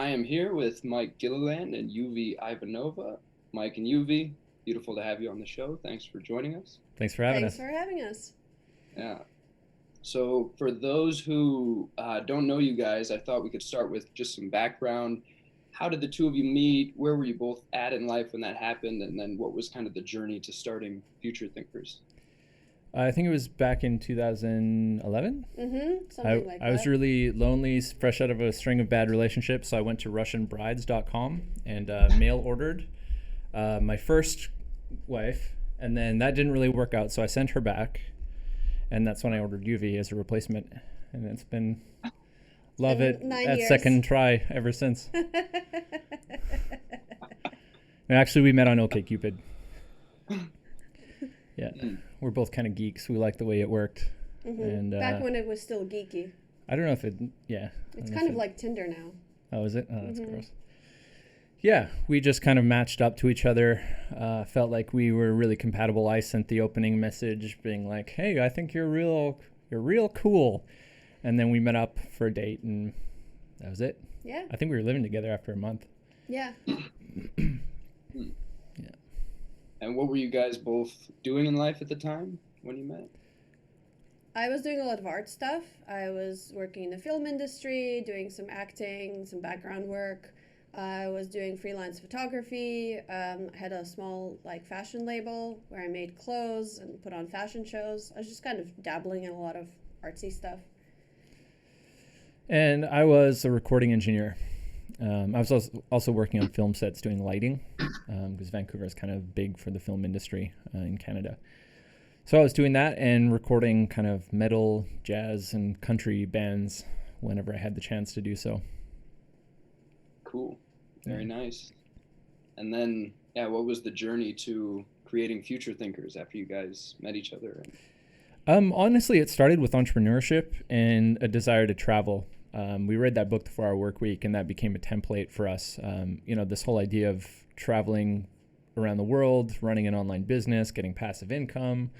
I am here with Mike Gilliland and Euvie Ivanova. Mike and Euvie, beautiful to have you on the show. Thanks for joining us. Thanks for having Thanks us. for having us. Yeah. So for those who don't know you guys, I thought we could start with just some background. How did the two of you meet? Where were you both at in life when that happened? And then what was kind of the journey to starting Future Thinkers? I think it was back in 2011. Something like that. I was really lonely, fresh out of a string of bad relationships. So I went to RussianBrides.com and mail ordered my first wife. And then that didn't really work out. So I sent her back. And that's when I ordered Euvie as a replacement. And it's been, love it, 9 at years. second try ever since. And actually, we met on OkCupid. Yeah, we're both kind of geeks. We like the way it worked. And Back when it was still geeky. I don't know if it, yeah. It's kind of like Tinder now. Oh, is it? Oh, that's gross. Yeah, we just kind of matched up to each other. Felt like we were really compatible. I sent the opening message being like, hey, I think you're real cool. And then we met up for a date and that was it. Yeah. I think we were living together after a month. Yeah. Yeah. And what were you guys both doing in life at the time when you met? I was doing a lot of art stuff. I was working in the film industry, doing some acting, some background work. I was doing freelance photography. Had a small fashion label where I made clothes and put on fashion shows. I was just kind of dabbling in a lot of artsy stuff. And I was a recording engineer. I was also working on film sets doing lighting because Vancouver is kind of big for the film industry in Canada. So I was doing that and recording kind of metal, jazz, and country bands whenever I had the chance to do so. Cool. Very nice. And then, what was the journey to creating Future Thinkers after you guys met each other? Honestly, it started with entrepreneurship and a desire to travel. We read that book, The 4 Hour Work Week, and that became a template for us. This whole idea of traveling around the world, running an online business, getting passive income.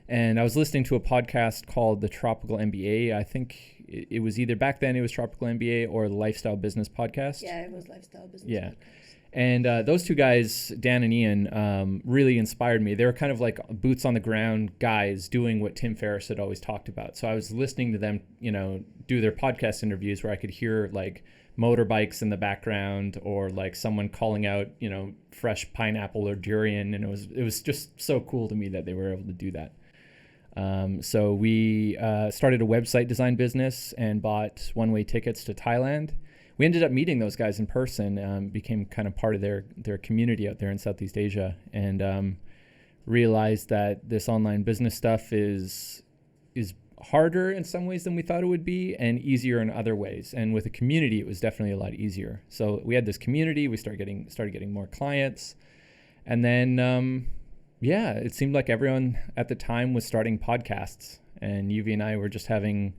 And I was listening to a podcast called The Tropical MBA. I think it was either back then it was Tropical MBA or the Lifestyle Business Podcast. Yeah, it was Lifestyle Business Podcast. And those two guys, Dan and Ian, really inspired me. They were kind of like boots on the ground guys doing what Tim Ferriss had always talked about. So I was listening to them, do their podcast interviews where I could hear like motorbikes in the background or like someone calling out, fresh pineapple or durian. And it was just so cool to me that they were able to do that. So we started a website design business and bought one-way tickets to Thailand. We ended up meeting those guys in person, became kind of part of their community out there in Southeast Asia, and realized that this online business stuff is harder in some ways than we thought it would be, and easier in other ways. And with a community, it was definitely a lot easier. So we had this community. We started getting more clients, and then it seemed like everyone at the time was starting podcasts, and Euvie and I were just having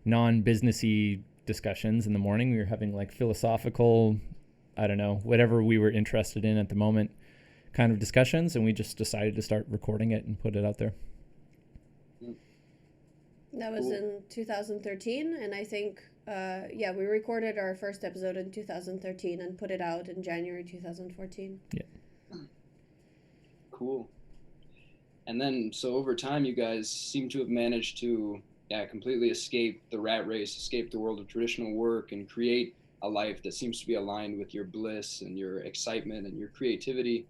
non-businessy discussions in the morning. We were having like philosophical, I don't know, whatever we were interested in at the moment kind of discussions, and we just decided to start recording it and put it out there. That was in 2013, and I think, we recorded our first episode in 2013 and put it out in January 2014. Yeah. Cool. And then, so over time, you guys seem to have managed to completely escape the rat race, escape the world of traditional work, and create a life that seems to be aligned with your bliss and your excitement and your creativity.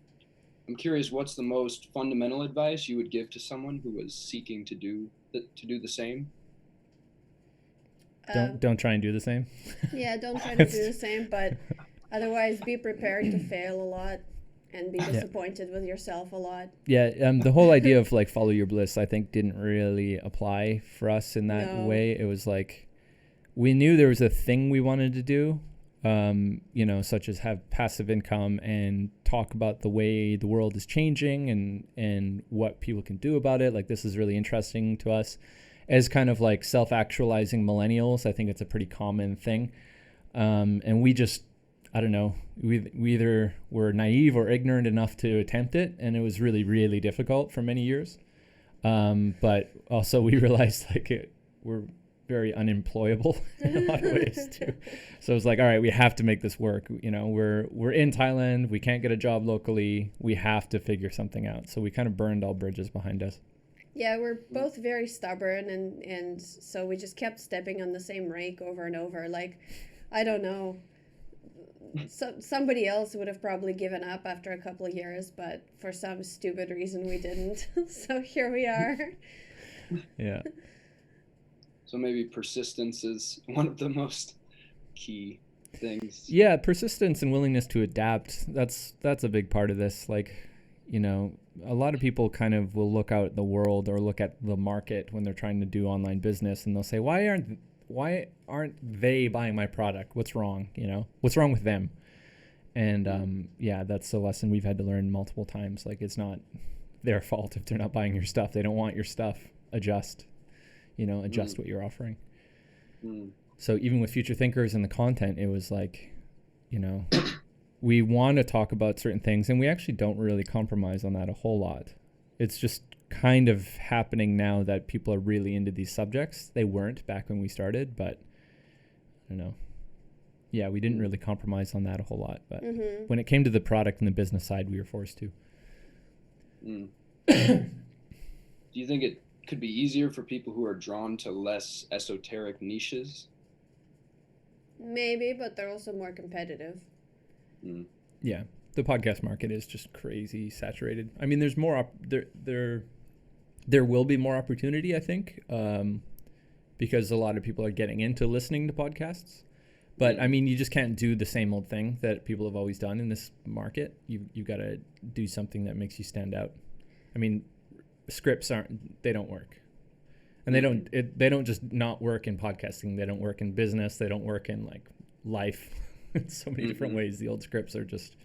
I'm curious, what's the most fundamental advice you would give to someone who was seeking to do the same? Don't try and do the same. Yeah, don't try to do the same, but otherwise be prepared to fail a lot and be disappointed with yourself a lot. Yeah, the whole idea of like follow your bliss, I think, didn't really apply for us in that way. It was like we knew there was a thing we wanted to do, such as have passive income and talk about the way the world is changing and what people can do about it. Like, this is really interesting to us as kind of like self-actualizing millennials. I think it's a pretty common thing. And we just, I don't know, we either were naive or ignorant enough to attempt it, and it was really, really difficult for many years. But also we realized we're very unemployable in a lot of ways too. So it's like, all right, we have to make this work. You know, we're in Thailand. We can't get a job locally. We have to figure something out. So we kind of burned all bridges behind us. Yeah, we're both very stubborn, and so we just kept stepping on the same rake over and over. Like, I don't know. Somebody else would have probably given up after a couple of years, but for some stupid reason we didn't. So here we are. Yeah. So maybe persistence is one of the most key things. Yeah, persistence and willingness to adapt. That's a big part of this. Like, you know, a lot of people kind of will look out at the world or look at the market when they're trying to do online business, and they'll say, why aren't they buying my product? What's wrong? You know, what's wrong with them? And yeah, that's a lesson we've had to learn multiple times. Like, it's not their fault if they're not buying your stuff. They don't want your stuff. Adjust what you're offering. So even with Future Thinkers and the content, it was like, you know, we want to talk about certain things, and we actually don't really compromise on that a whole lot. It's just kind of happening now that people are really into these subjects. They weren't back when we started, but I don't know. Yeah, we didn't really compromise on that a whole lot. But when it came to the product and the business side, we were forced to. Do you think it could be easier for people who are drawn to less esoteric niches? Maybe, but they're also more competitive. Yeah, the podcast market is just crazy saturated. I mean, there's more there will be more opportunity, I think, because a lot of people are getting into listening to podcasts. But I mean, you just can't do the same old thing that people have always done in this market. You got to do something that makes you stand out. I mean, scripts don't work, and they don't just not work in podcasting. They don't work in business. They don't work in like life. In so many different ways. The old scripts are just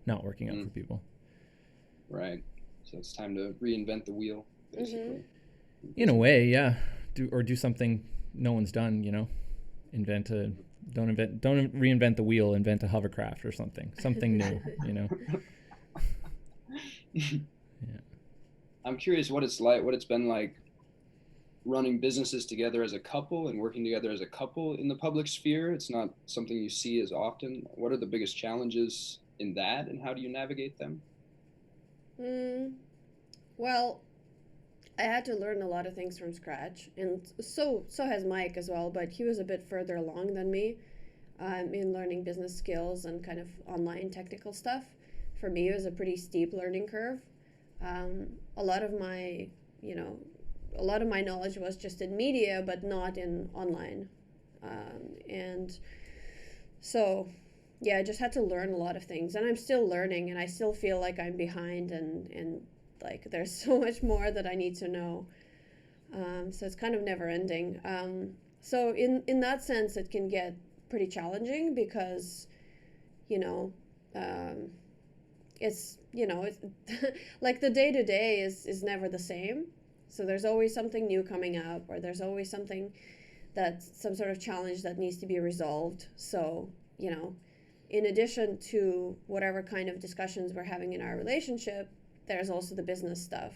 not working out for people. Right. So it's time to reinvent the wheel, basically. In a way, yeah. Do something no one's done. You know, don't reinvent the wheel. Invent a hovercraft or something new. You know. Yeah. I'm curious what it's been like running businesses together as a couple and working together as a couple in the public sphere. It's not something you see as often. What are the biggest challenges in that, and how do you navigate them? Well, I had to learn a lot of things from scratch, and so has Mike as well, but he was a bit further along than me in learning business skills and kind of online technical stuff. For me, it was a pretty steep learning curve. A lot of my knowledge was just in media, but not in online. And so, yeah, I just had to learn a lot of things, and I'm still learning, and I still feel like I'm behind, and like there's so much more that I need to know. So it's kind of never ending. So in that sense, it can get pretty challenging because, it's like the day-to-day is never the same. So there's always something new coming up, or there's always some sort of challenge that needs to be resolved. So, in addition to whatever kind of discussions we're having in our relationship, there's also the business stuff.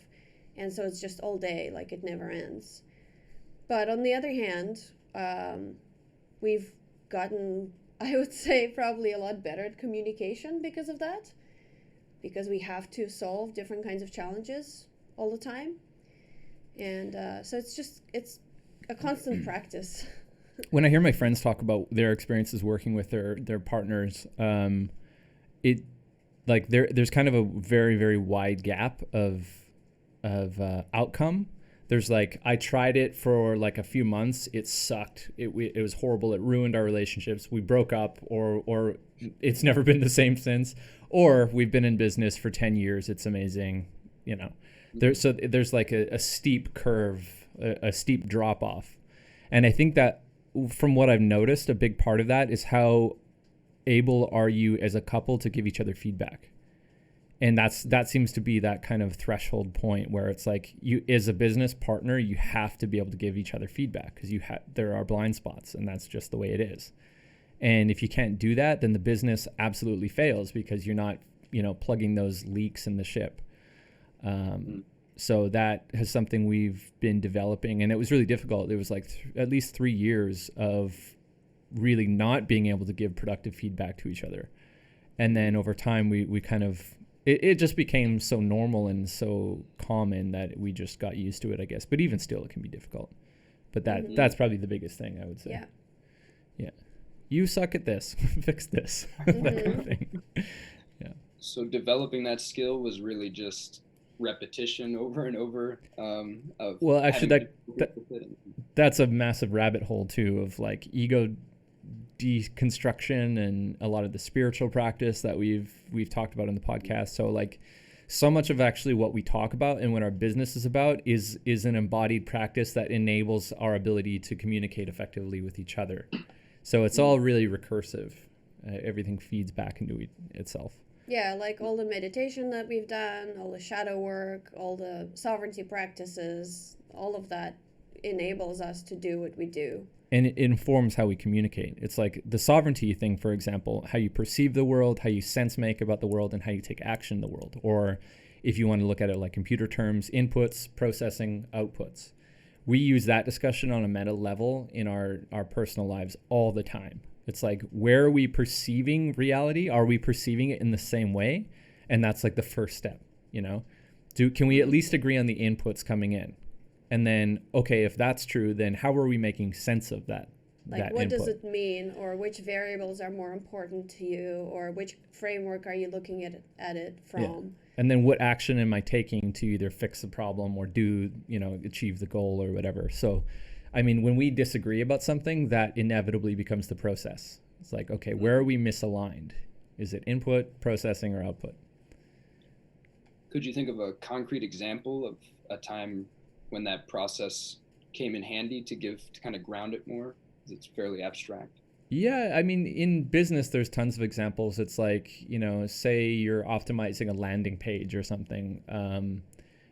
And so it's just all day, like it never ends. But on the other hand, we've gotten, I would say, probably a lot better at communication because of that, because we have to solve different kinds of challenges all the time. And so it's a constant practice. When I hear my friends talk about their experiences working with their partners, there's kind of a very, very wide gap of outcome. There's like, I tried it for like a few months. It sucked. It was horrible. It ruined our relationships. We broke up, or it's never been the same since. Or we've been in business for 10 years. It's amazing. There's like a steep curve, a steep drop off. And I think that from what I've noticed, a big part of that is how able are you as a couple to give each other feedback. And that seems to be that kind of threshold point where it's like, you as a business partner, you have to be able to give each other feedback because there are blind spots, and that's just the way it is. And if you can't do that, then the business absolutely fails because you're not, plugging those leaks in the ship. So that is something we've been developing, and it was really difficult. It was like at least 3 years of really not being able to give productive feedback to each other. And then over time, we kind of, it just became so normal and so common that we just got used to it, I guess. But even still, it can be difficult. But that's probably the biggest thing, I would say. Yeah. You suck at this. Fix this. That kind of thing. Yeah. So developing that skill was really just repetition over and over. Well, actually, that's a massive rabbit hole too, of like ego deconstruction and a lot of the spiritual practice that we've talked about in the podcast. So like, so much of actually what we talk about and what our business is about is an embodied practice that enables our ability to communicate effectively with each other. So it's all really recursive. Everything feeds back into itself. Yeah, like all the meditation that we've done, all the shadow work, all the sovereignty practices, all of that enables us to do what we do. And it informs how we communicate. It's like the sovereignty thing, for example, how you perceive the world, how you sense make about the world, and how you take action in the world. Or if you want to look at it like computer terms, inputs, processing, outputs. We use that discussion on a meta level in our personal lives all the time. It's like, where are we perceiving reality? Are we perceiving it in the same way? And that's like the first step, you know? Can we at least agree on the inputs coming in? And then, okay, if that's true, then how are we making sense of that? Like, what does it mean? Or which variables are more important to you? Or which framework are you looking at it from? Yeah. And then what action am I taking to either fix the problem or achieve the goal or whatever? So, I mean, when we disagree about something, that inevitably becomes the process. It's like, okay, where are we misaligned? Is it input, processing, or output? Could you think of a concrete example of a time when that process came in handy to kind of ground it more? It's fairly abstract. Yeah, I mean, in business, there's tons of examples. It's like, say you're optimizing a landing page or something.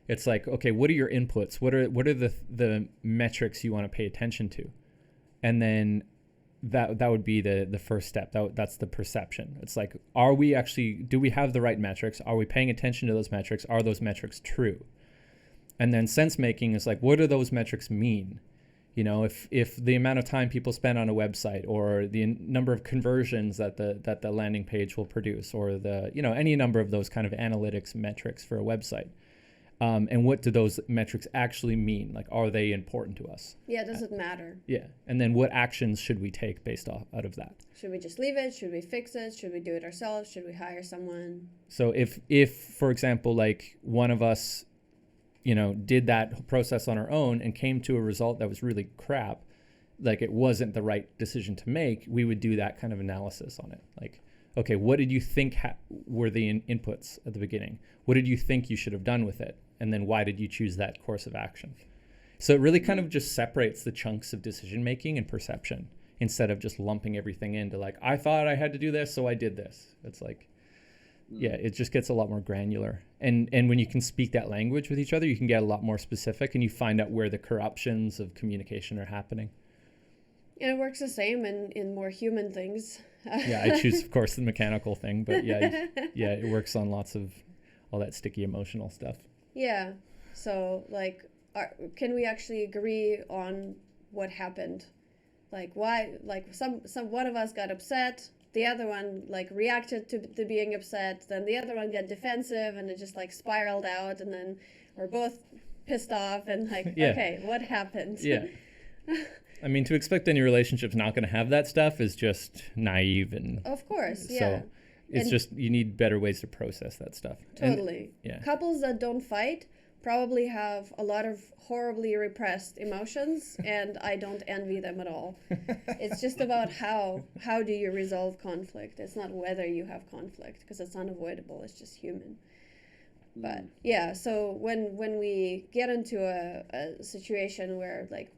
It's like, okay, what are your inputs? What are the metrics you want to pay attention to? And then that would be the first step. That's the perception. It's like, do we have the right metrics? Are we paying attention to those metrics? Are those metrics true? And then sense making is like, what do those metrics mean? If the amount of time people spend on a website, or the number of conversions that the landing page will produce, or any number of those kind of analytics metrics for a website. And what do those metrics actually mean? Like, are they important to us? Yeah, does it matter? Yeah. And then what actions should we take based out of that? Should we just leave it? Should we fix it? Should we do it ourselves? Should we hire someone? So if for example, like one of us, did that process on our own and came to a result that was really crap, like it wasn't the right decision to make, we would do that kind of analysis on it. Like, okay, what did you think were the inputs at the beginning? What did you think you should have done with it? And then why did you choose that course of action? So it really kind of just separates the chunks of decision making and perception, instead of just lumping everything into like, I thought I had to do this, so I did this. It's like, yeah, it just gets a lot more granular. And when you can speak that language with each other, you can get a lot more specific, and you find out where the corruptions of communication are happening. And it works the same in more human things. Yeah, I choose, of course, the mechanical thing, but yeah, it works on lots of all that sticky emotional stuff. Yeah. So, like, can we actually agree on what happened? Like, why? Like, some one of us got upset. The other one like reacted to being upset. Then the other one got defensive, and it just like spiraled out. And then we're both pissed off and like, okay, what happened? Yeah. I mean, to expect any relationship's not going to have that stuff is just naive. And of course, yeah. So it's just, you need better ways to process that stuff. Totally. And, yeah. Couples that don't fight probably have a lot of horribly repressed emotions, and I don't envy them at all. It's just about how do you resolve conflict. It's not whether you have conflict, because it's unavoidable. It's just human. But yeah, so when we get into a situation where like,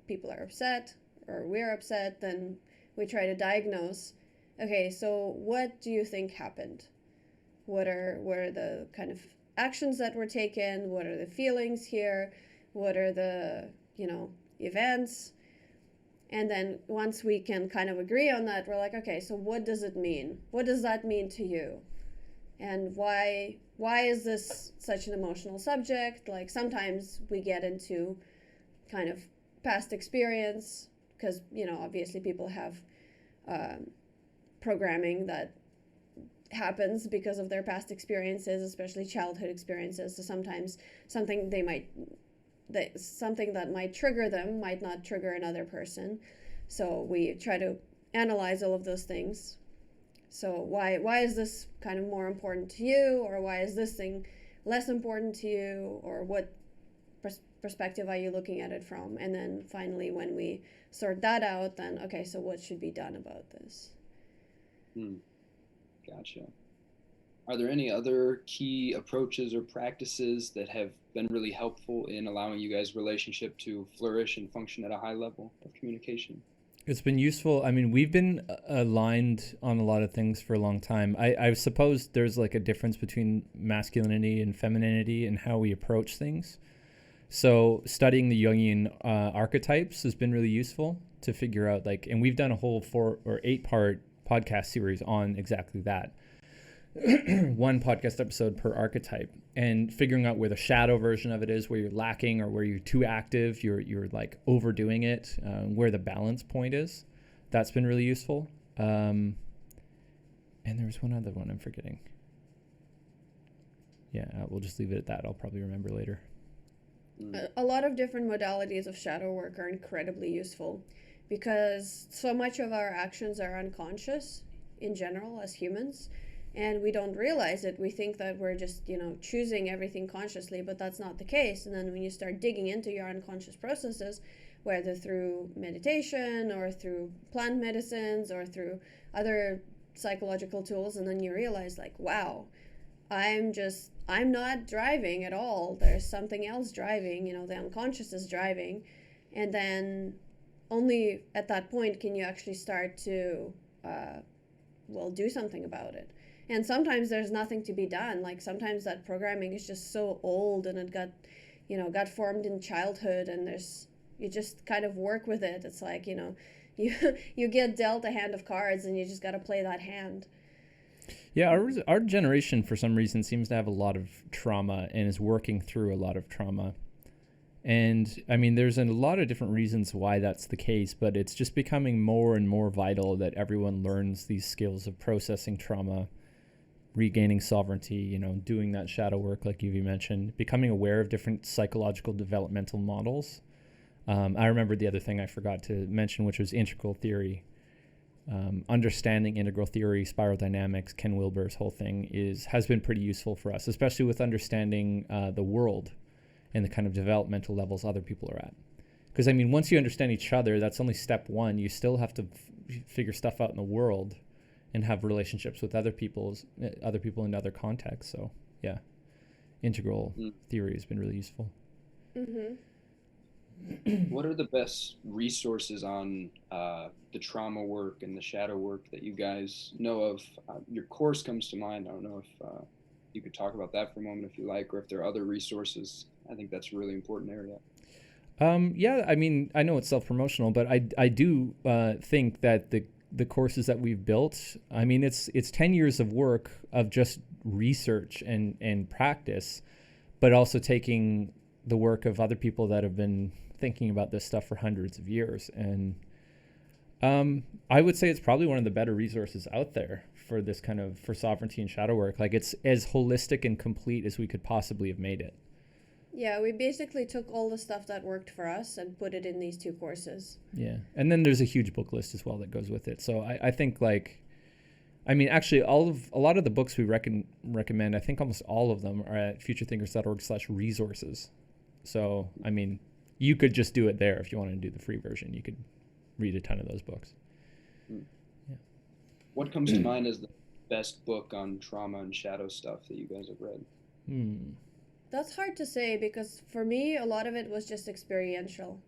people are upset or we're upset, then we try to diagnose, okay, so what do you think happened? What are the kind of actions that were taken? What are the feelings here? What are the, events? And then once we can kind of agree on that, we're like, okay, so what does it mean? What does that mean to you? And why is this such an emotional subject? Like sometimes we get into kind of past experience because, you know, obviously people have programming that happens because of their past experiences, especially childhood experiences. So sometimes something something that might trigger them might not trigger another person. So we try to analyze all of those things. So why is this kind of more important to you, or why is this thing less important to you, or what perspective are you looking at it from? And then finally, when we sort that out, then okay, so what should be done about this? Gotcha. Are there any other key approaches or practices that have been really helpful in allowing you guys' relationship to flourish and function at a high level of communication? It's been useful. I mean, we've been aligned on a lot of things for a long time. I suppose there's like a difference between masculinity and femininity and how we approach things. So studying the Jungian archetypes has been really useful to figure out, like, and we've done a whole 4 or 8 part podcast series on exactly that. 1 podcast episode per archetype, and figuring out where the shadow version of it is, where you're lacking or where you're too active, you're like overdoing it, where the balance point is. That's been really useful. And there was one other one I'm forgetting. Yeah, we'll just leave it at that. I'll probably remember later. A lot of different modalities of shadow work are incredibly useful because so much of our actions are unconscious in general as humans. And we don't realize it. We think that we're just, you know, choosing everything consciously, but that's not the case. And then when you start digging into your unconscious processes, whether through meditation or through plant medicines or through other psychological tools, and then you realize, like, wow, I'm not driving at all. There's something else driving, you know, the unconscious is driving. And then only at that point can you actually start to, do something about it. And sometimes there's nothing to be done. Like sometimes that programming is just so old and it got formed in childhood, and you just kind of work with it. It's like, you know, you get dealt a hand of cards and you just got to play that hand. Yeah, our generation for some reason seems to have a lot of trauma and is working through a lot of trauma. And I mean, there's a lot of different reasons why that's the case, but it's just becoming more and more vital that everyone learns these skills of processing trauma, regaining sovereignty, you know, doing that shadow work like you mentioned, becoming aware of different psychological developmental models. I remember the other thing I forgot to mention, which was integral theory. Understanding integral theory, spiral dynamics, Ken Wilber's whole thing has been pretty useful for us, especially with understanding the world and the kind of developmental levels other people are at. Because I mean, once you understand each other, that's only step 1. You still have to figure stuff out in the world and have relationships with other people in other contexts. So yeah, integral theory has been really useful. Mm-hmm. What are the best resources on the trauma work and the shadow work that you guys know of? Your course comes to mind. I don't know if you could talk about that for a moment if you like, or if there are other resources. I think that's a really important area. Yeah, I mean, I know it's self-promotional, but I do think that the courses that we've built, I mean, it's 10 years of work of just research and practice, but also taking the work of other people that have been thinking about this stuff for hundreds of years. And I would say it's probably one of the better resources out there for this kind of, for sovereignty and shadow work. Like it's as holistic and complete as we could possibly have made it. Yeah, we basically took all the stuff that worked for us and put it in these 2 courses. Yeah, and then there's a huge book list as well that goes with it. So I think, like, I mean, actually, a lot of the books we recommend, I think almost all of them are at futurethinkers.org/resources. So, I mean, you could just do it there if you want to do the free version. You could read a ton of those books. Yeah. What comes to mind as the best book on trauma and shadow stuff that you guys have read? That's hard to say because for me, a lot of it was just experiential.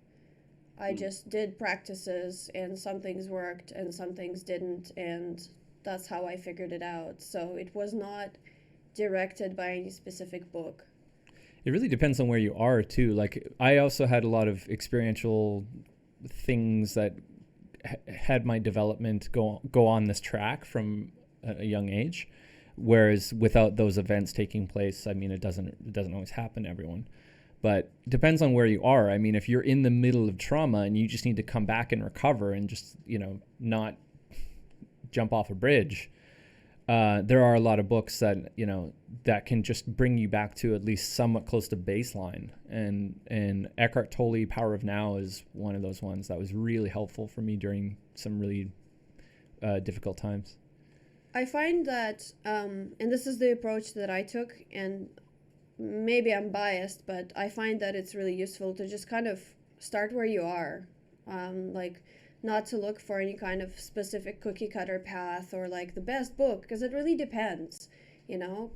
I just did practices and some things worked and some things didn't, and that's how I figured it out. So it was not directed by any specific book. It really depends on where you are too. Like I also had a lot of experiential things that had my development go on this track from a young age. Whereas without those events taking place, I mean, it doesn't always happen to everyone. But it depends on where you are. I mean, if you're in the middle of trauma and you just need to come back and recover and just, not jump off a bridge, there are a lot of books that, that can just bring you back to at least somewhat close to baseline. And Eckhart Tolle, Power of Now, is one of those ones that was really helpful for me during some really difficult times. I find that, and this is the approach that I took, and maybe I'm biased, but I find that it's really useful to just kind of start where you are. Like, not to look for any kind of specific cookie cutter path or like the best book, because it really depends.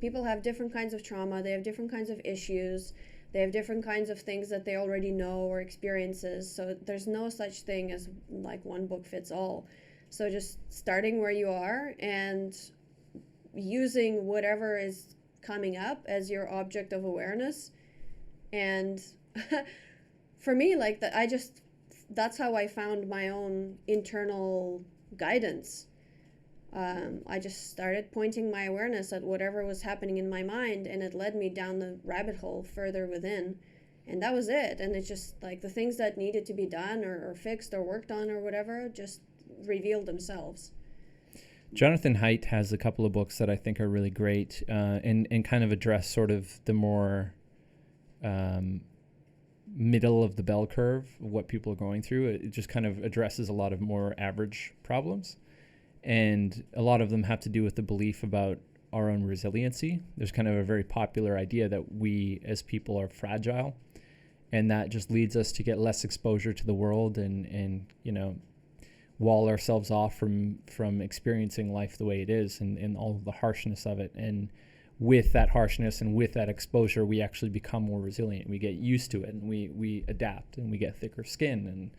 People have different kinds of trauma, they have different kinds of issues, they have different kinds of things that they already know or experiences. So there's no such thing as like one book fits all. So just starting where you are and using whatever is coming up as your object of awareness. And for me, like that, that's how I found my own internal guidance. I just started pointing my awareness at whatever was happening in my mind, and it led me down the rabbit hole further within. And that was it. And it's just like the things that needed to be done or fixed or worked on or whatever just revealed themselves. Jonathan Haidt has a couple of books that I think are really great and kind of address sort of the more middle of the bell curve of what people are going through. It just kind of addresses a lot of more average problems. And a lot of them have to do with the belief about our own resiliency. There's kind of a very popular idea that we as people are fragile, and that just leads us to get less exposure to the world and wall ourselves off from experiencing life the way it is and all of the harshness of it. And with that harshness and with that exposure, we actually become more resilient. We get used to it, and we adapt, and we get thicker skin.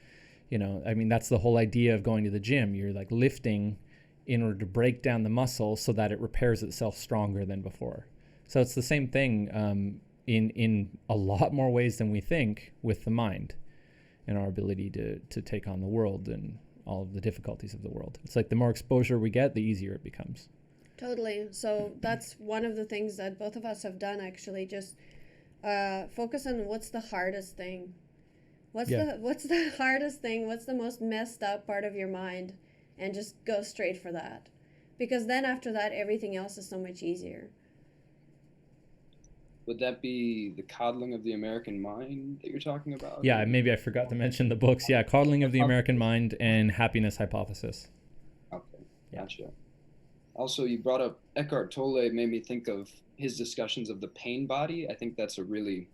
And that's the whole idea of going to the gym. You're like lifting in order to break down the muscle so that it repairs itself stronger than before. So it's the same thing in a lot more ways than we think with the mind and our ability to take on the world and all of the difficulties of the world. It's like the more exposure we get, the easier it becomes. Totally. So that's one of the things that both of us have done, actually. Just focus on what's the hardest thing. What's the hardest thing? What's the most messed up part of your mind? And just go straight for that. Because then after that, everything else is so much easier. Would that be The Coddling of the American Mind that you're talking about? Yeah, maybe I forgot to mention the books. Yeah, Coddling of the American Mind and Happiness Hypothesis. Okay, gotcha. Also, you brought up Eckhart Tolle, made me think of his discussions of the pain body. I think that's a really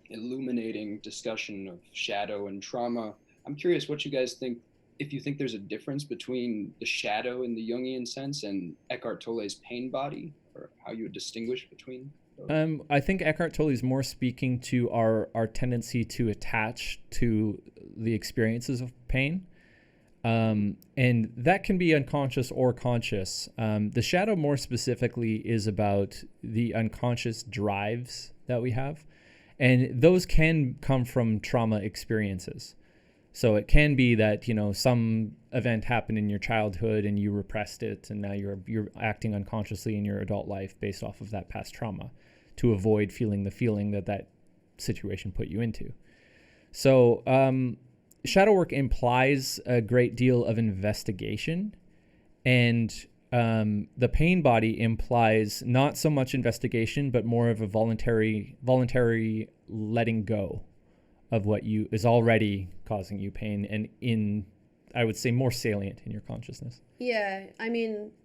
illuminating discussion of shadow and trauma. I'm curious what you guys think, if you think there's a difference between the shadow in the Jungian sense and Eckhart Tolle's pain body, or how you would distinguish between those. I think Eckhart Tolle is more speaking to our tendency to attach to the experiences of pain. And that can be unconscious or conscious. The shadow more specifically is about the unconscious drives that we have. And those can come from trauma experiences. So it can be that, some event happened in your childhood and you repressed it, and now you're acting unconsciously in your adult life based off of that past trauma to avoid feeling the feeling that situation put you into. So shadow work implies a great deal of investigation, and the pain body implies not so much investigation, but more of a voluntary letting go of what is already causing you pain, and I would say more salient in your consciousness. Yeah,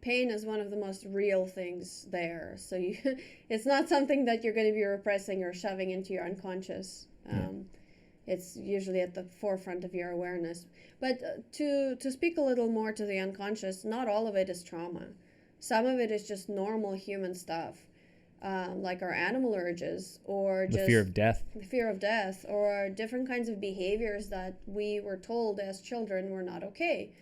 pain is one of the most real things there. So it's not something that you're going to be repressing or shoving into your unconscious. It's usually at the forefront of your awareness. But to speak a little more to the unconscious, not all of it is trauma. Some of it is just normal human stuff, like our animal urges, or just the fear of death, or different kinds of behaviors that we were told as children were not okay.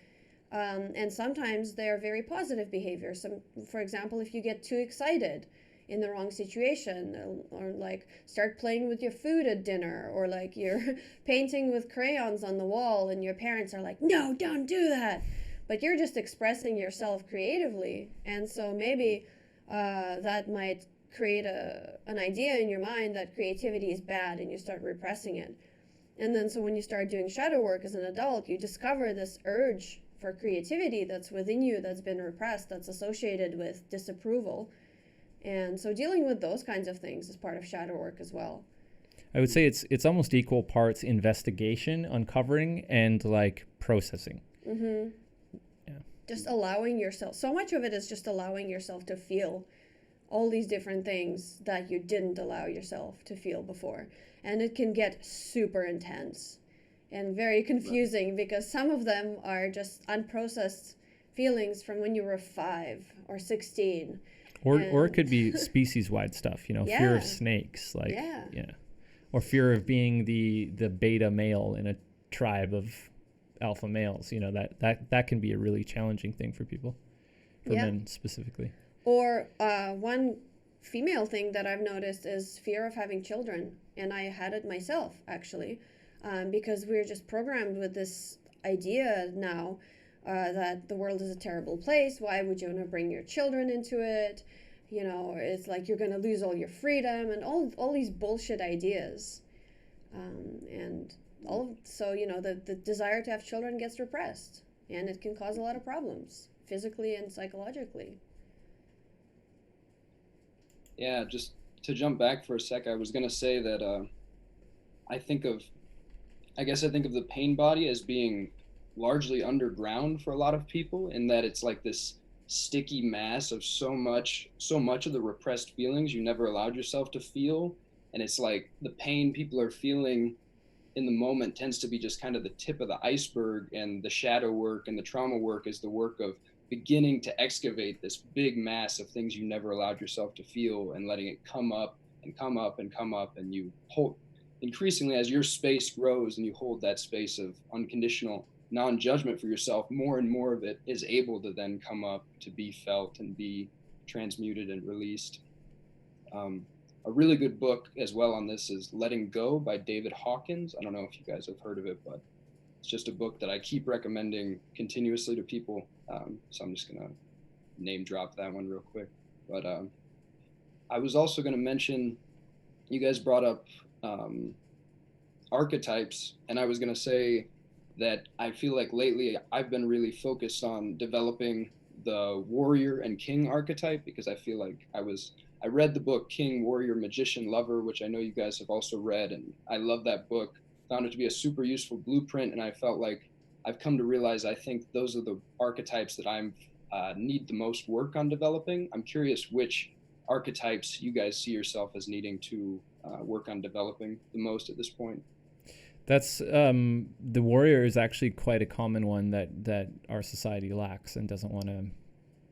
And sometimes they're very positive behaviors. For example, if you get too excited in the wrong situation, or like start playing with your food at dinner, or like you're painting with crayons on the wall and your parents are like, no, don't do that. But you're just expressing yourself creatively. And so maybe that might create an idea in your mind that creativity is bad, and you start repressing it. And then so when you start doing shadow work as an adult, you discover this urge for creativity that's within you, that's been repressed, that's associated with disapproval. And so dealing with those kinds of things is part of shadow work as well. I would say it's almost equal parts investigation, uncovering, and like processing. Mm-hmm. Yeah. Just allowing yourself. So much of it is just allowing yourself to feel all these different things that you didn't allow yourself to feel before. And it can get super intense and very confusing, because some of them are just unprocessed feelings from when you were 5 or 16. Or it could be species-wide stuff, you know, Yeah. fear of snakes, like, yeah. Or fear of being the beta male in a tribe of alpha males, you know, that can be a really challenging thing for people, for men specifically. Or one female thing that I've noticed is fear of having children. And I had it myself, actually, because we're just programmed with this idea now that the world is a terrible place. Why would you want to bring your children into it? You know, it's like you're going to lose all your freedom, and all these bullshit ideas. So, you know, the desire to have children gets repressed, and it can cause a lot of problems, physically and psychologically. Yeah, just to jump back for a sec, I was going to say that I think of the pain body as being largely underground for a lot of people, in that it's like this sticky mass of so much of the repressed feelings you never allowed yourself to feel. And it's like the pain people are feeling in the moment tends to be just kind of the tip of the iceberg, and the shadow work and the trauma work is the work of beginning to excavate this big mass of things you never allowed yourself to feel, and letting it come up and come up and come up. And you hold, increasingly as your space grows and you hold that space of unconditional non-judgment for yourself, more and more of it is able to then come up to be felt and be transmuted and released. A really good book as well on this is Letting Go by David Hawkins. I don't know if you guys have heard of it, but it's just a book that I keep recommending continuously to people. So I'm just going to name drop that one real quick. But I was also going to mention, you guys brought up archetypes, and I was going to say that I feel like lately I've been really focused on developing the warrior and king archetype, because I feel like I read the book King, Warrior, Magician, Lover, which I know you guys have also read, and I love that book. Found it to be a super useful blueprint, and I felt like I've come to realize I think those are the archetypes that I need the most work on developing. I'm curious which archetypes you guys see yourself as needing to work on developing the most at this point. That's the warrior is actually quite a common one that our society lacks and doesn't want to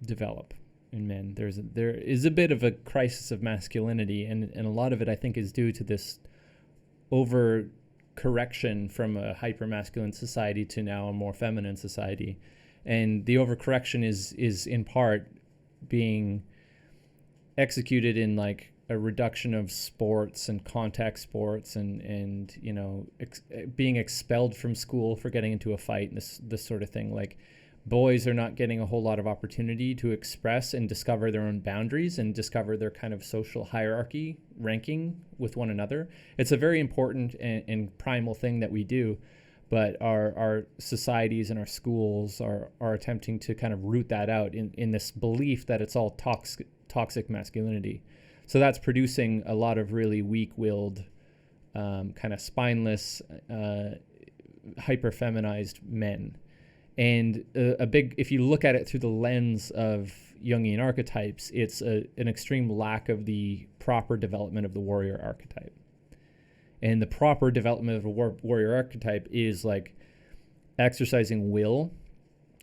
develop in men. There is a bit of a crisis of masculinity, and a lot of it I think is due to this over correction from a hyper masculine society to now a more feminine society. And the overcorrection is in part being executed in like a reduction of sports and contact sports and you know, being expelled from school for getting into a fight and this sort of thing. Like, boys are not getting a whole lot of opportunity to express and discover their own boundaries and discover their kind of social hierarchy ranking with one another. It's a very important and primal thing that we do, but our societies and our schools are attempting to kind of root that out in this belief that it's all toxic masculinity. So that's producing a lot of really weak-willed, kind of spineless, hyper-feminized men. And if you look at it through the lens of Jungian archetypes, it's an extreme lack of the proper development of the warrior archetype. And the proper development of a warrior archetype is like exercising will,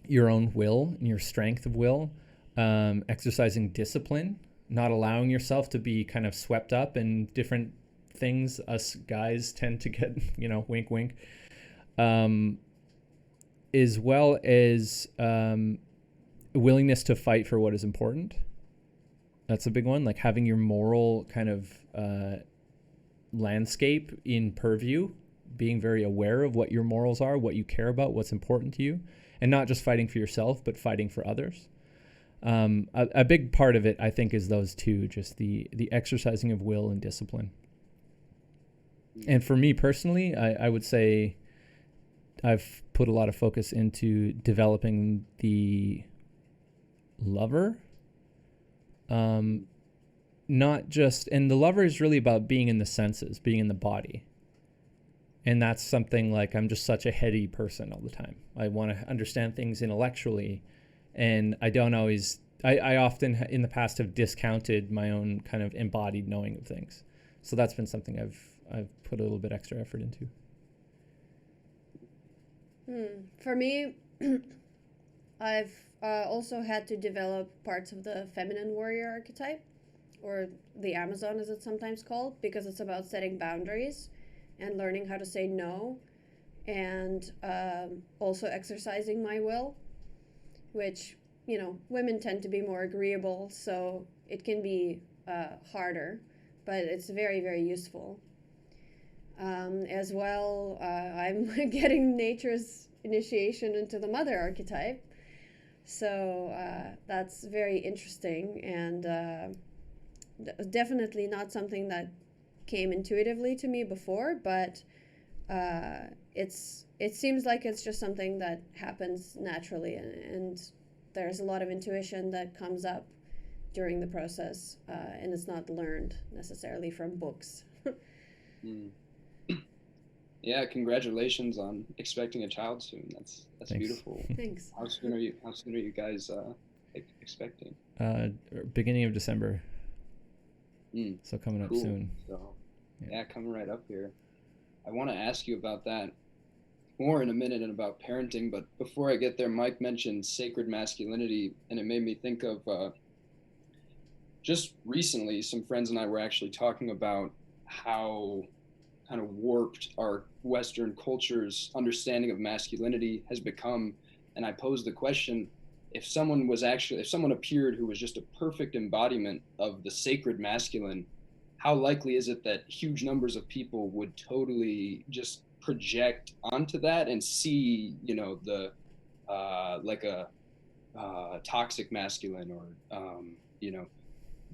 your own will and your strength of will, exercising discipline, not allowing yourself to be kind of swept up in different things us guys tend to get, you know, wink, wink. As well as willingness to fight for what is important. That's a big one, like having your moral kind of landscape in purview, being very aware of what your morals are, what you care about, what's important to you, and not just fighting for yourself, but fighting for others. A big part of it, I think, is those two, just the exercising of will and discipline. And for me personally, I would say I've put a lot of focus into developing the lover. Not just, and the lover is really about being in the senses, being in the body. And that's something like, I'm just such a heady person all the time. I want to understand things intellectually, and I don't always, I often in the past have discounted my own kind of embodied knowing of things. So that's been something I've put a little bit extra effort into. For me, I've also had to develop parts of the feminine warrior archetype, or the Amazon as it's sometimes called, because it's about setting boundaries and learning how to say no, and also exercising my will, which, women tend to be more agreeable, so it can be harder, but it's very, very useful. As well, I'm getting nature's initiation into the mother archetype, so that's very interesting, and definitely not something that came intuitively to me before, but it seems like it's just something that happens naturally, and there's a lot of intuition that comes up during the process, and it's not learned necessarily from books. Yeah, congratulations on expecting a child soon. That's Thanks. Beautiful. Thanks. How soon are you guys expecting? Beginning of December. So coming up Cool. soon. So, yeah, coming right up here. I want to ask you about that more in a minute and about parenting, but before I get there, Mike mentioned sacred masculinity, and it made me think of just recently, some friends and I were actually talking about how kind of warped our Western culture's understanding of masculinity has become. And I posed the question, if someone appeared who was just a perfect embodiment of the sacred masculine, how likely is it that huge numbers of people would totally just project onto that and see, the like a toxic masculine, or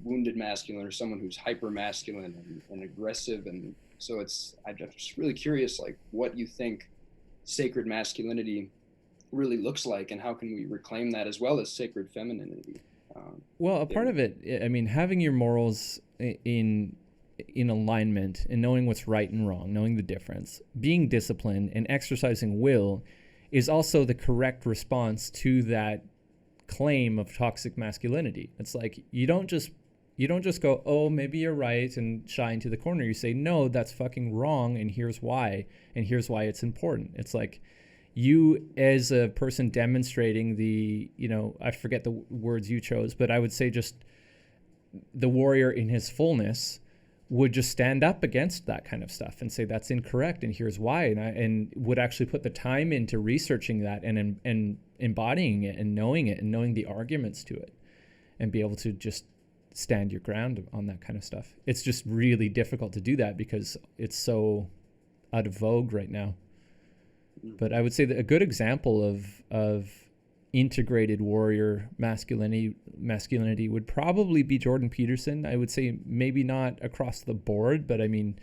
wounded masculine, or someone who's hyper masculine and aggressive? And so I'm just really curious, like, what you think sacred masculinity really looks like, and how can we reclaim that, as well as sacred femininity? Well, a part of it, I mean, having your morals in alignment and knowing what's right and wrong, knowing the difference, being disciplined and exercising will is also the correct response to that claim of toxic masculinity. It's like, you don't just go, oh, maybe you're right, and shy into the corner. You say, no, that's fucking wrong, and here's why it's important. It's like, you as a person demonstrating the, I forget the words you chose, but I would say just the warrior in his fullness would just stand up against that kind of stuff and say, that's incorrect, and here's why, and would actually put the time into researching that and embodying it and knowing the arguments to it, and be able to just stand your ground on that kind of stuff. It's just really difficult to do that because it's so out of vogue right now. But I would say that a good example of integrated warrior masculinity would probably be Jordan Peterson. I would say maybe not across the board, but I mean,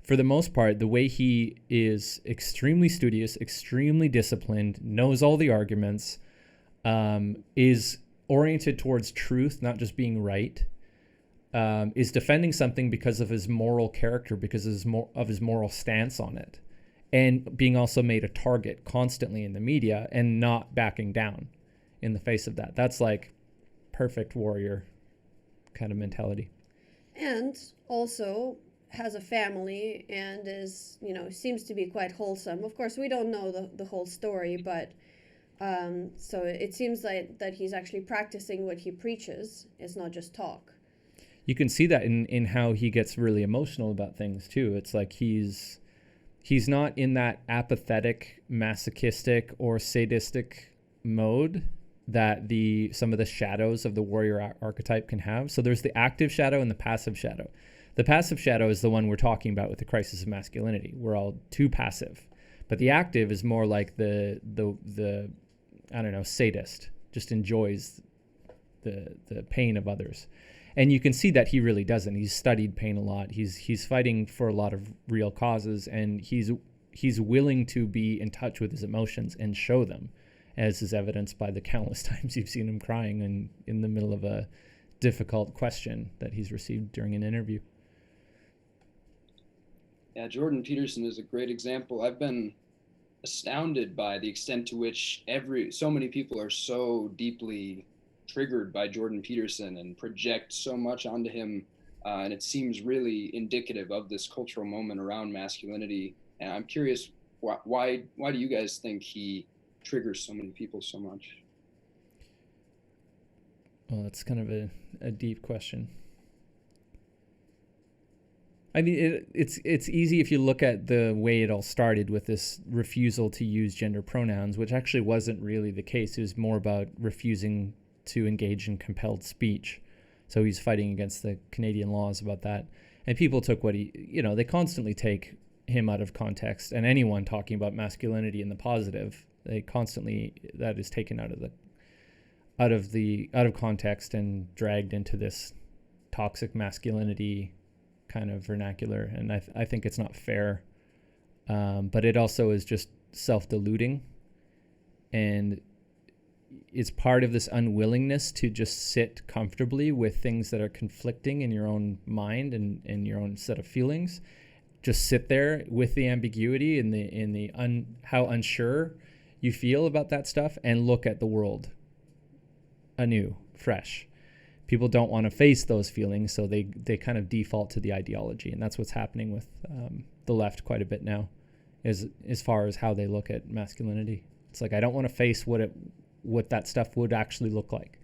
for the most part, the way he is extremely studious, extremely disciplined, knows all the arguments, is oriented towards truth, not just being right, is defending something because of his moral character, because of his moral stance on it, and being also made a target constantly in the media and not backing down in the face of that. That's like perfect warrior kind of mentality. And also has a family and is, seems to be quite wholesome. Of course, we don't know the whole story, but so it seems like that he's actually practicing what he preaches. It's not just talk. You can see that in how he gets really emotional about things too. It's like he's not in that apathetic, masochistic, or sadistic mode that some of the shadows of the warrior archetype can have. So there's the active shadow and the passive shadow. The passive shadow is the one we're talking about with the crisis of masculinity. We're all too passive. But the active is more like the I don't know, sadist, just enjoys the pain of others. And you can see that he really doesn't. He's studied pain a lot. He's fighting for a lot of real causes, and he's willing to be in touch with his emotions and show them, as is evidenced by the countless times you've seen him crying in the middle of a difficult question that he's received during an interview. Yeah, Jordan Peterson is a great example. I've been astounded by the extent to which so many people are so deeply triggered by Jordan Peterson and project so much onto him, and it seems really indicative of this cultural moment around masculinity. And I'm curious, why do you guys think he triggers so many people so much? Well, that's kind of a deep question. I mean, it's easy if you look at the way it all started with this refusal to use gender pronouns, which actually wasn't really the case. It was more about refusing to engage in compelled speech. So he's fighting against the Canadian laws about that. And people took they constantly take him out of context, and anyone talking about masculinity in the positive, that is taken out of context and dragged into this toxic masculinity kind of vernacular. And I think it's not fair, but it also is just self-deluding, and it's part of this unwillingness to just sit comfortably with things that are conflicting in your own mind and in your own set of feelings. Just sit there with the ambiguity and how unsure you feel about that stuff, and look at the world anew, fresh. People don't want to face those feelings, so they kind of default to the ideology, and that's what's happening with the left quite a bit now, as far as how they look at masculinity. It's like, I don't want to face what that stuff would actually look like.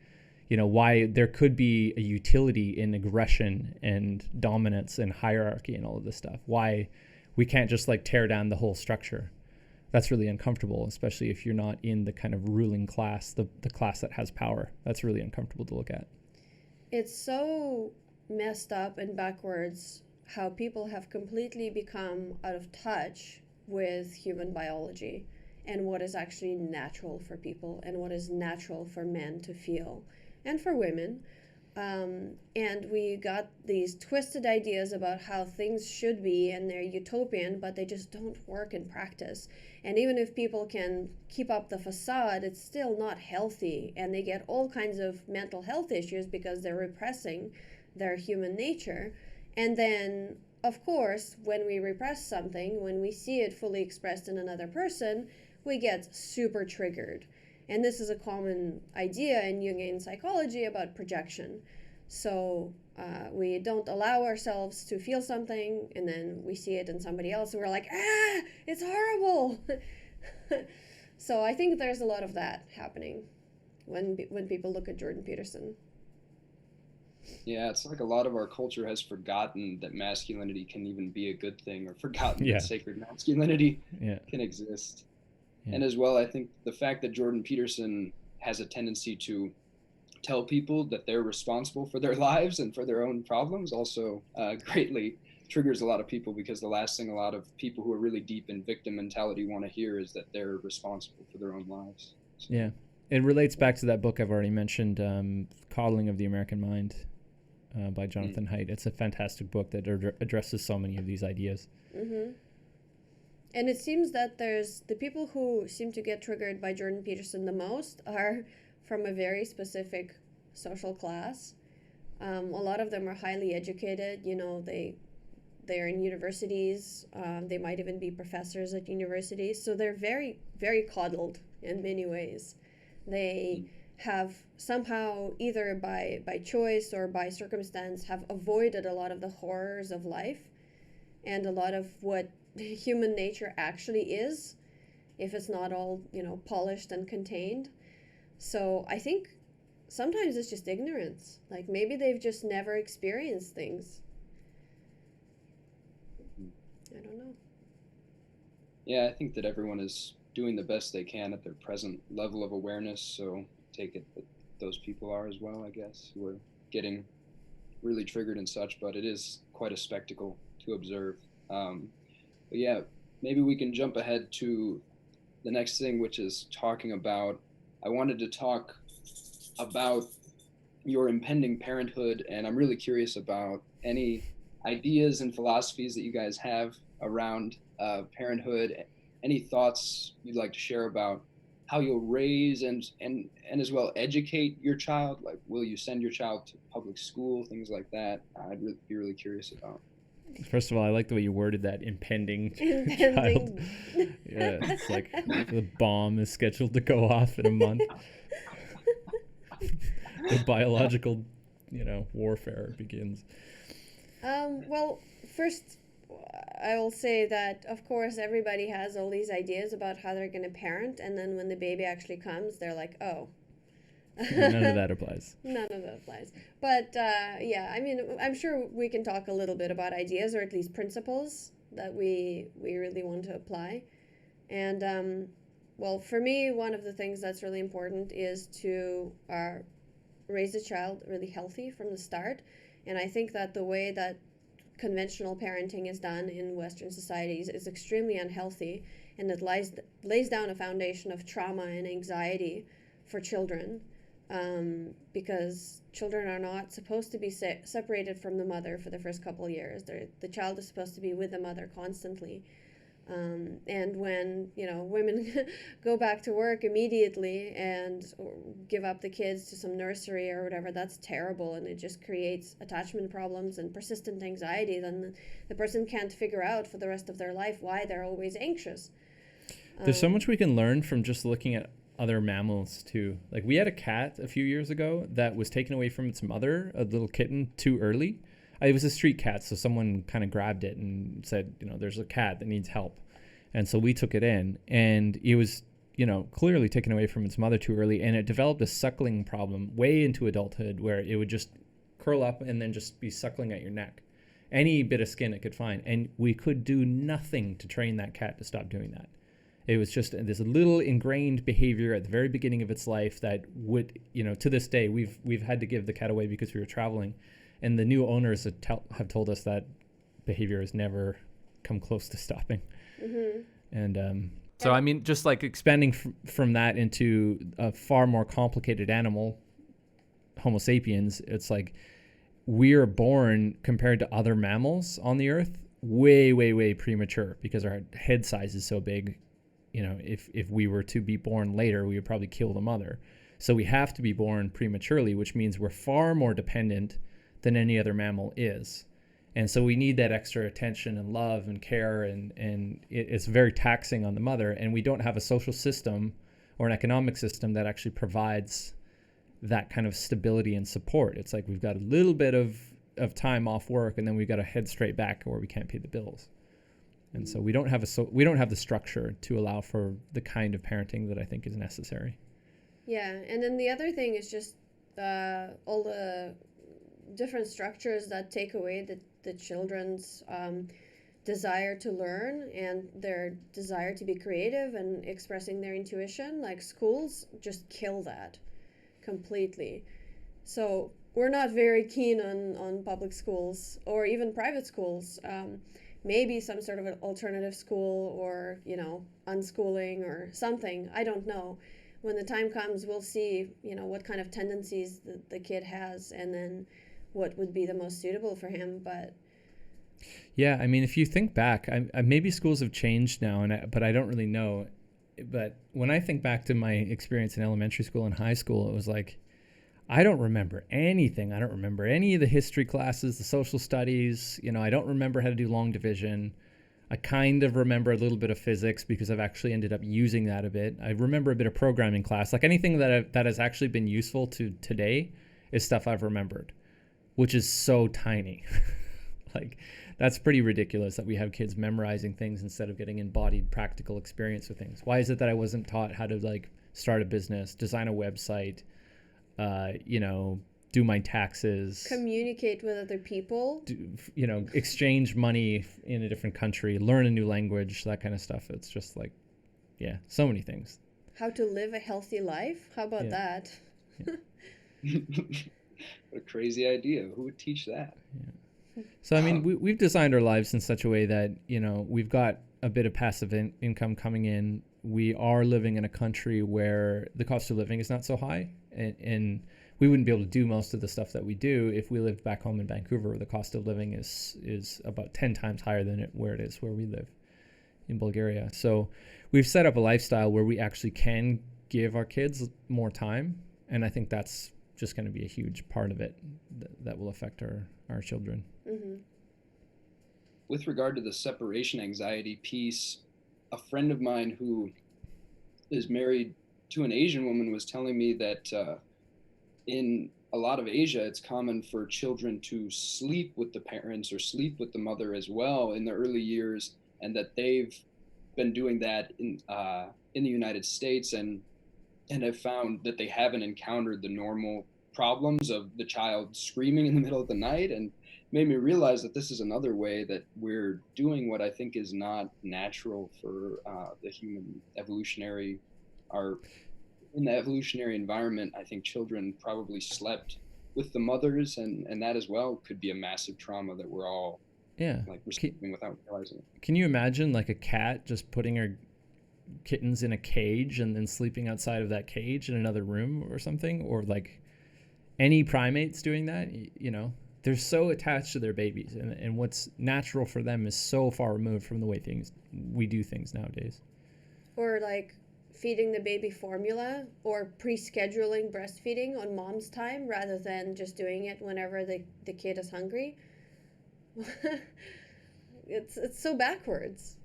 Why there could be a utility in aggression and dominance and hierarchy and all of this stuff. Why we can't just tear down the whole structure. That's really uncomfortable, especially if you're not in the kind of ruling class, the class that has power. That's really uncomfortable to look at. It's so messed up and backwards how people have completely become out of touch with human biology and what is actually natural for people and what is natural for men to feel and for women. And we got these twisted ideas about how things should be, and they're utopian, but they just don't work in practice. And even if people can keep up the facade, it's still not healthy, and they get all kinds of mental health issues because they're repressing their human nature. And then, of course, when we repress something, when we see it fully expressed in another person, we get super triggered. And this is a common idea in Jungian psychology about projection. So we don't allow ourselves to feel something, and then we see it in somebody else, and we're like, it's horrible. So I think there's a lot of that happening when people look at Jordan Peterson. Yeah, it's like a lot of our culture has forgotten that masculinity can even be a good thing, or forgotten that sacred masculinity can exist. Yeah. And as well, I think the fact that Jordan Peterson has a tendency to tell people that they're responsible for their lives and for their own problems also greatly triggers a lot of people, because the last thing a lot of people who are really deep in victim mentality want to hear is that they're responsible for their own lives. So. Yeah. It relates back to that book I've already mentioned, Coddling of the American Mind by Jonathan Haidt. It's a fantastic book that addresses so many of these ideas. Mm-hmm. And it seems that there's the people who seem to get triggered by Jordan Peterson the most are from a very specific social class. A lot of them are highly educated. They're in universities. They might even be professors at universities. So they're very, very coddled in many ways. They have somehow, either by choice or by circumstance, have avoided a lot of the horrors of life and a lot of what human nature actually is, if it's not all, polished and contained. So I think sometimes it's just ignorance. Like maybe they've just never experienced things. I don't know. Yeah, I think that everyone is doing the best they can at their present level of awareness. So take it that those people are as well, I guess, who are getting really triggered and such, but it is quite a spectacle to observe. But yeah, maybe we can jump ahead to the next thing, which is talking about, I wanted to talk about your impending parenthood, and I'm really curious about any ideas and philosophies that you guys have around parenthood. Any thoughts you'd like to share about how you'll raise and as well educate your child? Like, will you send your child to public school, things like that? I'd be really curious about. First of all, I like the way you worded that, impending child. Yeah, it's like the bomb is scheduled to go off in a month. The biological, warfare begins. Well, first, I will say that, of course, everybody has all these ideas about how they're going to parent, and then when the baby actually comes, they're like, oh. None of that applies. None of that applies. But, yeah, I mean, I'm sure we can talk a little bit about ideas, or at least principles that we really want to apply. And, well, for me, one of the things that's really important is to raise a child really healthy from the start. And I think that the way that conventional parenting is done in Western societies is extremely unhealthy, and it lays down a foundation of trauma and anxiety for children, because children are not supposed to be separated from the mother for the first couple of years. The child is supposed to be with the mother constantly. And when, women go back to work immediately and give up the kids to some nursery or whatever, that's terrible, and it just creates attachment problems and persistent anxiety. Then the person can't figure out for the rest of their life why they're always anxious. There's so much we can learn from just looking at other mammals too. Like, we had a cat a few years ago that was taken away from its mother, a little kitten, too early. It was a street cat, so someone kind of grabbed it and said, there's a cat that needs help. And so we took it in, and it was, clearly taken away from its mother too early, and it developed a suckling problem way into adulthood where it would just curl up and then just be suckling at your neck, any bit of skin it could find. And we could do nothing to train that cat to stop doing that. It was just this little ingrained behavior at the very beginning of its life that would, to this day, we've had to give the cat away because we were traveling. And the new owners have told us that behavior has never come close to stopping. Mm-hmm. And so, I mean, just like expanding from that into a far more complicated animal, Homo sapiens, it's like we are born, compared to other mammals on the earth, way, way, way premature because our head size is so big. If we were to be born later, we would probably kill the mother. So we have to be born prematurely, which means we're far more dependent than any other mammal is. And so we need that extra attention and love and care, and it's very taxing on the mother. And we don't have a social system or an economic system that actually provides that kind of stability and support. It's like we've got a little bit of time off work, and then we've got to head straight back or we can't pay the bills. And so we don't have the structure to allow for the kind of parenting that I think is necessary. Yeah, and then the other thing is just all the different structures that take away the children's desire to learn and their desire to be creative and expressing their intuition. Like, schools just kill that completely. So we're not very keen on public schools or even private schools. Maybe some sort of an alternative school or, unschooling or something. I don't know. When the time comes, we'll see, what kind of tendencies the kid has, and then what would be the most suitable for him. But yeah, I mean, if you think back, maybe schools have changed now, but I don't really know. But when I think back to my experience in elementary school and high school, it was like, I don't remember anything. I don't remember any of the history classes, the social studies. I don't remember how to do long division. I kind of remember a little bit of physics because I've actually ended up using that a bit. I remember a bit of programming class. Like, anything that has actually been useful to today is stuff I've remembered, which is so tiny. Like, that's pretty ridiculous that we have kids memorizing things instead of getting embodied practical experience with things. Why is it that I wasn't taught how to start a business, design a website, do my taxes, communicate with other people, exchange money in a different country, learn a new language, that kind of stuff. It's just so many things. How to live a healthy life? How about that? Yeah. What a crazy idea. Who would teach that? Yeah. So, I mean, we've designed our lives in such a way that, we've got a bit of passive income coming in. We are living in a country where the cost of living is not so high. And we wouldn't be able to do most of the stuff that we do if we lived back home in Vancouver, where the cost of living is about 10 times higher than where it is where we live in Bulgaria. So we've set up a lifestyle where we actually can give our kids more time, and I think that's just going to be a huge part of it that will affect our children. Mm-hmm. With regard to the separation anxiety piece, a friend of mine who is married to an Asian woman was telling me that in a lot of Asia, it's common for children to sleep with the parents or sleep with the mother as well in the early years, and that they've been doing that in the United States, and have found that they haven't encountered the normal problems of the child screaming in the middle of the night, and made me realize that this is another way that we're doing what I think is not natural for the human evolutionary, in the evolutionary environment. I think children probably slept with the mothers, and that as well could be a massive trauma that we're all receiving without realizing it. Can you imagine like a cat just putting her kittens in a cage and then sleeping outside of that cage in another room or something? Or like any primates doing that? They're so attached to their babies, and what's natural for them is so far removed from the way we do things nowadays. Or like feeding the baby formula, or pre-scheduling breastfeeding on mom's time rather than just doing it whenever the kid is hungry. It's so backwards.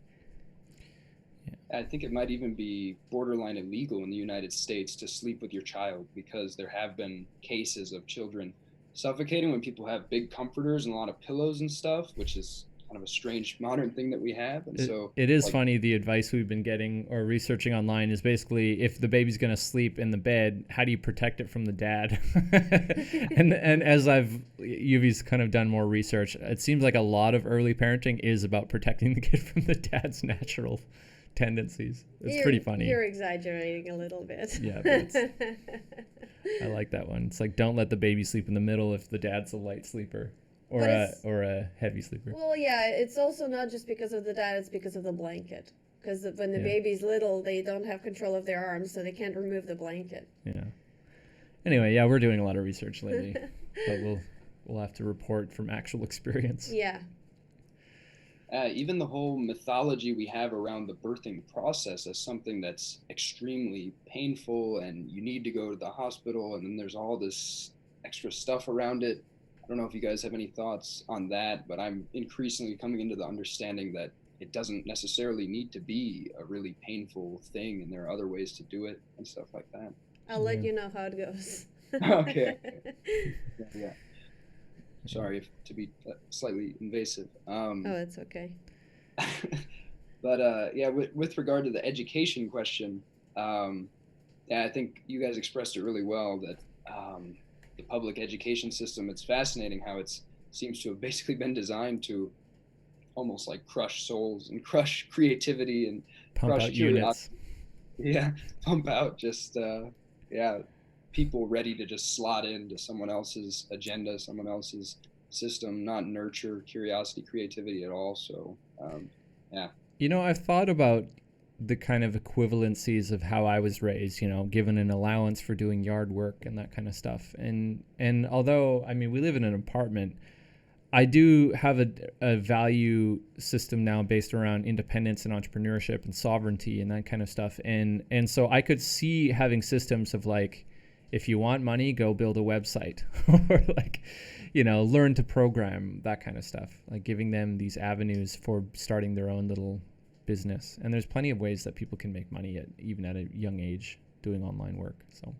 I think it might even be borderline illegal in the United States to sleep with your child, because there have been cases of children suffocating when people have big comforters and a lot of pillows and stuff, which is kind of a strange modern thing that we have. And so it is funny, the advice we've been getting or researching online is basically, if the baby's going to sleep in the bed, how do you protect it from the dad? and as Euvie's kind of done more research, it seems like a lot of early parenting is about protecting the kid from the dad's natural tendencies. It's pretty funny. You're exaggerating a little bit. Yeah, but I like that one. It's like, don't let the baby sleep in the middle if the dad's a light sleeper or a heavy sleeper. Well, yeah, it's also not just because of the dad, it's because of the blanket. Because when the baby's little, they don't have control of their arms, so they can't remove the blanket. Yeah. Anyway, we're doing a lot of research lately, but we'll have to report from actual experience. Yeah. Even the whole mythology we have around the birthing process as something that's extremely painful, and you need to go to the hospital, and then there's all this extra stuff around it. I don't know if you guys have any thoughts on that, but I'm increasingly coming into the understanding that it doesn't necessarily need to be a really painful thing, and there are other ways to do it and stuff like that. I'll let you know how it goes. Okay. Yeah. Sorry to be slightly invasive. Oh, it's okay. But with regard to the education question, I think you guys expressed it really well, that the public education system, it's fascinating how it seems to have basically been designed to almost like crush souls and crush creativity and pump crush out units. Yeah, pump out just people ready to just slot into someone else's agenda, someone else's system, not nurture curiosity, creativity at all. So, I've thought about the kind of equivalencies of how I was raised, given an allowance for doing yard work and that kind of stuff. And although, we live in an apartment, I do have a value system now based around independence and entrepreneurship and sovereignty and that kind of stuff. And so I could see having systems of like, if you want money, go build a website or like, learn to program, that kind of stuff, like giving them these avenues for starting their own little business. And there's plenty of ways that people can make money even at a young age doing online work. So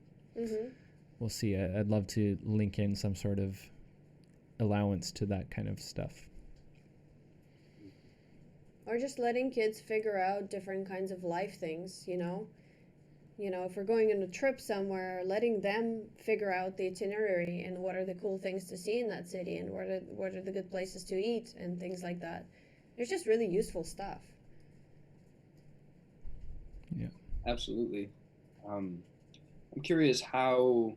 We'll see. I'd love to link in some sort of allowance to that kind of stuff. Or just letting kids figure out different kinds of life things, if we're going on a trip somewhere, letting them figure out the itinerary and what are the cool things to see in that city and what are the good places to eat and things like that. It's just really useful stuff. Yeah, absolutely. I'm curious how,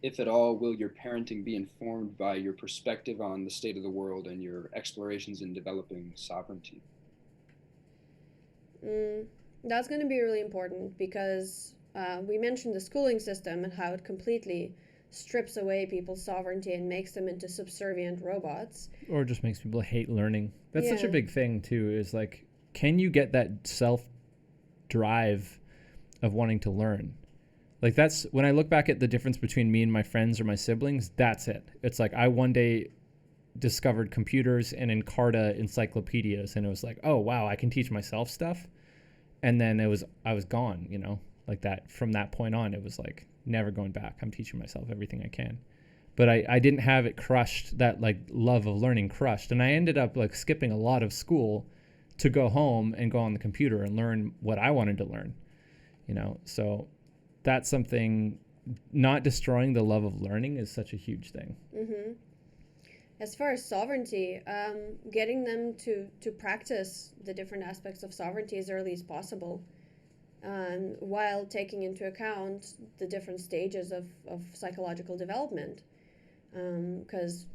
if at all, will your parenting be informed by your perspective on the state of the world and your explorations in developing sovereignty? That's going to be really important because we mentioned the schooling system and how it completely strips away people's sovereignty and makes them into subservient robots. Or just makes people hate learning. That's such a Yeah. big thing too, is like, can you get that self drive of wanting to learn? Like, that's when I look back at the difference between me and my friends or my siblings, that's it. It's like, I one day discovered computers and Encarta encyclopedias, and it was like, oh wow, I can teach myself stuff. And then I was gone, you know, like that. From that point on, it was like never going back. I'm teaching myself everything I can. But I didn't have it crushed, that like love of learning crushed. And I ended up like skipping a lot of school to go home and go on the computer and learn what I wanted to learn, you know. So that's something, not destroying the love of learning is such a huge thing. Mm-hmm. As far as sovereignty, getting them to practice the different aspects of sovereignty as early as possible, while taking into account the different stages of psychological development. Because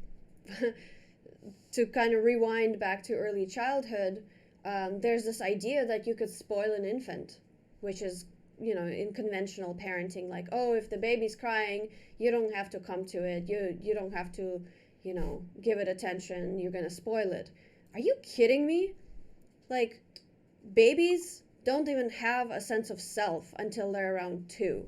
to kind of rewind back to early childhood, there's this idea that you could spoil an infant, which is, you know, in conventional parenting, like, oh, if the baby's crying, you don't have to come to it. You don't have to, you know, give it attention. You're going to spoil it. Are you kidding me? Like, babies don't even have a sense of self until they're around 2.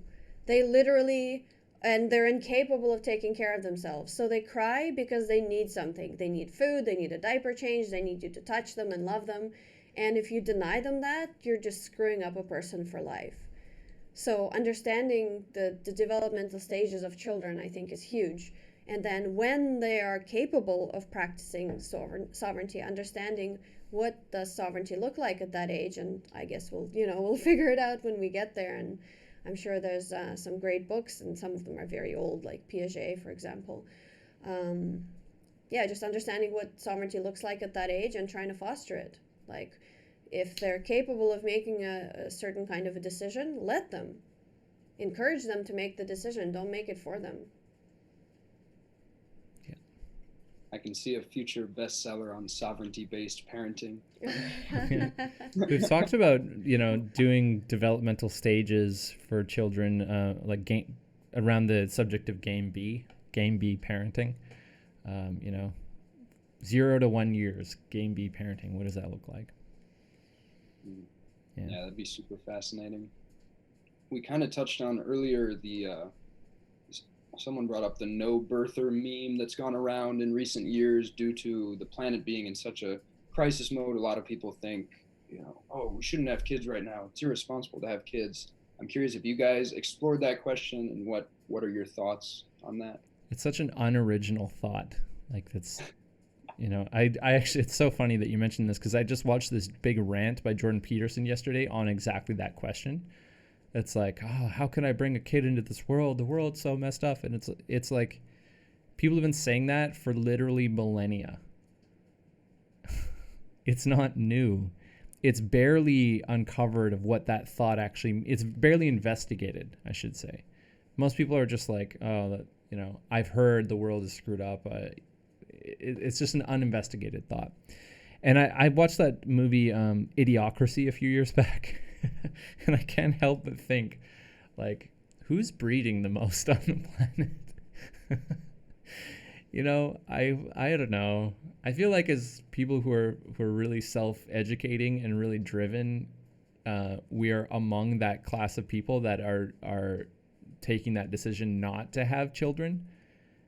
They literally, and they're incapable of taking care of themselves. So they cry because they need something. They need food, they need a diaper change, they need you to touch them and love them. And if you deny them that, you're just screwing up a person for life. So understanding the developmental stages of children, I think, is huge. And then when they are capable of practicing sovereignty, understanding what does sovereignty look like at that age, and I guess we'll figure it out when we get there. And I'm sure there's some great books, and some of them are very old, like Piaget, for example. Just understanding what sovereignty looks like at that age and trying to foster it. Like, if they're capable of making a certain kind of a decision, let them. Encourage them to make the decision. Don't make it for them. I can see a future bestseller on sovereignty-based parenting. We've talked about, you know, doing developmental stages for children, around the subject of game B parenting. 0 to 1 years, game B parenting. What does that look like? Yeah, that'd be super fascinating. We kind of touched on earlier someone brought up the no birther meme that's gone around in recent years due to the planet being in such a crisis mode. A lot of people think, you know, oh, we shouldn't have kids right now. It's irresponsible to have kids. I'm curious if you guys explored that question, and what are your thoughts on that? It's such an unoriginal thought. Like, that's, you know, I actually, it's so funny that you mentioned this, because I just watched this big rant by Jordan Peterson yesterday on exactly that question. It's like, oh, how can I bring a kid into this world? The world's so messed up. And it's like, people have been saying that for literally millennia. It's not new. It's barely uncovered of what that thought actually, it's barely investigated, I should say. Most people are just like, oh, that, you know, I've heard the world is screwed up. It's just an uninvestigated thought. And I watched that movie Idiocracy a few years back. And I can't help but think, like, who's breeding the most on the planet? You know, I don't know. I feel like as people who are really self-educating and really driven, we are among that class of people that are taking that decision not to have children.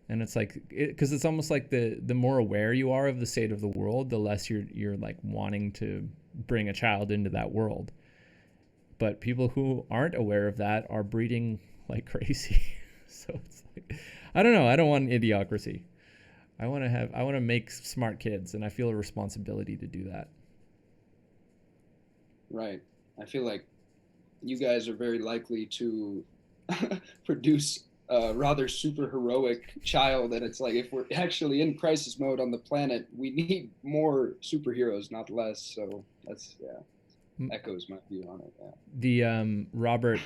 And it's like, because it's almost like the more aware you are of the state of the world, the less you're like wanting to bring a child into that world. But people who aren't aware of that are breeding like crazy. So it's like, I don't know. I don't want an idiocracy. I want to make smart kids, and I feel a responsibility to do that. Right. I feel like you guys are very likely to produce a rather super heroic child, and it's like, if we're actually in crisis mode on the planet, we need more superheroes, not less. So that's, echoes my view on it. Yeah. The Robert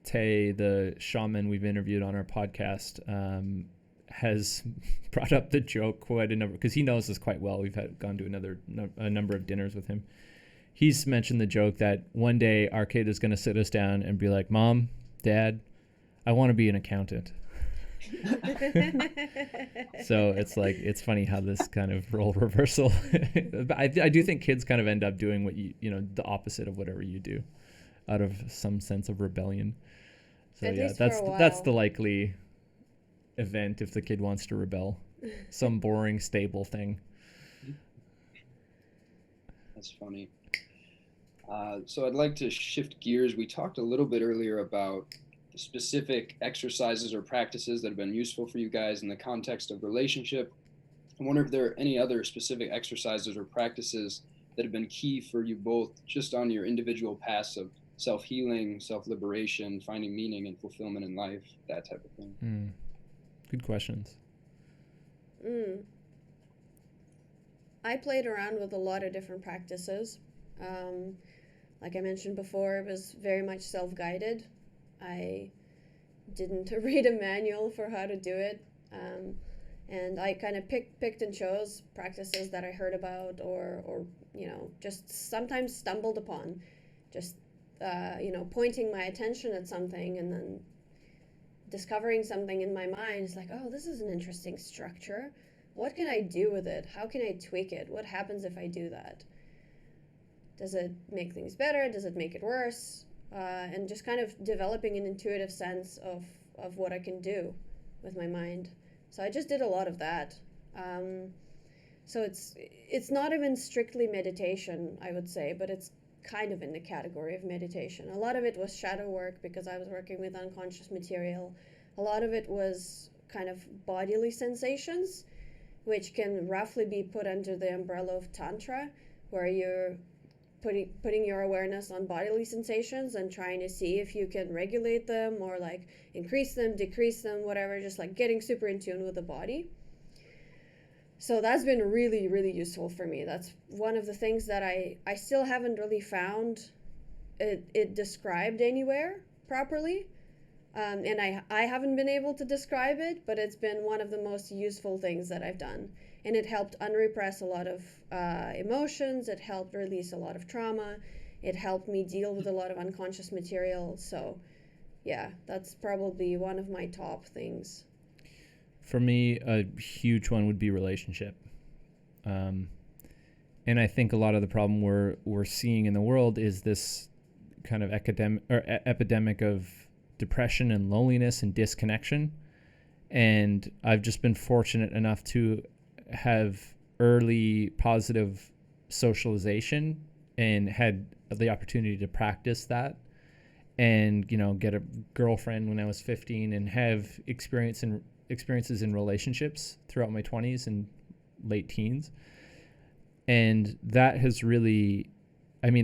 Tay, the shaman we've interviewed on our podcast, has brought up the joke quite a number, because he knows this quite well. We've gone to a number of dinners with him. He's mentioned the joke that one day our kid is going to sit us down and be like, Mom, Dad, I want to be an accountant. So it's like, it's funny how this kind of role reversal. But I do think kids kind of end up doing what the opposite of whatever you do, out of some sense of rebellion. So At yeah, least for a that's while. the likely event if the kid wants to rebel. Some boring, stable thing. That's funny. So I'd like to shift gears. We talked a little bit earlier about the specific exercises or practices that have been useful for you guys in the context of relationship. I wonder if there are any other specific exercises or practices that have been key for you both just on your individual paths of self-healing, self-liberation, finding meaning and fulfillment in life, that type of thing. Good questions. I played around with a lot of different practices. Like I mentioned before, it was very much self-guided. I didn't read a manual for how to do it. And I kind of picked and chose practices that I heard about or just sometimes stumbled upon. Just, pointing my attention at something and then discovering something in my mind. It's like, oh, this is an interesting structure. What can I do with it? How can I tweak it? What happens if I do that? Does it make things better? Does it make it worse? And just kind of developing an intuitive sense of what I can do with my mind. So I just did a lot of that. So it's not even strictly meditation, I would say, but it's kind of in the category of meditation. A lot of it was shadow work because I was working with unconscious material. A lot of it was kind of bodily sensations, which can roughly be put under the umbrella of Tantra, where you're putting your awareness on bodily sensations and trying to see if you can regulate them or like increase them, decrease them, whatever, just like getting super in tune with the body. So that's been really, really useful for me. That's one of the things that I still haven't really found it described anywhere properly. And I haven't been able to describe it, but it's been one of the most useful things that I've done. And it helped unrepress a lot of emotions. It helped release a lot of trauma. It helped me deal with a lot of unconscious material. So yeah, that's probably one of my top things. For me, a huge one would be relationship. And I think a lot of the problem we're seeing in the world is this kind of epidemic of depression and loneliness and disconnection. And I've just been fortunate enough to have early positive socialization and had the opportunity to practice that and, get a girlfriend when I was 15 and have experiences in relationships throughout my 20s and late teens. And that has really,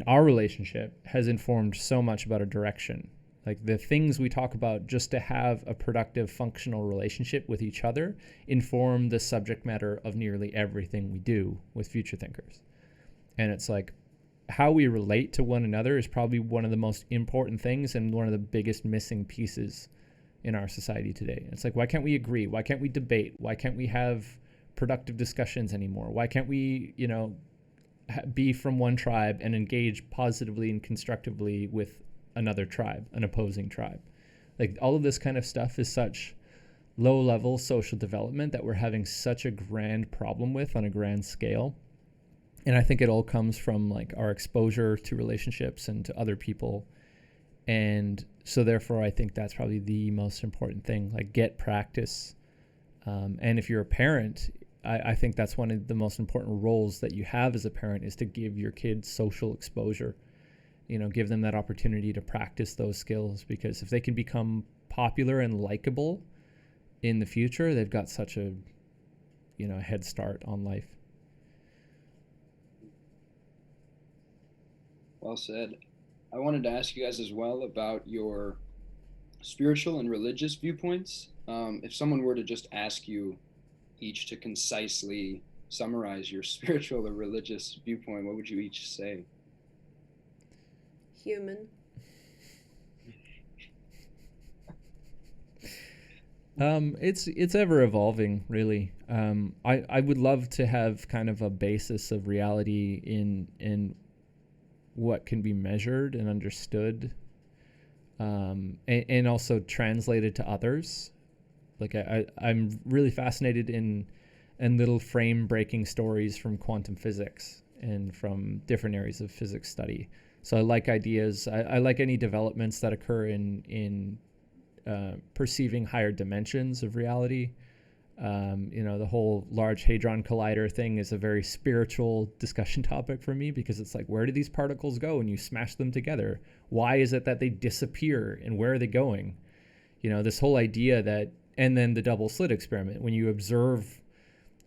our relationship has informed so much about our direction. Like the things we talk about just to have a productive, functional relationship with each other inform the subject matter of nearly everything we do with Future Thinkers. And it's like how we relate to one another is probably one of the most important things and one of the biggest missing pieces in our society today. It's like, why can't we agree? Why can't we debate? Why can't we have productive discussions anymore? Why can't we, be from one tribe and engage positively and constructively with another tribe, an opposing tribe? Like all of this kind of stuff is such low level social development that we're having such a grand problem with on a grand scale. And I think it all comes from like our exposure to relationships and to other people. And so therefore I think that's probably the most important thing, like get practice. And if you're a parent, I think that's one of the most important roles that you have as a parent is to give your kids social exposure. Give them that opportunity to practice those skills, because if they can become popular and likable in the future, they've got such a, head start on life. Well said. I wanted to ask you guys as well about your spiritual and religious viewpoints. If someone were to just ask you each to concisely summarize your spiritual or religious viewpoint, what would you each say? Human. It's ever evolving, really. I would love to have kind of a basis of reality in what can be measured and understood, and also translated to others. Like I'm really fascinated in little frame breaking stories from quantum physics and from different areas of physics study. So I like ideas. I like any developments that occur in perceiving higher dimensions of reality. The whole Large Hadron Collider thing is a very spiritual discussion topic for me, because it's like, where do these particles go when you smash them together? Why is it that they disappear, and where are they going? This whole idea that, and then the double slit experiment, when you observe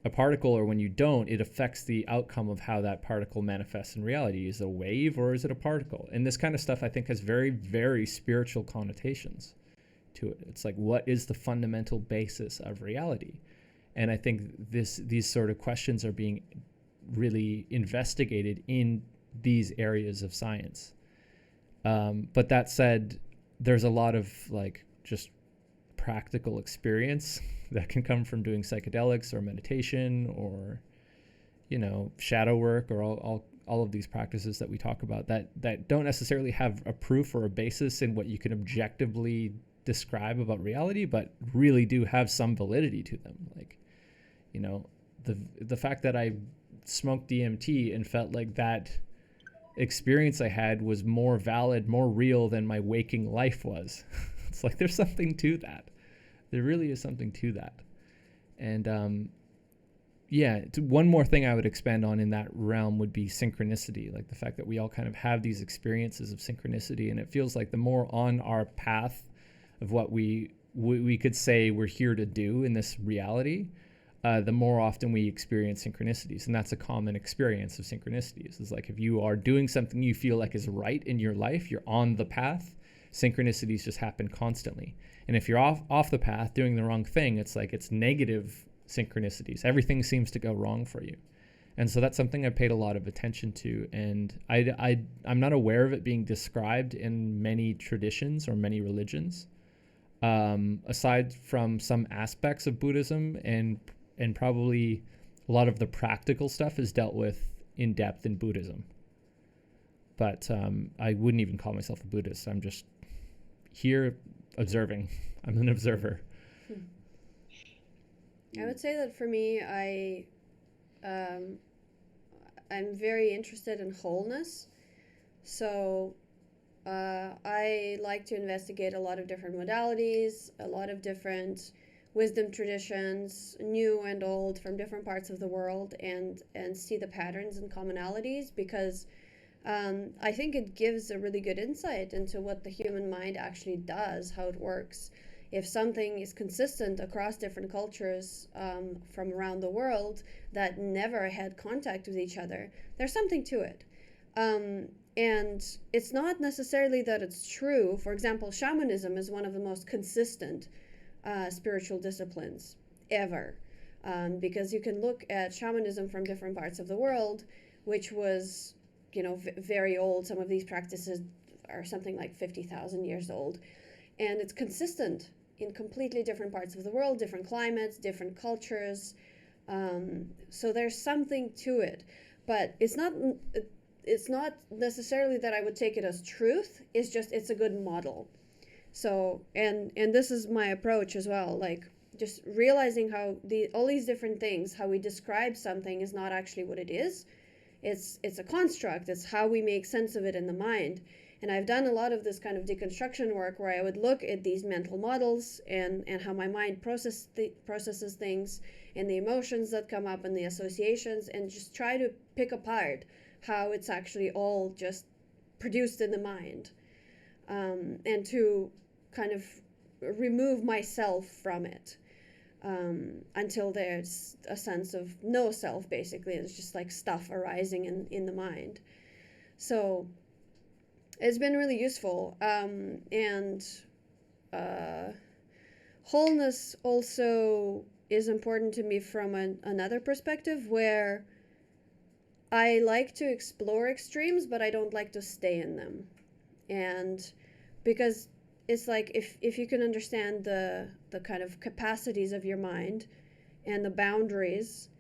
a particle or when you don't, it affects the outcome of how that particle manifests in reality. Is it a wave or is it a particle? And this kind of stuff I think has very, very spiritual connotations to it. It's like, what is the fundamental basis of reality? And I think these sort of questions are being really investigated in these areas of science. But that said, there's a lot of like just practical experience that can come from doing psychedelics or meditation or, shadow work, or all of these practices that we talk about that don't necessarily have a proof or a basis in what you can objectively describe about reality, but really do have some validity to them. Like, the fact that I smoked DMT and felt like that experience I had was more valid, more real than my waking life was. It's like, there's something to that. There really is something to that. And one more thing I would expand on in that realm would be synchronicity, like the fact that we all kind of have these experiences of synchronicity, and it feels like the more on our path of what we could say we're here to do in this reality, the more often we experience synchronicities. And that's a common experience of synchronicities. It's like, if you are doing something you feel like is right in your life, you're on the path, synchronicities just happen constantly. And if you're off the path doing the wrong thing, it's like, it's negative synchronicities. Everything seems to go wrong for you. And so that's something I paid a lot of attention to. And I'm not aware of it being described in many traditions or many religions, aside from some aspects of Buddhism, and probably a lot of the practical stuff is dealt with in depth in Buddhism. But I wouldn't even call myself a Buddhist. I'm just here observing. I'm an observer. I would say that for me, I'm very interested in wholeness. So I like to investigate a lot of different modalities, a lot of different wisdom traditions, new and old, from different parts of the world, and see the patterns and commonalities, because I think it gives a really good insight into what the human mind actually does, how it works. If something is consistent across different cultures from around the world that never had contact with each other, there's something to it. And it's not necessarily that it's true. For example, shamanism is one of the most consistent spiritual disciplines ever, because you can look at shamanism from different parts of the world, which was, very old. Some of these practices are something like 50,000 years old, and it's consistent in completely different parts of the world, different climates, different cultures. So there's something to it, but it's not necessarily that I would take it as truth. It's just, it's a good model. So, and this is my approach as well, like just realizing how all these different things, how we describe something is not actually what it is. It's a construct. It's how we make sense of it in the mind. And I've done a lot of this kind of deconstruction work where I would look at these mental models and how my mind processes things, and the emotions that come up and the associations, and just try to pick apart how it's actually all just produced in the mind, and to kind of remove myself from it, until there's a sense of no self, basically. It's just like stuff arising in the mind. So it's been really useful. And wholeness also is important to me from another perspective, where I like to explore extremes, but I don't like to stay in them. And because it's like, if you can understand the kind of capacities of your mind and the boundaries,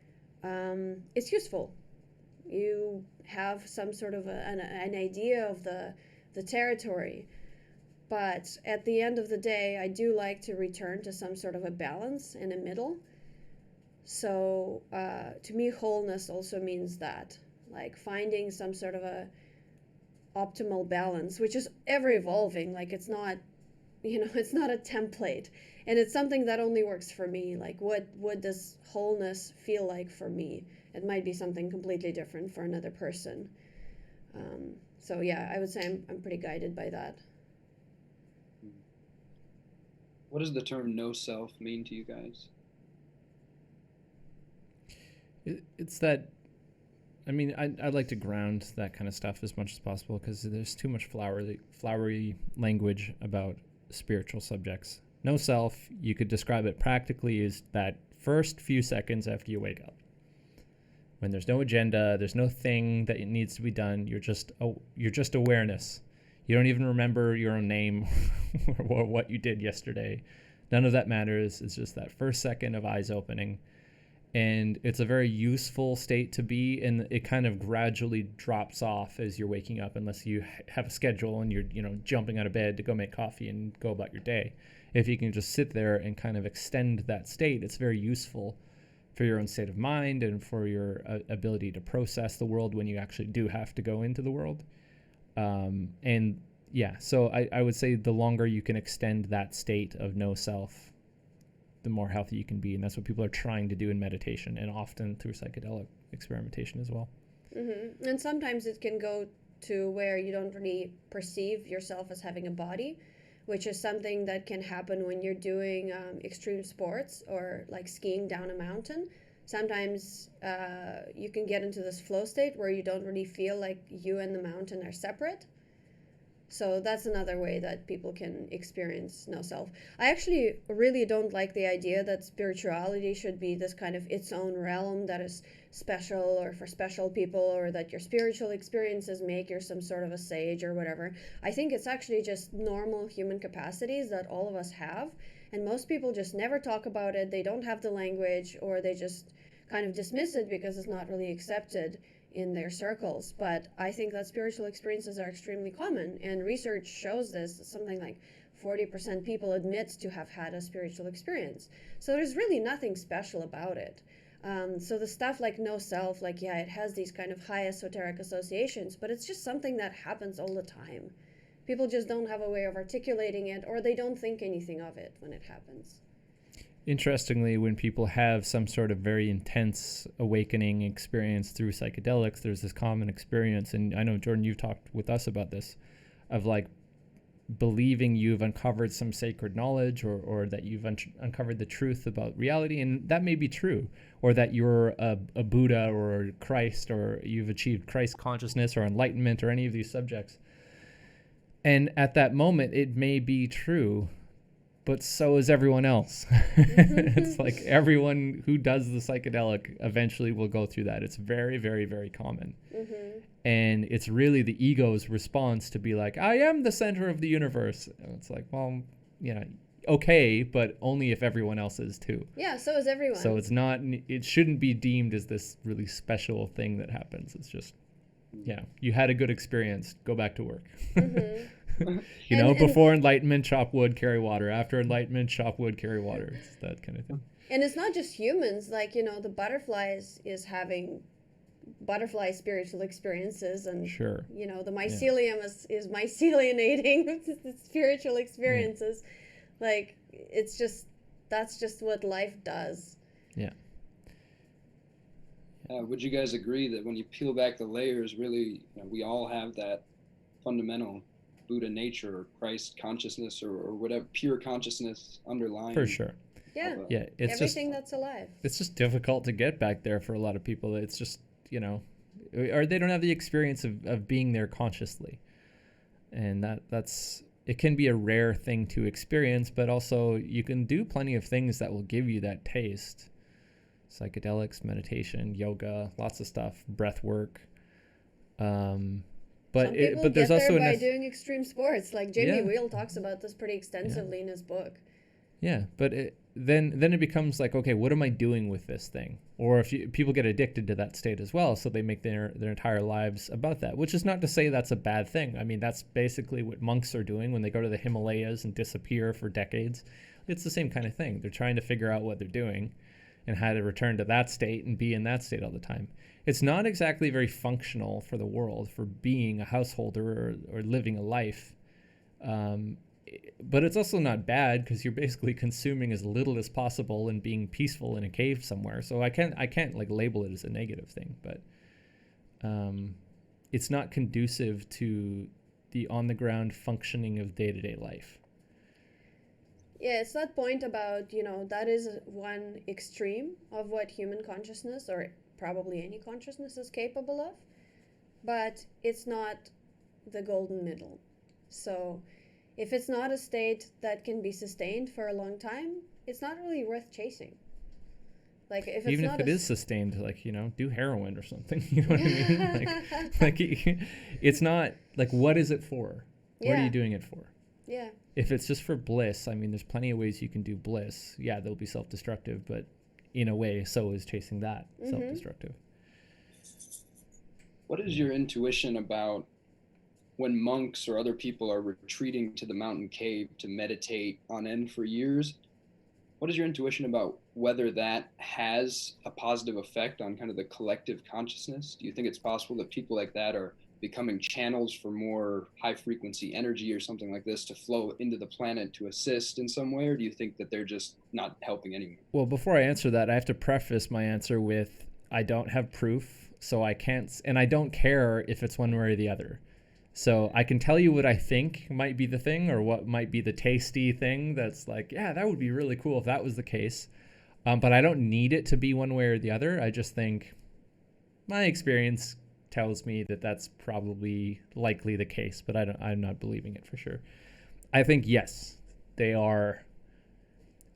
it's useful. You have some sort of an idea of the territory. But at the end of the day, I do like to return to some sort of a balance in the middle. So to me, wholeness also means that, like finding some sort of a optimal balance, which is ever evolving. Like it's not, it's not a template, and it's something that only works for me. Like what does wholeness feel like for me? It might be something completely different for another person. So yeah, I would say I'm pretty guided by that. What does the term no self mean to you guys? It's that, I mean, I'd like to ground that kind of stuff as much as possible, because there's too much flowery language about spiritual subjects. No self, you could describe it practically as that first few seconds after you wake up. When there's no agenda, there's no thing that it needs to be done. You're just awareness. You don't even remember your own name or what you did yesterday. None of that matters. It's just that first second of eyes opening. And it's a very useful state to be in. It kind of gradually drops off as you're waking up, unless you have a schedule and you're jumping out of bed to go make coffee and go about your day. If you can just sit there and kind of extend that state, it's very useful for your own state of mind and for your ability to process the world when you actually do have to go into the world. And yeah, so I would say the longer you can extend that state of no self, the more healthy you can be. And that's what people are trying to do in meditation, and often through psychedelic experimentation as well. Mm-hmm. And sometimes it can go to where you don't really perceive yourself as having a body, which is something that can happen when you're doing extreme sports or like skiing down a mountain. Sometimes you can get into this flow state where you don't really feel like you and the mountain are separate. So that's another way that people can experience no self. I actually really don't like the idea that spirituality should be this kind of its own realm that is special or for special people, or that your spiritual experiences make you some sort of a sage or whatever. I think it's actually just normal human capacities that all of us have, and most people just never talk about it. They don't have the language, or they just kind of dismiss it because it's not really accepted in their circles. But I think that spiritual experiences are extremely common, and research shows this. Something like 40% people admit to have had a spiritual experience. So there's really nothing special about it. So the stuff like no self, like, yeah, it has these kind of high esoteric associations, but it's just something that happens all the time. People just don't have a way of articulating it, or they don't think anything of it when it happens. Interestingly, when people have some sort of very intense awakening experience through psychedelics, there's this common experience, and I know, Jordan, you've talked with us about this, of like believing you've uncovered some sacred knowledge, or that you've uncovered the truth about reality, and that may be true, or that you're a Buddha or Christ, or you've achieved Christ consciousness or enlightenment or any of these subjects. And at that moment, it may be true, but so is everyone else. It's like everyone who does the psychedelic eventually will go through that. It's very, very, very common. Mm-hmm. And it's really the ego's response to be like, I am the center of the universe. And it's like, well, yeah, okay, but only if everyone else is too. Yeah, so is everyone. So it shouldn't be deemed as this really special thing that happens. It's just, yeah, you had a good experience, go back to work. Mm-hmm. Before enlightenment, chop wood, carry water. After enlightenment, chop wood, carry water. It's that kind of thing. And it's not just humans. Like, the butterfly is having butterfly spiritual experiences, and sure, the mycelium is mycelionating spiritual experiences. Yeah. Like, that's just what life does. Yeah. Would you guys agree that when you peel back the layers, really, we all have that fundamental Buddha nature or Christ consciousness or whatever pure consciousness underlying? For sure. Yeah. Yeah. It's everything that's alive. It's just difficult to get back there for a lot of people. It's just, or they don't have the experience of being there consciously. And that's it can be a rare thing to experience, but also you can do plenty of things that will give you that taste. Psychedelics, meditation, yoga, lots of stuff, breath work. But there's also by doing extreme sports. Like Jamie Wheel talks about this pretty extensively in his book. Yeah, but then it becomes like, okay, what am I doing with this thing? Or if people get addicted to that state as well, so they make their entire lives about that, which is not to say that's a bad thing. I mean, that's basically what monks are doing when they go to the Himalayas and disappear for decades. It's the same kind of thing. They're trying to figure out what they're doing and how to return to that state and be in that state all the time. It's not exactly very functional for the world, for being a householder or living a life. But it's also not bad, because you're basically consuming as little as possible and being peaceful in a cave somewhere. So I can't like label it as a negative thing, but it's not conducive to the on the ground functioning of day-to-day life. Yeah, it's that point about, that is one extreme of what human consciousness, or probably any consciousness, is capable of, but it's not the golden middle. So if it's not a state that can be sustained for a long time, it's not really worth chasing. Like if it's even not if it is sustained, like, do heroin or something, you know what I mean? like it's not like, what is it for? What are you doing it for? Yeah. If it's just for bliss, I mean, there's plenty of ways you can do bliss. Yeah, they'll be self-destructive, but in a way, so is chasing that self-destructive. What is your intuition about when monks or other people are retreating to the mountain cave to meditate on end for years? What is your intuition about whether that has a positive effect on kind of the collective consciousness? Do you think it's possible that people like that are becoming channels for more high frequency energy or something like this to flow into the planet to assist in some way? Or do you think that they're just not helping anymore? Well, before I answer that, I have to preface my answer with, I don't have proof, so I can't, and I don't care if it's one way or the other. So I can tell you what I think might be the thing, or what might be the tasty thing that's like, yeah, that would be really cool if that was the case. But I don't need it to be one way or the other. I just think my experience tells me that that's probably likely the case, but I'm not believing it for sure. I think, yes, they are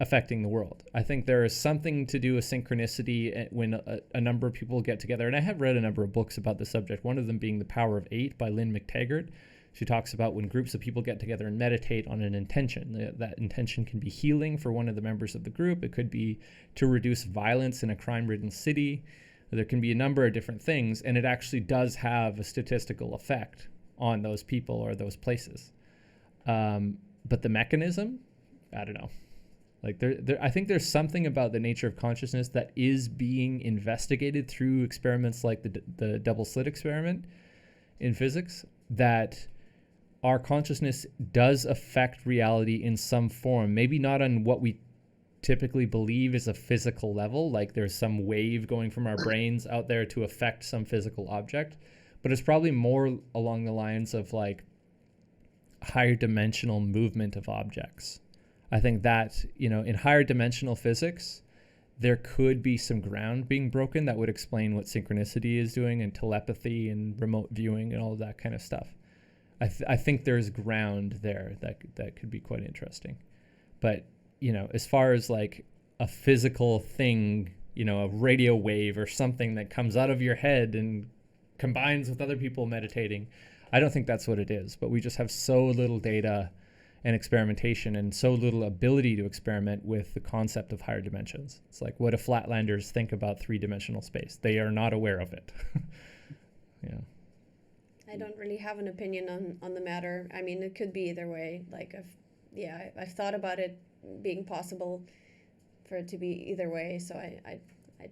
affecting the world. I think there is something to do with synchronicity when a number of people get together. And I have read a number of books about the subject, one of them being The Power of Eight by Lynn McTaggart. She talks about when groups of people get together and meditate on an intention. That intention can be healing for one of the members of the group. It could be to reduce violence in a crime-ridden city. There can be a number of different things, and it actually does have a statistical effect on those people or those places. But the mechanism, I don't know. Like I think there's something about the nature of consciousness that is being investigated through experiments like the double slit experiment in physics, that our consciousness does affect reality in some form. Maybe not on what we typically believe is a physical level, like there's some wave going from our brains out there to affect some physical object, but it's probably more along the lines of like higher dimensional movement of objects. I think that, in higher dimensional physics, there could be some ground being broken that would explain what synchronicity is doing, and telepathy and remote viewing and all of that kind of stuff. I think there's ground there that could be quite interesting. But, as far as like a physical thing, a radio wave or something that comes out of your head and combines with other people meditating, I don't think that's what it is. But we just have so little data and experimentation and so little ability to experiment with the concept of higher dimensions. It's like, what do flatlanders think about three-dimensional space? They are not aware of it. Yeah. I don't really have an opinion on the matter. I mean, it could be either way. Like, I've thought about it being possible for it to be either way, so I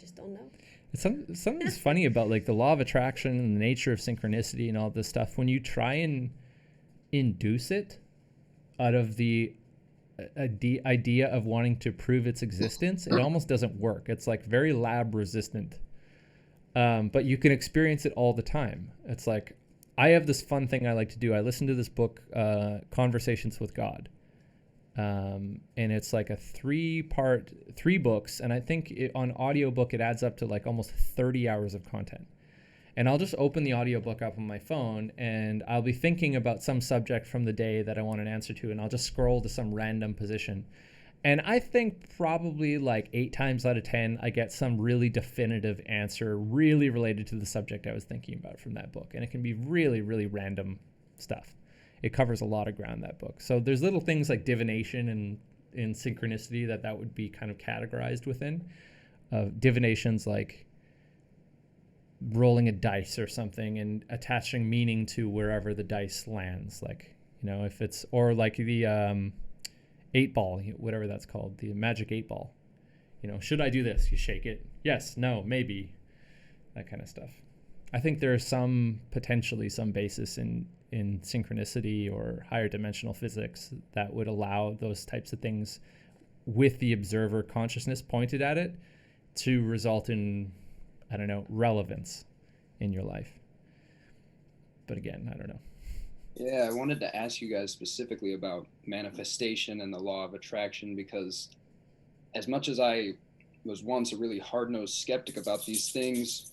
just don't know. Something's funny about like the law of attraction and the nature of synchronicity and all this stuff. When you try and induce it out of the idea of wanting to prove its existence, it almost doesn't work. It's like very lab resistant. But you can experience it all the time. It's like, I have this fun thing I like to do. I listen to this book, Conversations with God. And it's like a three books. And I think on audiobook, it adds up to like almost 30 hours of content. And I'll just open the audiobook up on my phone, and I'll be thinking about some subject from the day that I want an answer to, and I'll just scroll to some random position. And I think probably like 8 times out of 10, I get some really definitive answer really related to the subject I was thinking about from that book. And it can be really, really random stuff. It covers a lot of ground, that book. So there's little things like divination and in synchronicity that would be kind of categorized within. Divinations like rolling a dice or something and attaching meaning to wherever the dice lands, like, if it's, or like the 8-ball, whatever that's called, the magic 8-ball. Should I do this? You shake it. Yes, no, maybe. That kind of stuff. I think there is potentially some basis in synchronicity or higher dimensional physics that would allow those types of things with the observer consciousness pointed at it to result in, I don't know, relevance in your life. But again, I don't know. Yeah, I wanted to ask you guys specifically about manifestation and the law of attraction, because as much as I was once a really hard-nosed skeptic about these things,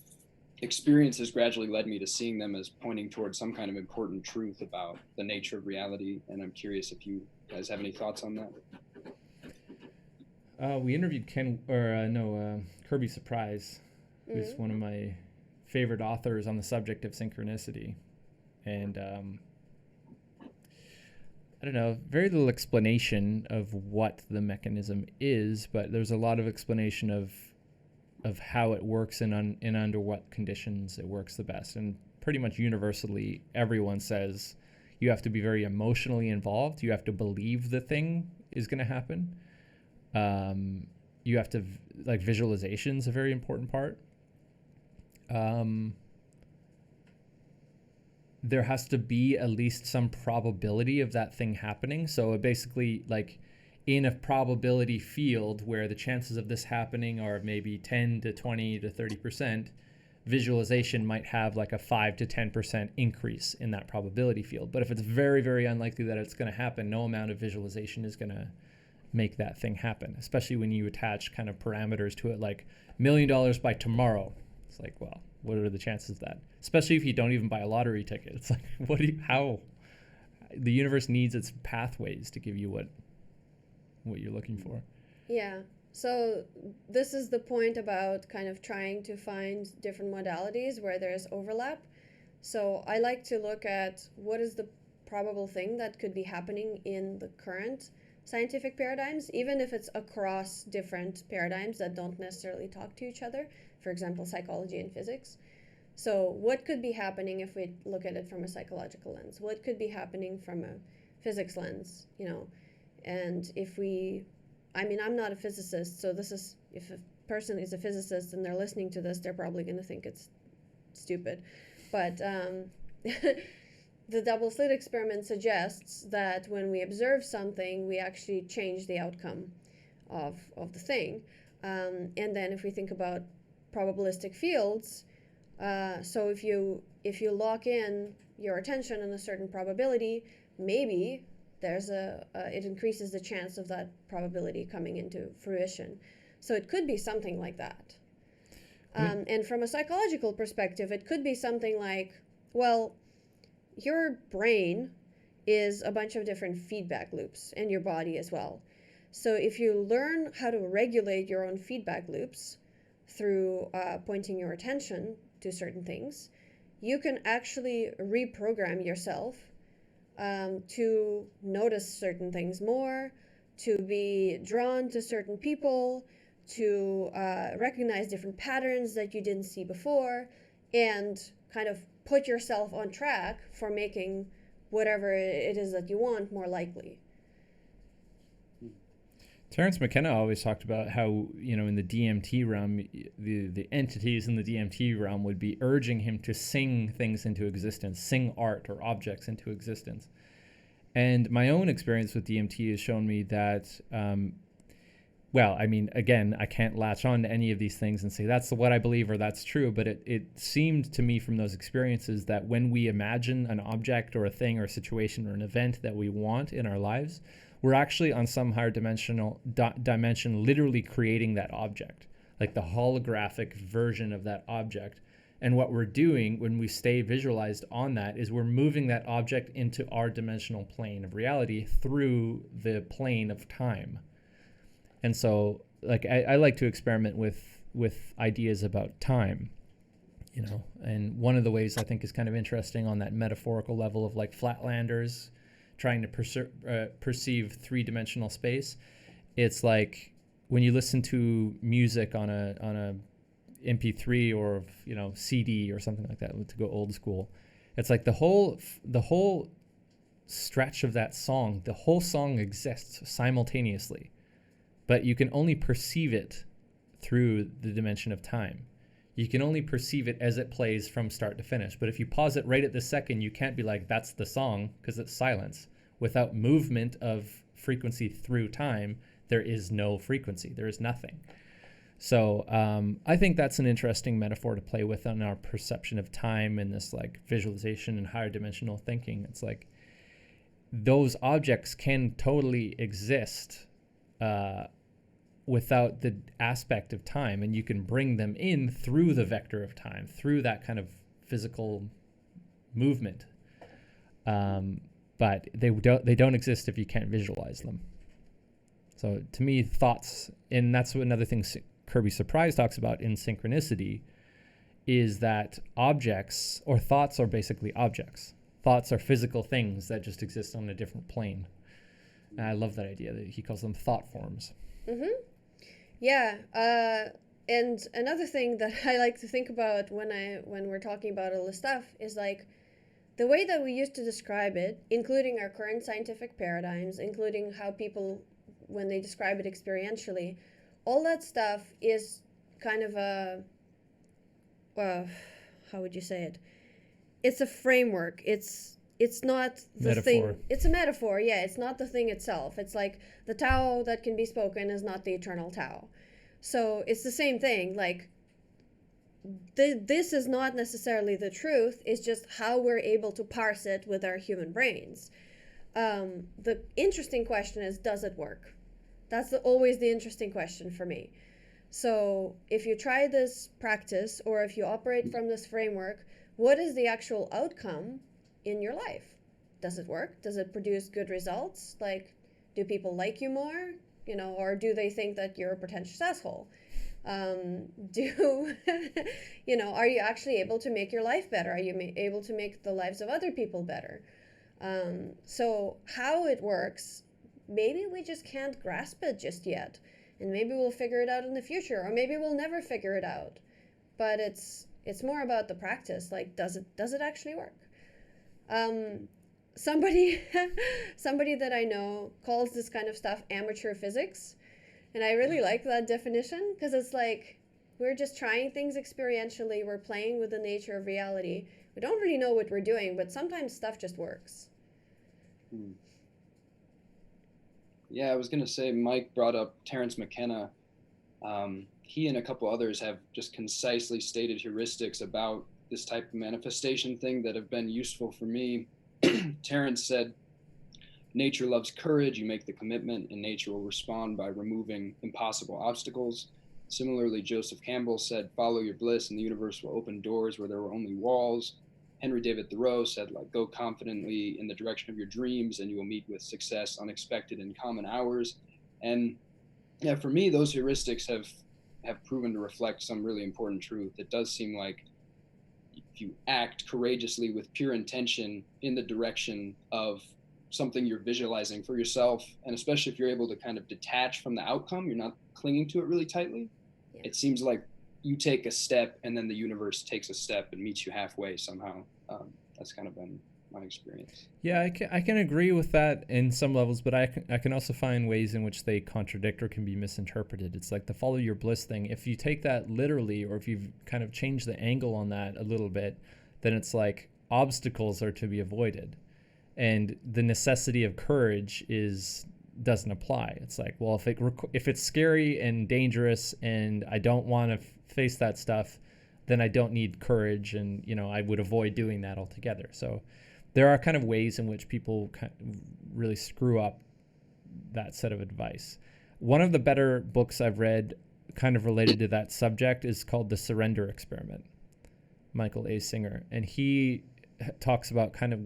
experience has gradually led me to seeing them as pointing towards some kind of important truth about the nature of reality. And I'm curious if you guys have any thoughts on that. We interviewed Kirby Surprise, who's one of my favorite authors on the subject of synchronicity. And I don't know, very little explanation of what the mechanism is, but there's a lot of explanation of how it works and under what conditions it works the best. And pretty much universally, everyone says you have to be very emotionally involved. You have to believe the thing is going to happen. You have to, like, visualization is a very important part. There has to be at least some probability of that thing happening. So it basically, like, in a probability field where the chances of this happening are maybe 10 to 20 to 30%, visualization might have like a 5 to 10% increase in that probability field. But if it's very, very unlikely that it's going to happen, no amount of visualization is going to make that thing happen, especially when you attach kind of parameters to it, like $1 million by tomorrow. It's like, well, what are the chances of that? Especially if you don't even buy a lottery ticket. It's like, how? The universe needs its pathways to give you what you're looking for. Yeah. So this is the point about kind of trying to find different modalities where there's overlap. So I like to look at what is the probable thing that could be happening in the current scientific paradigms, even if it's across different paradigms that don't necessarily talk to each other, for example, psychology and physics. So what could be happening if we look at it from a psychological lens? What could be happening from a physics lens, And I'm not a physicist, so this is, if a person is a physicist and they're listening to this, they're probably going to think it's stupid. But the double slit experiment suggests that when we observe something, we actually change the outcome of the thing. And then if we think about probabilistic fields, so if you lock in your attention on a certain probability, maybe it increases the chance of that probability coming into fruition. So it could be something like that. And from a psychological perspective, it could be something like, well, your brain is a bunch of different feedback loops, and your body as well. So if you learn how to regulate your own feedback loops through pointing your attention to certain things, you can actually reprogram yourself to notice certain things more, to be drawn to certain people, to recognize different patterns that you didn't see before, and kind of put yourself on track for making whatever it is that you want more likely. Terence McKenna always talked about how, in the DMT realm, the entities in the DMT realm would be urging him to sing things into existence, sing art or objects into existence. And my own experience with DMT has shown me that, again, I can't latch on to any of these things and say that's what I believe or that's true, but it seemed to me from those experiences that when we imagine an object or a thing or a situation or an event that we want in our lives, we're actually on some higher dimension literally creating that object, like the holographic version of that object. And what we're doing when we stay visualized on that is we're moving that object into our dimensional plane of reality through the plane of time. And so, like, I like to experiment with ideas about time, and one of the ways I think is kind of interesting on that metaphorical level of like flatlanders trying to perceive three-dimensional space it's like when you listen to music on a MP3 or, you know, CD or something like that, to go old school. It's like the whole stretch of that song, the whole song exists simultaneously, but you can only perceive it through the dimension of time. You can only perceive it as it plays from start to finish. But if you pause it right at the second, you can't be like, that's the song, because it's silence. Without movement of frequency through time, there is no frequency. There is nothing. So I think that's an interesting metaphor to play with on our perception of time and this like visualization and higher dimensional thinking. It's like those objects can totally exist without the aspect of time, and you can bring them in through the vector of time, through that kind of physical movement. But they don't exist if you can't visualize them. So to me, thoughts, and that's what another thing Kirby Surprise talks about in synchronicity, is that objects or thoughts are basically objects. Thoughts are physical things that just exist on a different plane. And I love that idea that he calls them thought forms. Mm-hmm. Yeah. And another thing that I like to think about when we're talking about all this stuff is like the way that we used to describe it, including our current scientific paradigms, including how people, when they describe it experientially, all that stuff is kind of a, how would you say it? It's a framework. It's not the metaphor. thing. It's a metaphor, yeah. It's not the thing itself. It's like the Tao that can be spoken is not the eternal Tao. So it's the same thing. Like, this is not necessarily the truth. It's just how we're able to parse it with our human brains. The interesting question is, does it work? That's always the interesting question for me. So if you try this practice, or if you operate from this framework, what is the actual outcome in your life? Does it work? Does it produce good results? Like, do people like you more? You know, or do they think that you're a pretentious asshole? You know, are you actually able to make your life better? Are you able to make the lives of other people better? So how it works, maybe we just can't grasp it just yet. And maybe we'll figure it out in the future, or maybe we'll never figure it out. But it's more about the practice. Like, does it actually work? Somebody that I know calls this kind of stuff amateur physics. And I really like that definition, because it's like, we're just trying things experientially. We're playing with the nature of reality. We don't really know what we're doing, but sometimes stuff just works. Yeah, I was going to say, Mike brought up Terence McKenna. He and a couple others have just concisely stated heuristics about this type of manifestation thing that have been useful for me. Terence said, nature loves courage. You make the commitment, and nature will respond by removing impossible obstacles. Similarly, Joseph Campbell said, follow your bliss, and the universe will open doors where there were only walls. Henry David Thoreau said, like, go confidently in the direction of your dreams, and you will meet with success unexpected in common hours. And yeah, for me, those heuristics have proven to reflect some really important truth. It does seem like if you act courageously with pure intention in the direction of something you're visualizing for yourself, and especially if you're able to kind of detach from the outcome, you're not clinging to it really tightly. Yeah. It seems like you take a step, and then the universe takes a step and meets you halfway somehow. That's kind of been my experience. Yeah, I can agree with that in some levels, but I can also find ways in which they contradict or can be misinterpreted. It's like the follow your bliss thing. If you take that literally, or if you've kind of changed the angle on that a little bit, then it's like obstacles are to be avoided, and the necessity of courage doesn't apply. It's like, well, if it's scary and dangerous and I don't want to face that stuff, then I don't need courage, and I would avoid doing that altogether. So there are kind of ways in which people really screw up that set of advice. One of the better books I've read kind of related to that subject is called The Surrender Experiment, Michael A. Singer, and he talks about kind of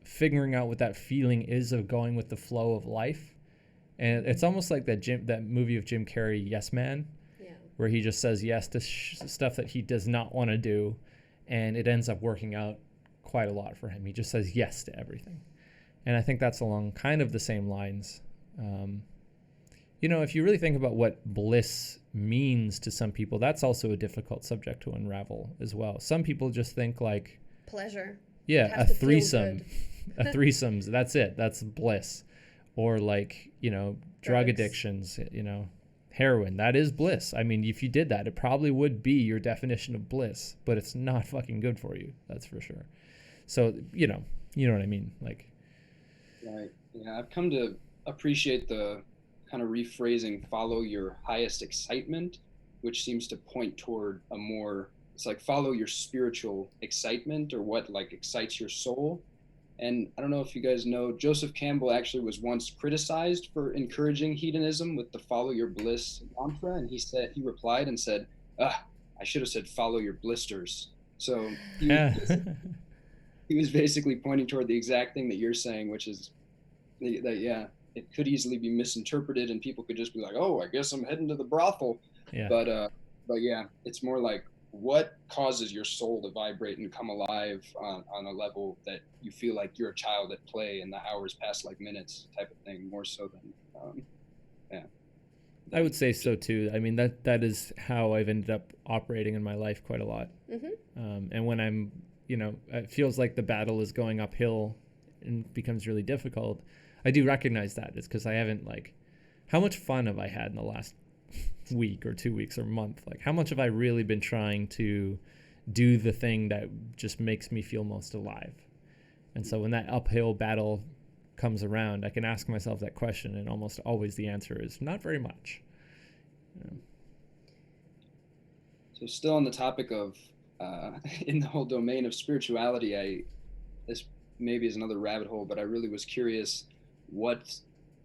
figuring out what that feeling is of going with the flow of life. And it's almost like that movie of Jim Carrey, Yes Man, where he just says yes to stuff that he does not want to do, and it ends up working out quite a lot for him. He just says yes to everything. And I think that's along kind of the same lines. if you really think about what bliss means to some people, that's also a difficult subject to unravel as well. Some people just think like pleasure. Yeah, a threesome. A threesome's, that's it. That's bliss. Or like, drug addictions, heroin. That is bliss. I mean, if you did that, it probably would be your definition of bliss, but it's not fucking good for you. That's for sure. So, you know what I mean? Like, right. Yeah, I've come to appreciate the kind of rephrasing, follow your highest excitement, which seems to point toward it's like follow your spiritual excitement, or what like excites your soul. And I don't know if you guys know, Joseph Campbell actually was once criticized for encouraging hedonism with the follow your bliss mantra. And he replied and said, I should have said follow your blisters. So he was basically pointing toward the exact thing that you're saying, which is that it could easily be misinterpreted and people could just be like, oh, I guess I'm heading to the brothel. Yeah. But yeah, it's more like what causes your soul to vibrate and come alive on a level that you feel like you're a child at play and the hours pass like minutes type of thing, more so than, yeah. I would say so too. I mean, that is how I've ended up operating in my life quite a lot. Mm-hmm. And when I'm, it feels like the battle is going uphill and becomes really difficult, I do recognize that. It's because I haven't, like, how much fun have I had in the last week or 2 weeks or month? Like, how much have I really been trying to do the thing that just makes me feel most alive? And so when that uphill battle comes around, I can ask myself that question, and almost always the answer is not very much. So still on the topic of in the whole domain of spirituality, this maybe is another rabbit hole, but I really was curious what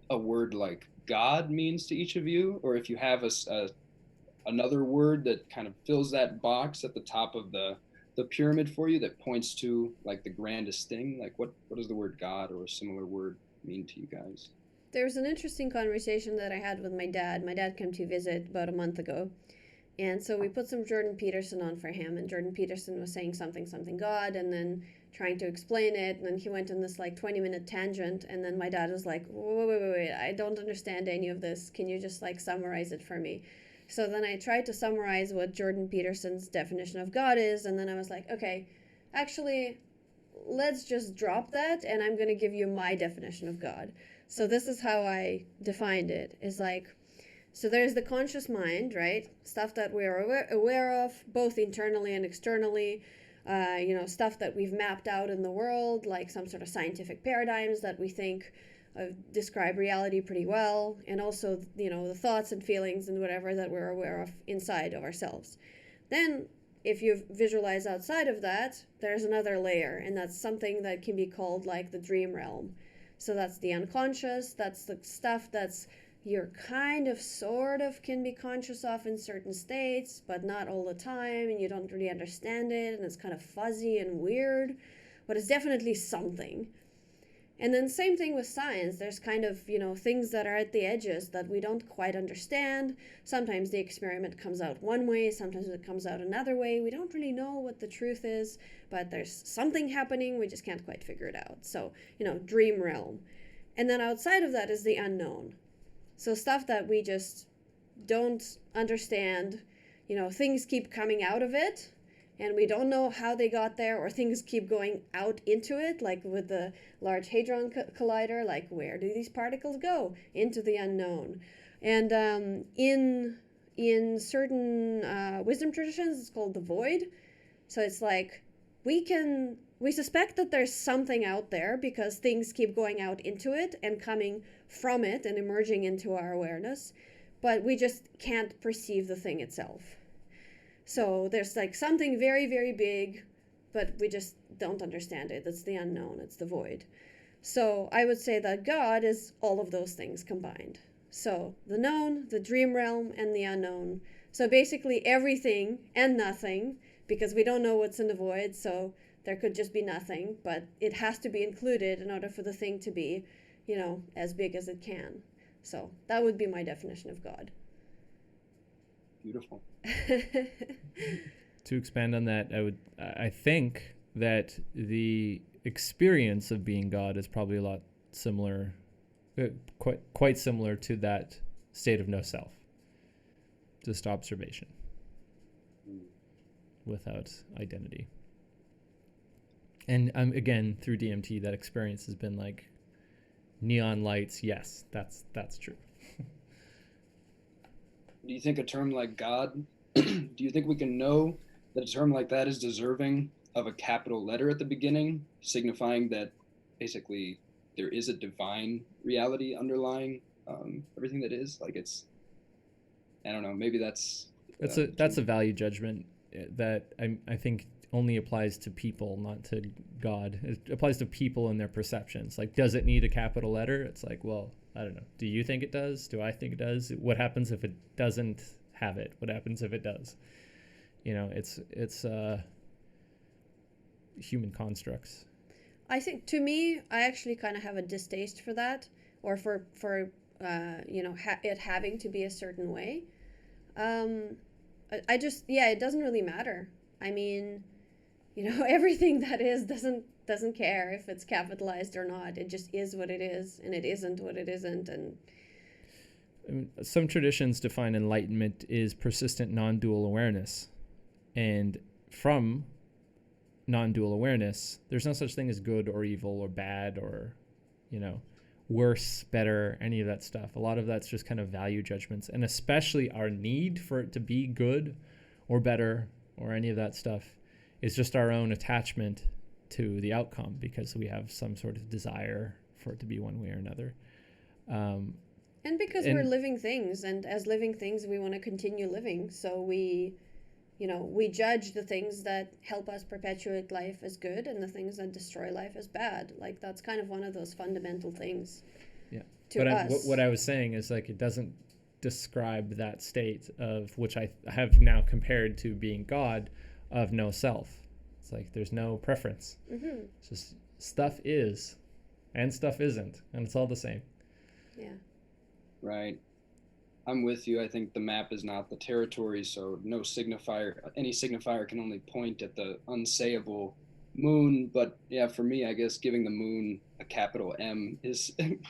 a word like God means to each of you, or if you have another word that kind of fills that box at the top of the pyramid for you that points to like the grandest thing. Like what does the word God or a similar word mean to you guys? There's an interesting conversation that I had with my dad. My dad came to visit about a month ago. And so we put some Jordan Peterson on for him, and Jordan Peterson was saying something God, and then trying to explain it, and then he went on this like 20-minute tangent, and then my dad was like, wait, I don't understand any of this. Can you just like summarize it for me? So then I tried to summarize what Jordan Peterson's definition of God is, and then I was like, okay, actually, let's just drop that, and I'm going to give you my definition of God. So this is how I defined it, is like, so there's the conscious mind, right? Stuff that we're aware of, both internally and externally, stuff that we've mapped out in the world, like some sort of scientific paradigms that we think describe reality pretty well, and also, the thoughts and feelings and whatever that we're aware of inside of ourselves. Then, if you visualize outside of that, there's another layer, and that's something that can be called like the dream realm. So that's the unconscious, that's the stuff that's you're kind of sort of can be conscious of in certain states, but not all the time, and you don't really understand it, and it's kind of fuzzy and weird, but it's definitely something. And then same thing with science. There's kind of, things that are at the edges that we don't quite understand. Sometimes the experiment comes out one way, sometimes it comes out another way. We don't really know what the truth is, but there's something happening, we just can't quite figure it out. So, dream realm. And then outside of that is the unknown. So stuff that we just don't understand, things keep coming out of it, and we don't know how they got there, or things keep going out into it, like with the Large Hadron Collider, like where do these particles go? Into the unknown. And in certain wisdom traditions, it's called the void. So it's like we suspect that there's something out there because things keep going out into it and coming from it and emerging into our awareness, but we just can't perceive the thing itself. So there's like something very, very big, but we just don't understand it. It's the unknown, it's the void. So I would say that God is all of those things combined. So the known, the dream realm, and the unknown. So basically everything and nothing, because we don't know what's in the void, so there could just be nothing, but it has to be included in order for the thing to be, as big as it can. So that would be my definition of God. Beautiful. To expand on that, I think that the experience of being God is probably a lot similar, quite similar to that state of no self, just observation without identity. And again, through DMT, that experience has been like neon lights. Yes, that's true. Do you think a term like God, do you think we can know that a term like that is deserving of a capital letter at the beginning, signifying that basically there is a divine reality underlying everything that is? Like it's, I don't know, maybe that's a value judgment that I think only applies to people, not to God. It applies to people and their perceptions. Like, does it need a capital letter? It's like, well, I don't know. Do you think it does? Do I think it does? What happens if it doesn't have it? What happens if it does? You know, it's human constructs. I think, to me, I actually kind of have a distaste for that, or for it having to be a certain way. I just, it doesn't really matter. I mean, everything that is doesn't care if it's capitalized or not. It just is what it is, and it isn't what it isn't. And some traditions define enlightenment as persistent non-dual awareness, and from non-dual awareness, there's no such thing as good or evil or bad or, worse, better, any of that stuff. A lot of that's just kind of value judgments, and especially our need for it to be good or better or any of that stuff is just our own attachment to the outcome, because we have some sort of desire for it to be one way or another. And because we're living things, and as living things, we want to continue living. So we judge the things that help us perpetuate life as good and the things that destroy life as bad. Like, that's kind of one of those fundamental things. Yeah. To us. What I was saying is, like, it doesn't describe that state of which I have now compared to being God, of no self. It's like there's no preference. Mm-hmm. It's just stuff is and stuff isn't, and it's all the same. Yeah. Right. I'm with you. I think the map is not the territory, so no signifier. Any signifier can only point at the unsayable moon. But yeah, for me, I guess giving the moon a capital M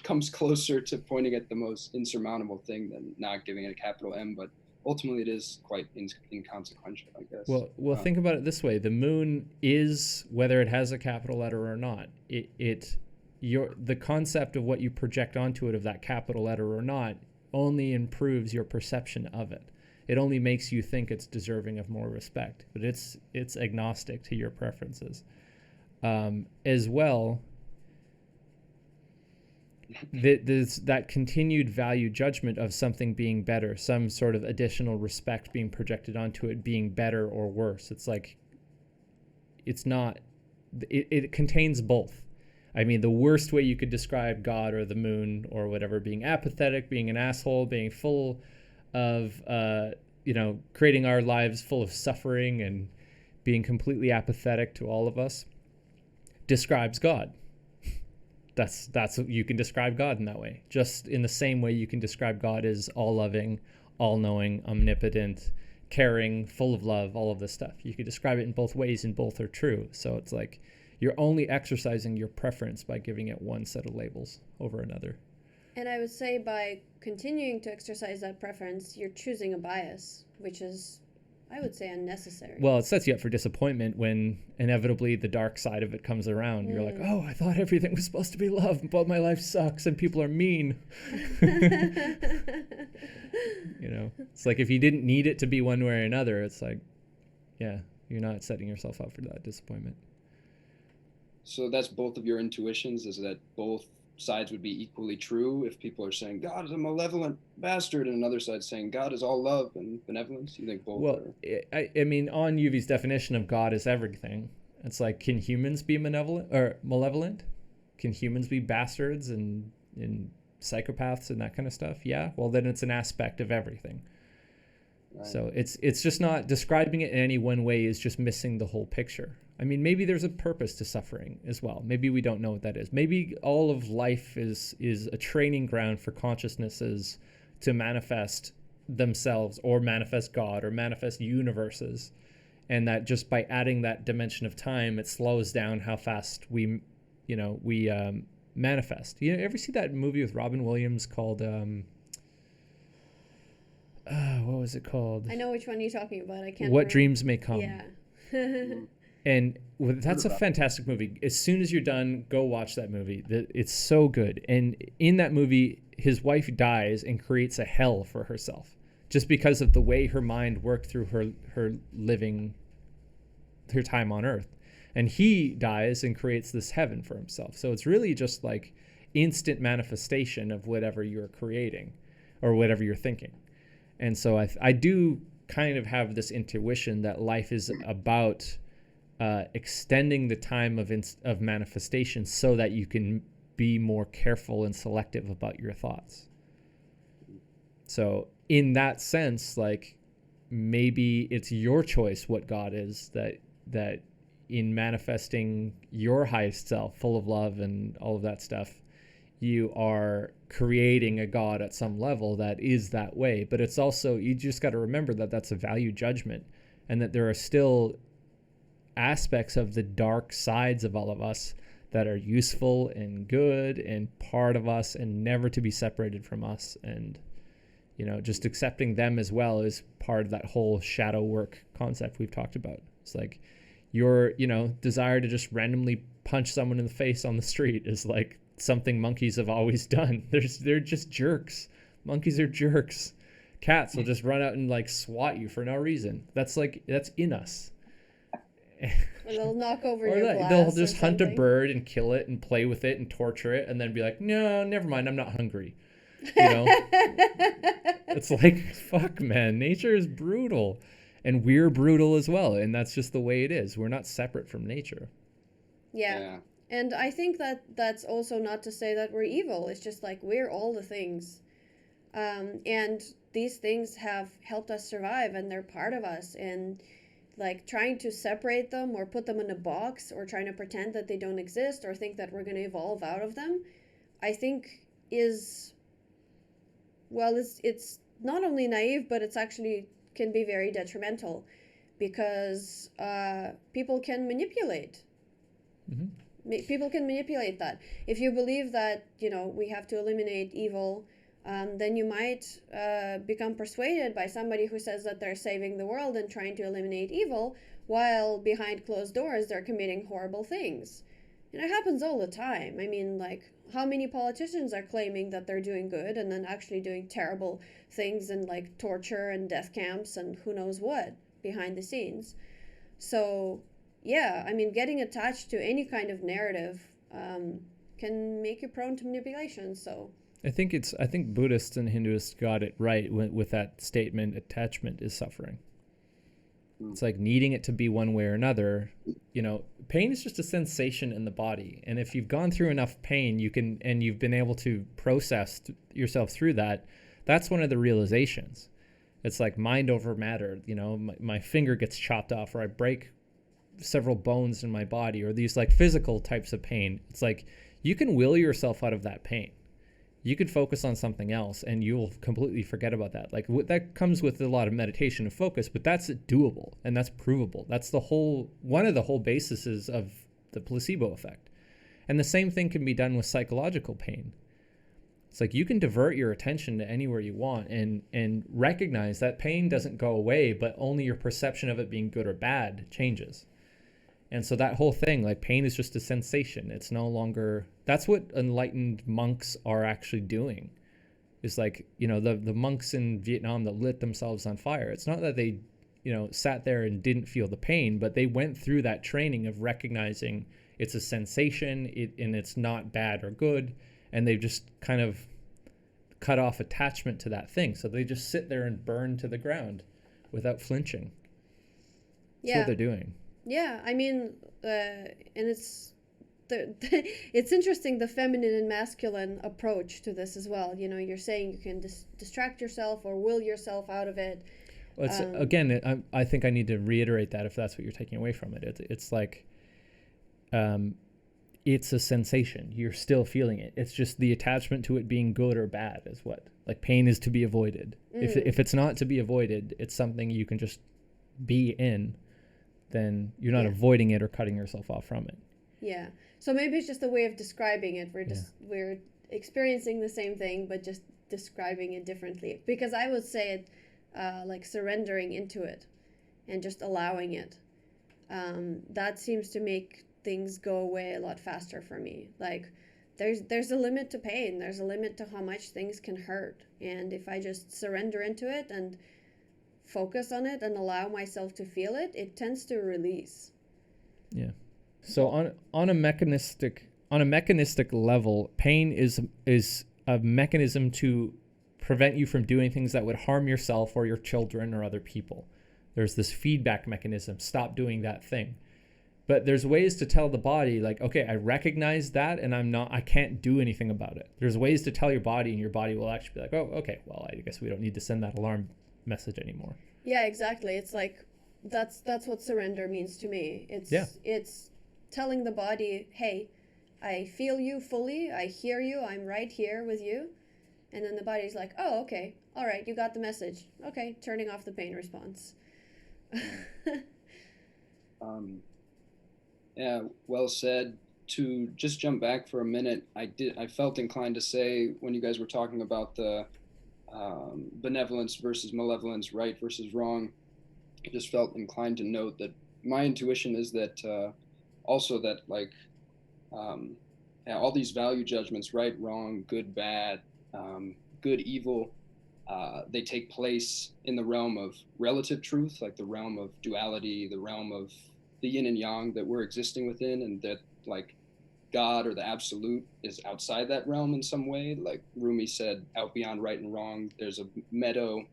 comes closer to pointing at the most insurmountable thing than not giving it a capital M. But ultimately, it is quite inconsequential, I guess. Well, think about it this way: the moon is, whether it has a capital letter or not, the concept of what you project onto it, of that capital letter or not, only improves your perception of it. It only makes you think it's deserving of more respect, but it's agnostic to your preferences. As well, there's that continued value judgment of something being better, some sort of additional respect being projected onto it being better or worse. It's like, it's not, it contains both. I mean, the worst way you could describe God or the moon or whatever, being apathetic, being an asshole, being full of, creating our lives full of suffering and being completely apathetic to all of us, describes God. That's what you can describe God in that way. Just in the same way you can describe God as all-loving, all-knowing, omnipotent, caring, full of love, all of this stuff. You could describe it in both ways, and both are true. So it's like, you're only exercising your preference by giving it one set of labels over another. And I would say by continuing to exercise that preference, you're choosing a bias, which is, I would say, unnecessary. Well, it sets you up for disappointment when inevitably the dark side of it comes around. You're like, oh, I thought everything was supposed to be love, but my life sucks and people are mean. It's like, if you didn't need it to be one way or another, it's like, yeah, you're not setting yourself up for that disappointment. So that's both of your intuitions, is that both sides would be equally true if people are saying God is a malevolent bastard and another side saying God is all love and benevolence? You think both? Well, I mean, on Euvie's definition of God is everything. It's like, can humans be malevolent? Can humans be bastards and psychopaths and that kind of stuff? Yeah. Well, then it's an aspect of everything. Right. So it's just not describing it in any one way is just missing the whole picture. I mean, maybe there's a purpose to suffering as well. Maybe we don't know what that is. Maybe all of life is a training ground for consciousnesses to manifest themselves, or manifest God, or manifest universes. And that just by adding that dimension of time, it slows down how fast we manifest. You ever see that movie with Robin Williams called what was it called? I know which one you're talking about. I can't What remember. Dreams May Come. Yeah. And that's a fantastic movie. As soon as you're done, go watch that movie. It's so good. And in that movie, his wife dies and creates a hell for herself just because of the way her mind worked through her living her time on Earth. And he dies and creates this heaven for himself. So it's really just like instant manifestation of whatever you're creating or whatever you're thinking. And so I do kind of have this intuition that life is about extending the time of manifestation so that you can be more careful and selective about your thoughts. So in that sense, like maybe it's your choice what God is, that in manifesting your highest self full of love and all of that stuff, you are creating a God at some level that is that way. But it's also, you just got to remember that that's a value judgment, and that there are still aspects of the dark sides of all of us that are useful and good and part of us and never to be separated from us. And, just accepting them as well is part of that whole shadow work concept we've talked about. It's like your, desire to just randomly punch someone in the face on the street is like something monkeys have always done. They're just jerks. Monkeys are jerks. Cats will just run out and like swat you for no reason. That's in us. Or they'll knock over your glass. They'll just hunt a bird and kill it and play with it and torture it and then be like, no, never mind, I'm not hungry. It's like, fuck, man, nature is brutal, and we're brutal as well, and that's just the way it is. We're not separate from nature. Yeah. And I think that's also not to say that we're evil. It's just like we're all the things. And these things have helped us survive, and they're part of us. And like trying to separate them or put them in a box or trying to pretend that they don't exist or think that we're going to evolve out of them, I think is, well, it's not only naive, but it's actually can be very detrimental, because people can manipulate. Mm-hmm. People can manipulate that. If you believe that, we have to eliminate evil, then you might become persuaded by somebody who says that they're saving the world and trying to eliminate evil, while behind closed doors they're committing horrible things. And it happens all the time. I mean, like, how many politicians are claiming that they're doing good and then actually doing terrible things and like torture and death camps and who knows what behind the scenes? So yeah, I mean, getting attached to any kind of narrative can make you prone to manipulation. So I think Buddhists and Hinduists got it right with that statement, attachment is suffering. It's like needing it to be one way or another. Pain is just a sensation in the body. And if you've gone through enough pain, you've been able to process yourself through that, that's one of the realizations. It's like mind over matter. My finger gets chopped off, or I break several bones in my body, or these like physical types of pain. It's like you can will yourself out of that pain. You could focus on something else and you'll completely forget about that. Like that comes with a lot of meditation and focus, but that's doable and that's provable. That's one of the whole bases of the placebo effect. And the same thing can be done with psychological pain. It's like you can divert your attention to anywhere you want and recognize that pain doesn't go away, but only your perception of it being good or bad changes. And so that whole thing, like pain is just a sensation. It's no longer, that's what enlightened monks are actually doing. It's like, the monks in Vietnam that lit themselves on fire. It's not that they, sat there and didn't feel the pain, but they went through that training of recognizing it's a sensation and it's not bad or good. And they've just kind of cut off attachment to that thing. So they just sit there and burn to the ground without flinching. That's what they're doing. Yeah, I mean, and it's interesting, the feminine and masculine approach to this as well. You're saying you can distract yourself or will yourself out of it. Well, again, I think I need to reiterate that if that's what you're taking away from it. It's like, it's a sensation. You're still feeling it. It's just the attachment to it being good or bad is what, like, pain is to be avoided. If it's not to be avoided, it's something you can just be in, then you're not avoiding it or cutting yourself off from it. Yeah. So maybe it's just a way of describing it. We're experiencing the same thing, but just describing it differently. Because I would say it like surrendering into it and just allowing it. That seems to make things go away a lot faster for me. Like there's a limit to pain. There's a limit to how much things can hurt. And if I just surrender into it and focus on it and allow myself to feel it, it tends to release. Yeah. So on a mechanistic level, pain is a mechanism to prevent you from doing things that would harm yourself or your children or other people. There's this feedback mechanism. Stop doing that thing. But there's ways to tell the body, like, okay, I recognize that and I can't do anything about it. There's ways to tell your body, and your body will actually be like, oh, okay, well, I guess we don't need to send that alarm message anymore. Yeah, exactly. It's like, that's what surrender means to me. It's telling the body, hey, I feel you fully. I hear you. I'm right here with you. And then the body's like, oh, okay. All right. You got the message. Okay. Turning off the pain response. Yeah, well said. To just jump back for a minute, I felt inclined to say, when you guys were talking about the benevolence versus malevolence, right versus wrong, I just felt inclined to note that my intuition is that also that, like, all these value judgments, right, wrong, good, bad, good, evil, they take place in the realm of relative truth, like the realm of duality, the realm of the yin and yang that we're existing within, and that, like, God or the absolute is outside that realm in some way. Like Rumi said, out beyond right and wrong, there's a meadow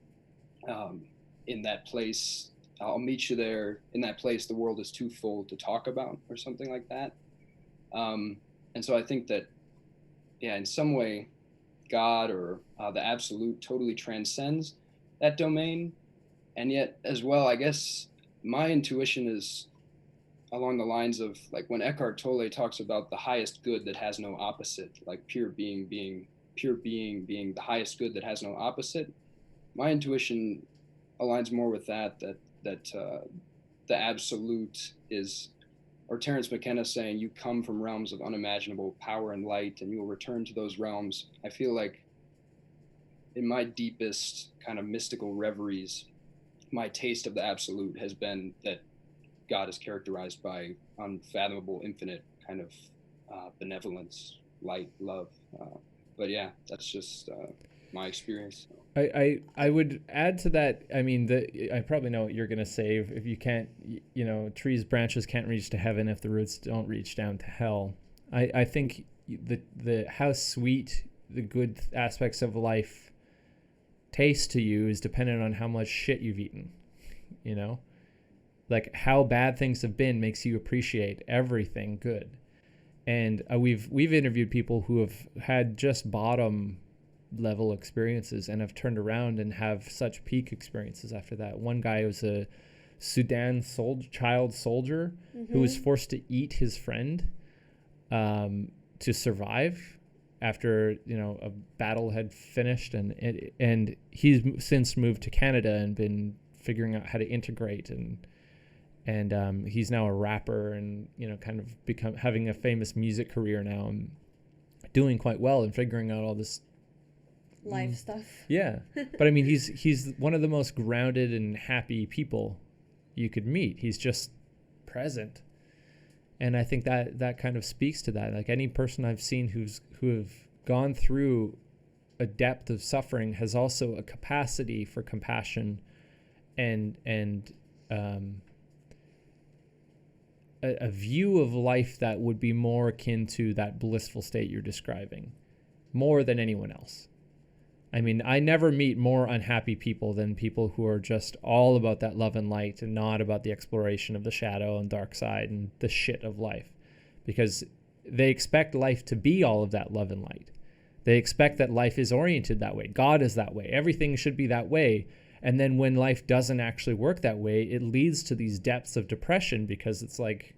in that place. I'll meet you there. In that place, the world is too full to talk about, or something like that. And so I think that, yeah, in some way, God or the absolute totally transcends that domain. And yet, as well, I guess my intuition is along the lines of, like, when Eckhart Tolle talks about the highest good that has no opposite, like pure being being the highest good that has no opposite. My intuition aligns more with that the absolute is, or Terence McKenna saying, you come from realms of unimaginable power and light, and you will return to those realms. I feel like in my deepest kind of mystical reveries, my taste of the absolute has been that God is characterized by unfathomable, infinite kind of benevolence, light, love. But yeah, that's just my experience. I would add to that. I mean, I probably know what you're going to say. If you can't, trees' branches can't reach to heaven if the roots don't reach down to hell. I think the how sweet the good aspects of life taste to you is dependent on how much shit you've eaten, Like how bad things have been makes you appreciate everything good. And we've interviewed people who have had just bottom level experiences and have turned around and have such peak experiences after that. One guy was a Sudan child soldier who was forced to eat his friend to survive after a battle had finished, and he's since moved to Canada and been figuring out how to integrate, and he's now a rapper and kind of having a famous music career now and doing quite well and figuring out all this life stuff. Yeah. But I mean, he's one of the most grounded and happy people you could meet. He's just present. And I think that kind of speaks to that. Like any person I've seen who have gone through a depth of suffering has also a capacity for compassion and a view of life that would be more akin to that blissful state you're describing, more than anyone else. I mean, I never meet more unhappy people than people who are just all about that love and light and not about the exploration of the shadow and dark side and the shit of life, because they expect life to be all of that love and light. They expect that life is oriented that way. God is that way. Everything should be that way. And then when life doesn't actually work that way, it leads to these depths of depression because it's like,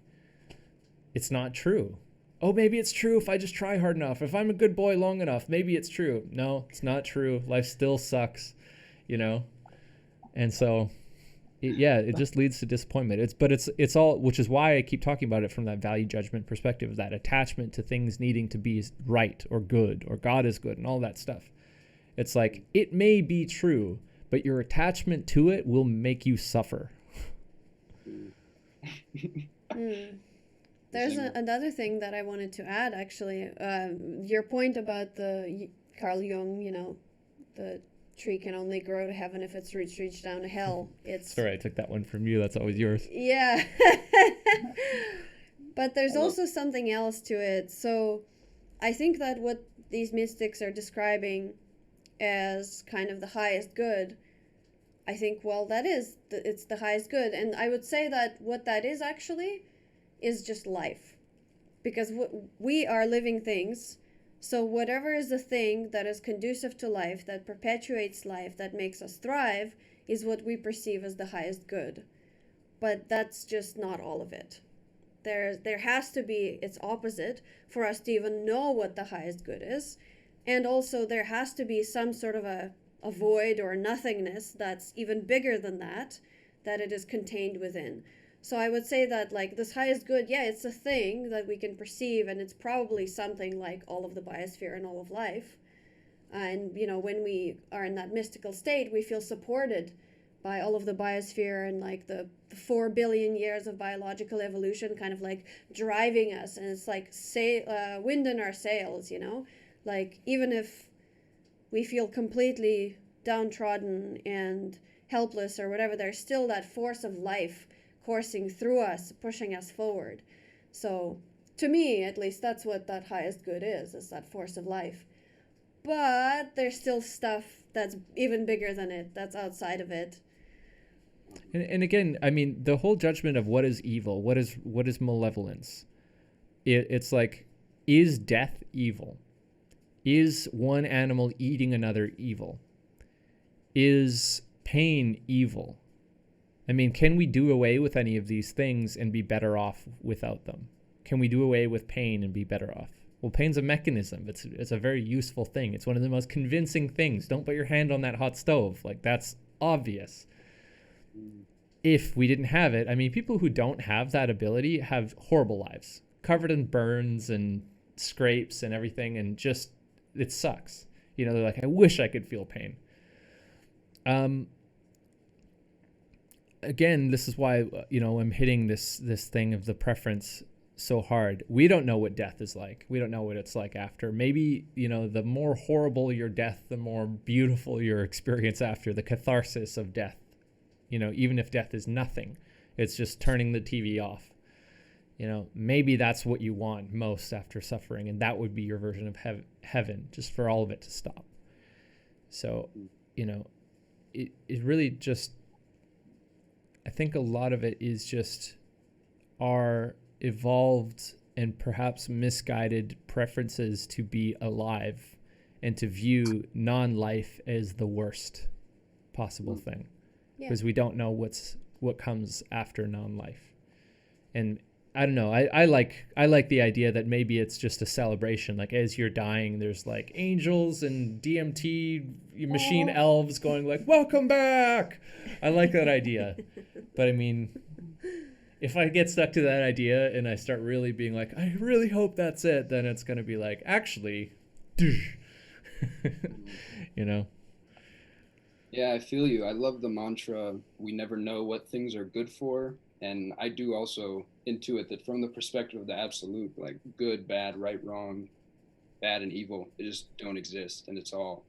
it's not true. Oh, maybe it's true if I just try hard enough. If I'm a good boy long enough, maybe it's true. No, it's not true. Life still sucks, And so, it just leads to disappointment. It's all, which is why I keep talking about it from that value judgment perspective, that attachment to things needing to be right or good or God is good and all that stuff. It's like, it may be true, but your attachment to it will make you suffer. There's another thing that I wanted to add, actually. Your point about the Carl Jung, the tree can only grow to heaven if its roots reach down to hell. It's Sorry, I took that one from you. That's always yours. Yeah. But there's also something else to it. So I think that what these mystics are describing as kind of the highest good, I think, well, it's the highest good. And I would say that what that is actually is just life. Because we are living things. So whatever is the thing that is conducive to life, that perpetuates life, that makes us thrive, is what we perceive as the highest good. But that's just not all of it. There has to be its opposite for us to even know what the highest good is. And also there has to be some sort of a void or nothingness that's even bigger than that it is contained within. So I would say that, like, this highest good, yeah, it's a thing that we can perceive, and it's probably something like all of the biosphere and all of life. And, when we are in that mystical state, we feel supported by all of the biosphere and, like, the 4 billion years of biological evolution kind of, like, driving us. And it's like wind in our sails, Like, even if we feel completely downtrodden and helpless or whatever, there's still that force of life coursing through us, pushing us forward. So to me, at least, that's what that highest good is that force of life. But there's still stuff that's even bigger than it, that's outside of it. And again, I mean, the whole judgment of what is evil, what is malevolence, it's like, is death evil? Is one animal eating another evil? Is pain evil? I mean, can we do away with any of these things and be better off without them? Can we do away with pain and be better off? Well, pain's a mechanism. It's a very useful thing. It's one of the most convincing things. Don't put your hand on that hot stove. Like, that's obvious. If we didn't have it, I mean, people who don't have that ability have horrible lives, covered in burns and scrapes and everything, and just, it sucks. They're like, I wish I could feel pain. Again, this is why, I'm hitting this thing of the preference so hard. We don't know what death is like. We don't know what it's like after. Maybe, the more horrible your death, the more beautiful your experience after, the catharsis of death. Even if death is nothing, it's just turning the TV off. Maybe that's what you want most after suffering, and that would be your version of heaven, just for all of it to stop. So, it really just, I think a lot of it is just our evolved and perhaps misguided preferences to be alive and to view non-life as the worst possible thing, because we don't know what comes after non-life. And I don't know, I like the idea that maybe it's just a celebration, like as you're dying, there's like angels and DMT machine elves going like, welcome back. I like that idea. But I mean, if I get stuck to that idea and I start really being like, I really hope that's it, then it's going to be like, actually, Yeah, I feel you. I love the mantra, we never know what things are good for. And I do also intuit that from the perspective of the absolute, like good, bad, right, wrong, bad and evil, they just don't exist. And it's all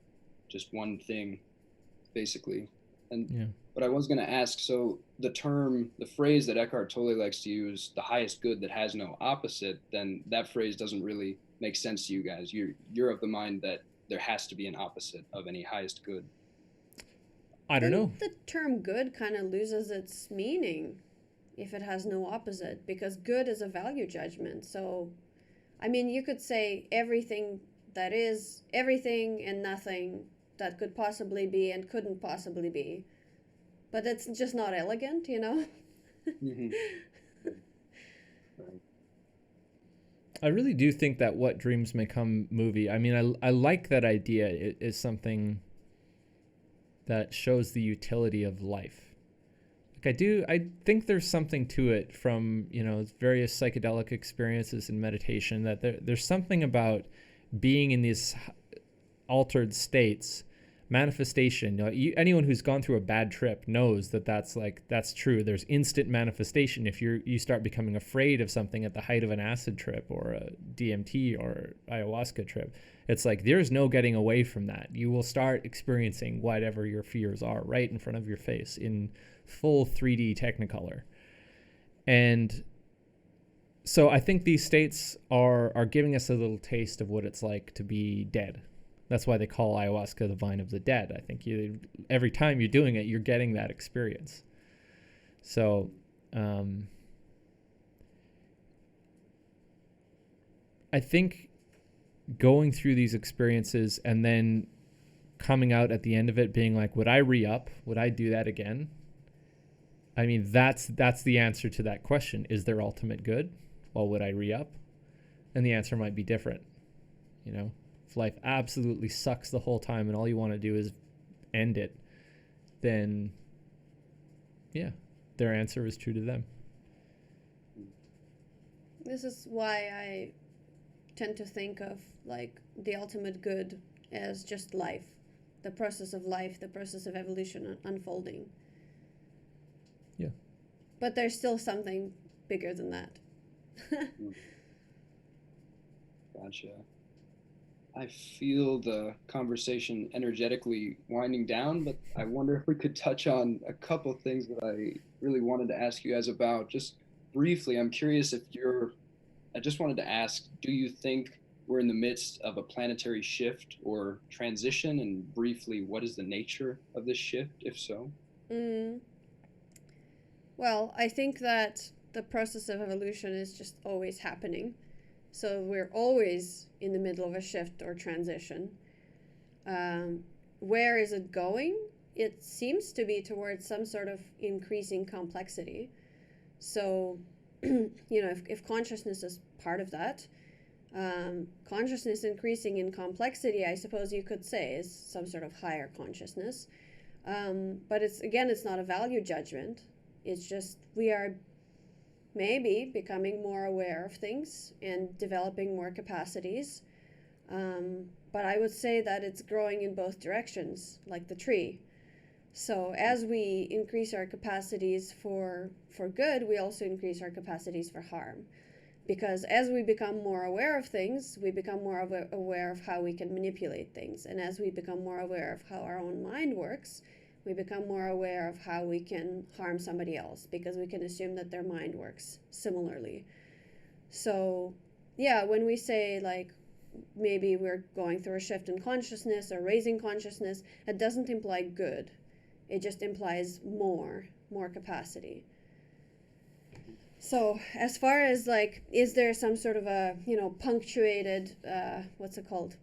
just one thing, basically. And But I was going to ask, so the phrase that Eckhart Tolle likes to use, the highest good that has no opposite, then that phrase doesn't really make sense to you guys. You're of the mind that there has to be an opposite of any highest good. I don't know. The term good kind of loses its meaning if it has no opposite, because good is a value judgment. So, I mean, you could say everything that is, everything and nothing that could possibly be and couldn't possibly be. But it's just not elegant, Mm-hmm. I really do think that What Dreams May Come movie, I mean, I like that idea. It is something that shows the utility of life. Like I think there's something to it from, various psychedelic experiences and meditation, that there's something about being in these altered states, manifestation. Anyone who's gone through a bad trip knows that that's true. There's instant manifestation if you start becoming afraid of something at the height of an acid trip or a DMT or ayahuasca trip. It's like there's no getting away from that. You will start experiencing whatever your fears are right in front of your face in full 3D Technicolor. And so I think these states are giving us a little taste of what it's like to be dead. That's why they call ayahuasca the vine of the dead. I think every time you're doing it, you're getting that experience. So I think going through these experiences and then coming out at the end of it being like, would I re-up? Would I do that again? I mean, that's the answer to that question. Is there ultimate good? Well, would I re-up? And the answer might be different. If life absolutely sucks the whole time and all you want to do is end it, then yeah, their answer is true to them. This is why I tend to think of like the ultimate good as just life, the process of life, the process of evolution unfolding. Yeah. But there's still something bigger than that. Gotcha. I feel the conversation energetically winding down, but I wonder if we could touch on a couple of things that I really wanted to ask you guys about. Just briefly, I'm curious I just wanted to ask, do you think we're in the midst of a planetary shift or transition? And briefly, what is the nature of this shift, if so? Well, I think that the process of evolution is just always happening. So we're always in the middle of a shift or transition. Where is it going? It seems to be towards some sort of increasing complexity. So, if consciousness is part of that, consciousness increasing in complexity, I suppose you could say, is some sort of higher consciousness. But it's not a value judgment. It's just we are maybe becoming more aware of things and developing more capacities. But I would say that it's growing in both directions, like the tree. So as we increase our capacities for good, we also increase our capacities for harm. Because as we become more aware of things, we become more aware of how we can manipulate things. And as we become more aware of how our own mind works, we become more aware of how we can harm somebody else, because we can assume that their mind works similarly. So, yeah, when we say, like, maybe we're going through a shift in consciousness or raising consciousness, it doesn't imply good. It just implies more capacity. So, as far as, like, is there some sort of a, punctuated, what's it called?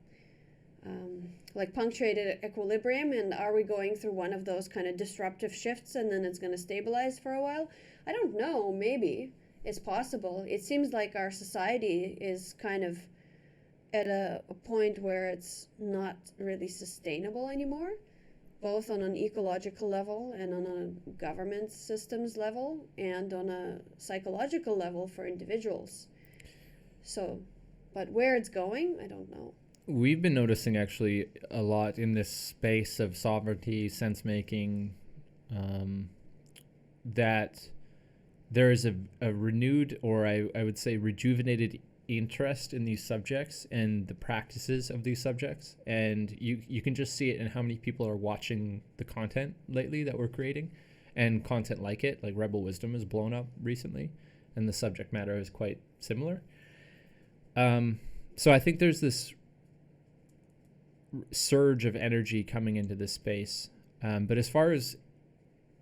Punctuated equilibrium, and are we going through one of those kind of disruptive shifts and then it's going to stabilize for a while? I don't know. Maybe it's possible. It seems like our society is kind of at a point where it's not really sustainable anymore, both on an ecological level and on a government systems level and on a psychological level for individuals. So, but where it's going, I don't know. We've been noticing actually a lot in this space of sovereignty, sense-making, that there is a renewed, or I would say rejuvenated interest in these subjects and the practices of these subjects. And you can just see it in how many people are watching the content lately that we're creating, and content like it, like Rebel Wisdom has blown up recently, and the subject matter is quite similar. So I think there's this surge of energy coming into this space, but as far as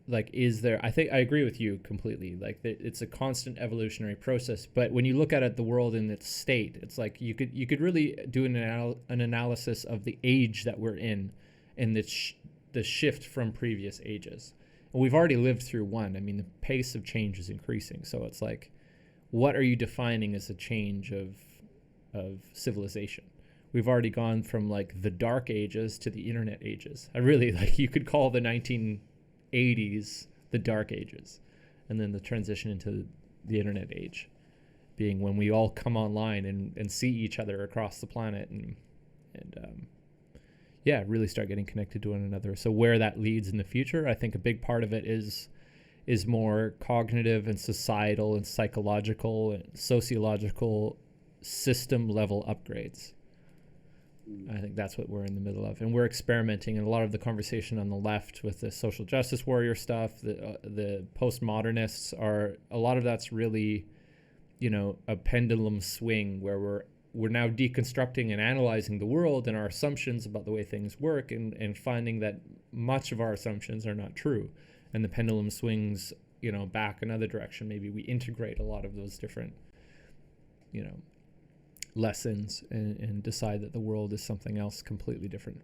like, is there, I think I agree with you completely, like it's a constant evolutionary process. But when you look at it, the world in its state, it's like you could really do an analysis of the age that we're in the shift from previous ages, and we've already lived through one. I mean, the pace of change is increasing, so it's like, what are you defining as a change of civilization? We've already gone from like the dark ages to the internet ages. I really, like, you could call the 1980s the dark ages, and then the transition into the internet age being when we all come online and see each other across the planet and really start getting connected to one another. So where that leads in the future, I think a big part of it is more cognitive and societal and psychological and sociological system level upgrades. I think that's what we're in the middle of, and we're experimenting. And a lot of the conversation on the left with the social justice warrior stuff, the postmodernists, a lot of that's really, a pendulum swing where we're now deconstructing and analyzing the world and our assumptions about the way things work, and finding that much of our assumptions are not true, and the pendulum swings, back another direction. Maybe we integrate a lot of those different, lessons and decide that the world is something else completely different.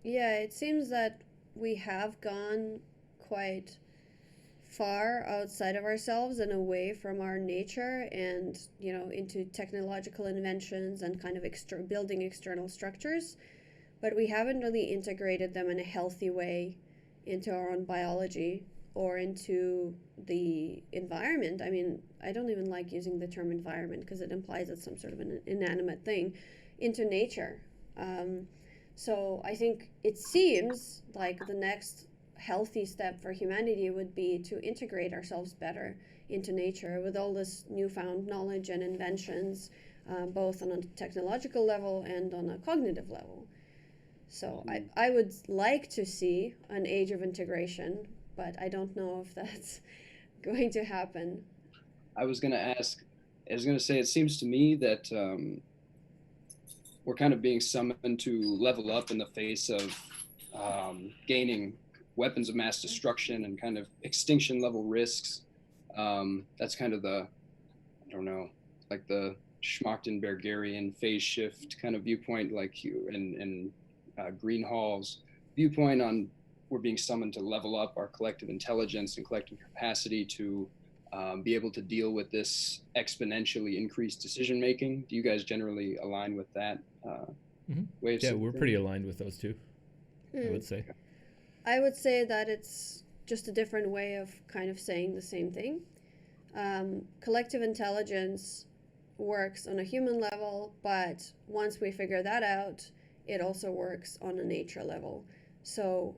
Yeah, it seems that we have gone quite far outside of ourselves and away from our nature, and into technological inventions and kind of building external structures, but we haven't really integrated them in a healthy way into our own biology or into the environment. I mean, I don't even like using the term environment because it implies it's some sort of an inanimate thing, into nature. So I think it seems like the next healthy step for humanity would be to integrate ourselves better into nature with all this newfound knowledge and inventions, both on a technological level and on a cognitive level. So I would like to see an age of integration, but I don't know if that's going to happen. I was going to say, it seems to me that we're kind of being summoned to level up in the face of gaining weapons of mass destruction and kind of extinction level risks. That's kind of the Schmachtenbergerian phase shift kind of viewpoint, like you and Greenhall's viewpoint on we're being summoned to level up our collective intelligence and collective capacity to be able to deal with this exponentially increased decision making. Do you guys generally align with that way of we're pretty aligned with those two, I would say. I would say that it's just a different way of kind of saying the same thing. Collective intelligence works on a human level, but once we figure that out, it also works on a nature level. So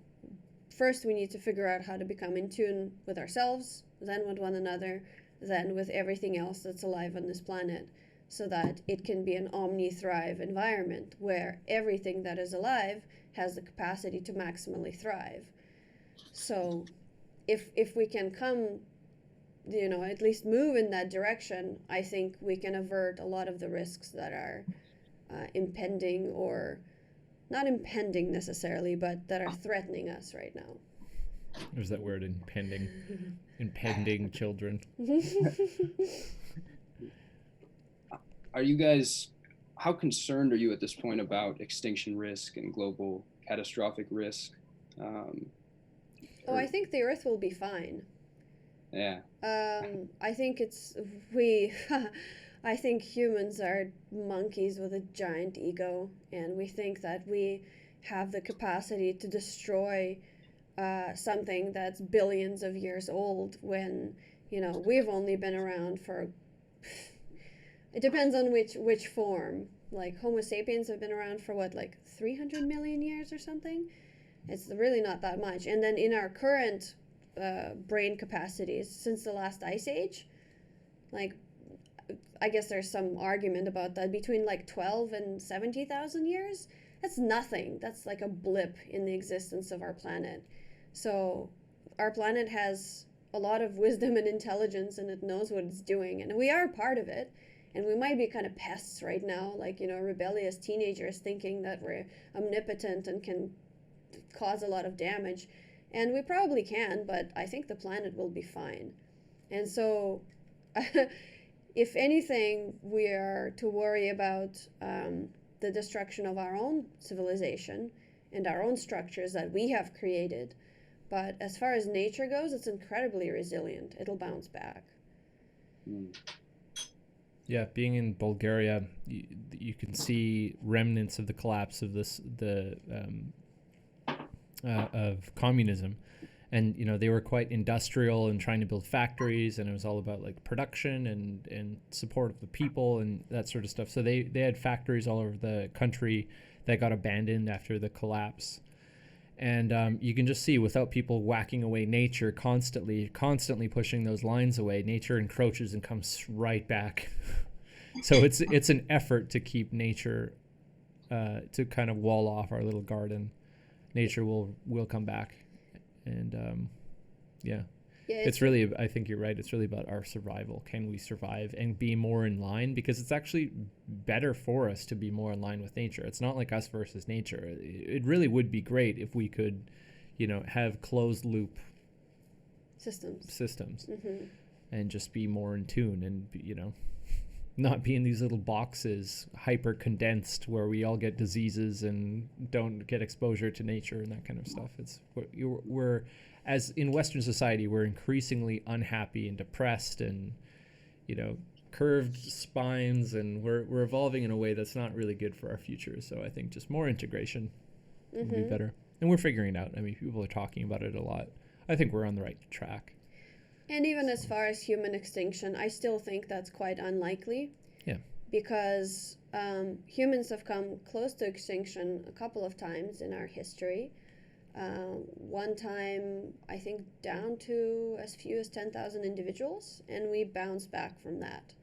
first we need to figure out how to become in tune with ourselves, then with one another, then with everything else that's alive on this planet, so that it can be an omni-thrive environment where everything that is alive has the capacity to maximally thrive. So if we can come, at least move in that direction, I think we can avert a lot of the risks that are impending, or not impending necessarily, but that are threatening us right now. There's that word, impending. Impending children. Are you guys, how concerned are you at this point about extinction risk and global catastrophic risk? I think the Earth will be fine. Yeah. I think I think humans are monkeys with a giant ego, and we think that we have the capacity to destroy something that's billions of years old when, we've only been around for, it depends on which form. Like Homo sapiens have been around for 300 million years or something? It's really not that much. And then in our current brain capacities since the last ice age, I guess there's some argument about that, between 12 and 70,000 years. That's nothing. That's like a blip in the existence of our planet. So our planet has a lot of wisdom and intelligence, and it knows what it's doing, and we are part of it. And we might be kind of pests right now, rebellious teenagers thinking that we're omnipotent and can cause a lot of damage. And we probably can, but I think the planet will be fine. And so if anything, we are to worry about the destruction of our own civilization and our own structures that we have created. But as far as nature goes, it's incredibly resilient. It'll bounce back. Yeah, being in Bulgaria, you can see remnants of the collapse of of communism. And, they were quite industrial and trying to build factories, and it was all about production and support of the people and that sort of stuff. So they had factories all over the country that got abandoned after the collapse. And you can just see, without people whacking away nature, constantly pushing those lines away, nature encroaches and comes right back. So it's an effort to keep nature, to kind of wall off our little garden. Nature will come back. And yeah, it's really, I think you're right, it's really about our survival. Can we survive and be more in line? Because it's actually better for us to be more in line with nature. It's not like us versus nature. It really would be great if we could, have closed loop systems and just be more in tune, and not be in these little boxes, hyper condensed, where we all get diseases and don't get exposure to nature and that kind of stuff. It's we're as in Western society, we're increasingly unhappy and depressed, and curved spines, and we're evolving in a way that's not really good for our future. So I think just more integration would be better, and we're figuring it out. I mean, people are talking about it a lot. I think we're on the right track. And even as far as human extinction, I still think that's quite unlikely. Yeah. Because humans have come close to extinction a couple of times in our history. One time, I think, down to as few as 10,000 individuals, and we bounced back from that.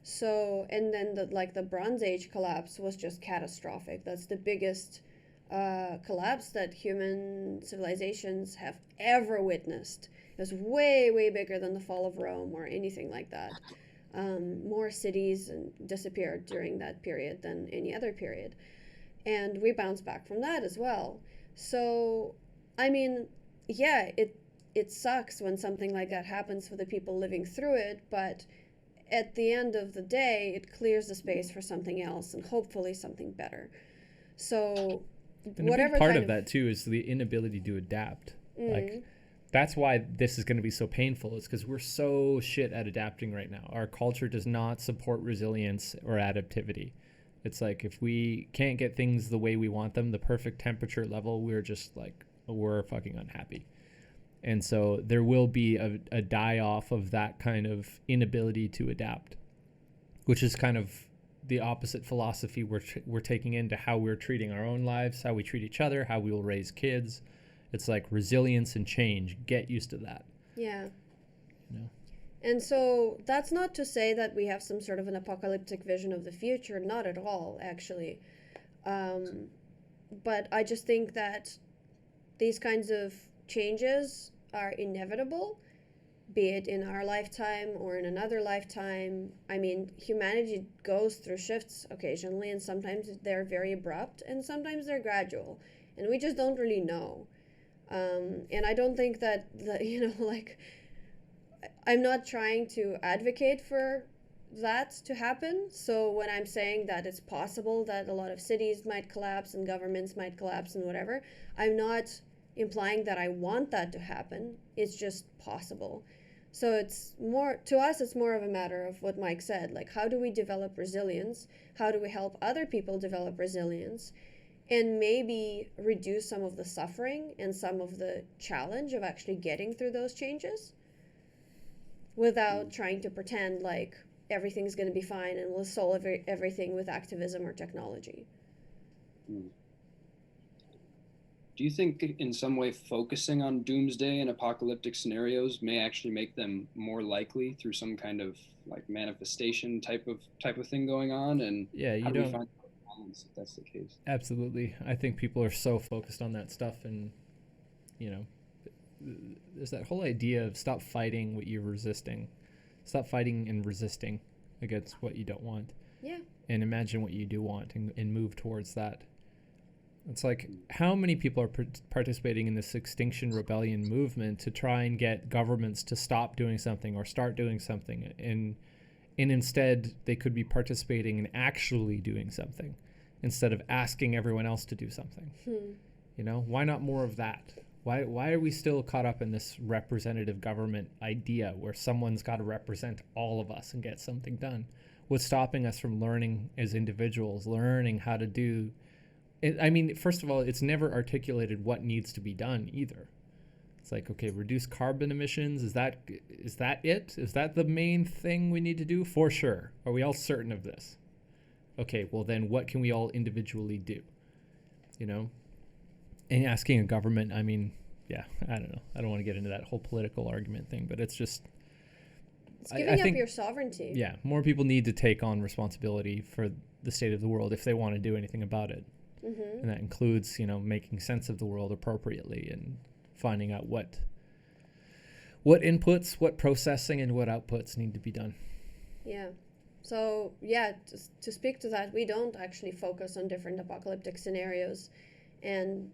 So, and then the Bronze Age collapse was just catastrophic. That's the biggest collapse that human civilizations have ever witnessed. It was way, way bigger than the fall of Rome or anything like that. More cities disappeared during that period than any other period. And we bounced back from that as well. So, I mean, yeah, it sucks when something like that happens for the people living through it, but at the end of the day, it clears the space for something else, and hopefully something better. So, and whatever a big part of that too is the inability to adapt. Like, that's why this is going to be so painful. It's because we're so shit at adapting right now. Our culture does not support resilience or adaptivity. It's like, if we can't get things the way we want them, the perfect temperature level, we're fucking unhappy. And so there will be a die-off of that kind of inability to adapt, which is kind of the opposite philosophy we're taking into how we're treating our own lives, how we treat each other, how we will raise kids. It's like resilience and change. Get used to that. Yeah. And so that's not to say that we have some sort of an apocalyptic vision of the future. Not at all, actually. But I just think that these kinds of changes are inevitable, be it in our lifetime or in another lifetime. I mean, humanity goes through shifts occasionally, and sometimes they're very abrupt, and sometimes they're gradual, and we just don't really know. And I don't think that, I'm not trying to advocate for that to happen. So when I'm saying that it's possible that a lot of cities might collapse and governments might collapse and whatever, I'm not implying that I want that to happen. It's just possible. So it's more, to us, it's more of a matter of what Mike said, like, how do we develop resilience? How do we help other people develop resilience? And maybe reduce some of the suffering and some of the challenge of actually getting through those changes without trying to pretend like everything's going to be fine and we'll solve everything with activism or technology. Do you think in some way focusing on doomsday and apocalyptic scenarios may actually make them more likely through some kind of like manifestation type of thing going on? And yeah, how do we find balance if that's the case? Absolutely. I think people are so focused on that stuff, and there's that whole idea of stop fighting what you're resisting. Stop fighting and resisting against what you don't want. Yeah. And imagine what you do want and move towards that. It's like, how many people are participating in this Extinction Rebellion movement to try and get governments to stop doing something or start doing something, and instead they could be participating in actually doing something instead of asking everyone else to do something. Why not more of that? Why are we still caught up in this representative government idea where someone's got to represent all of us and get something done? What's stopping us from learning as individuals, learning how to do? I mean, first of all, it's never articulated what needs to be done either. It's like, okay, reduce carbon emissions. Is that it? Is that the main thing we need to do? For sure. Are we all certain of this? Okay, well then what can we all individually do? you know, and asking a government, I mean, yeah, I don't know. I don't want to get into that whole political argument thing, but it's just, it's giving up your sovereignty. Yeah, more people need to take on responsibility for the state of the world if they want to do anything about it. And that includes, you know, making sense of the world appropriately and finding out what inputs, what processing, and what outputs need to be done. Yeah. So, yeah, to speak to that, we don't actually focus on different apocalyptic scenarios and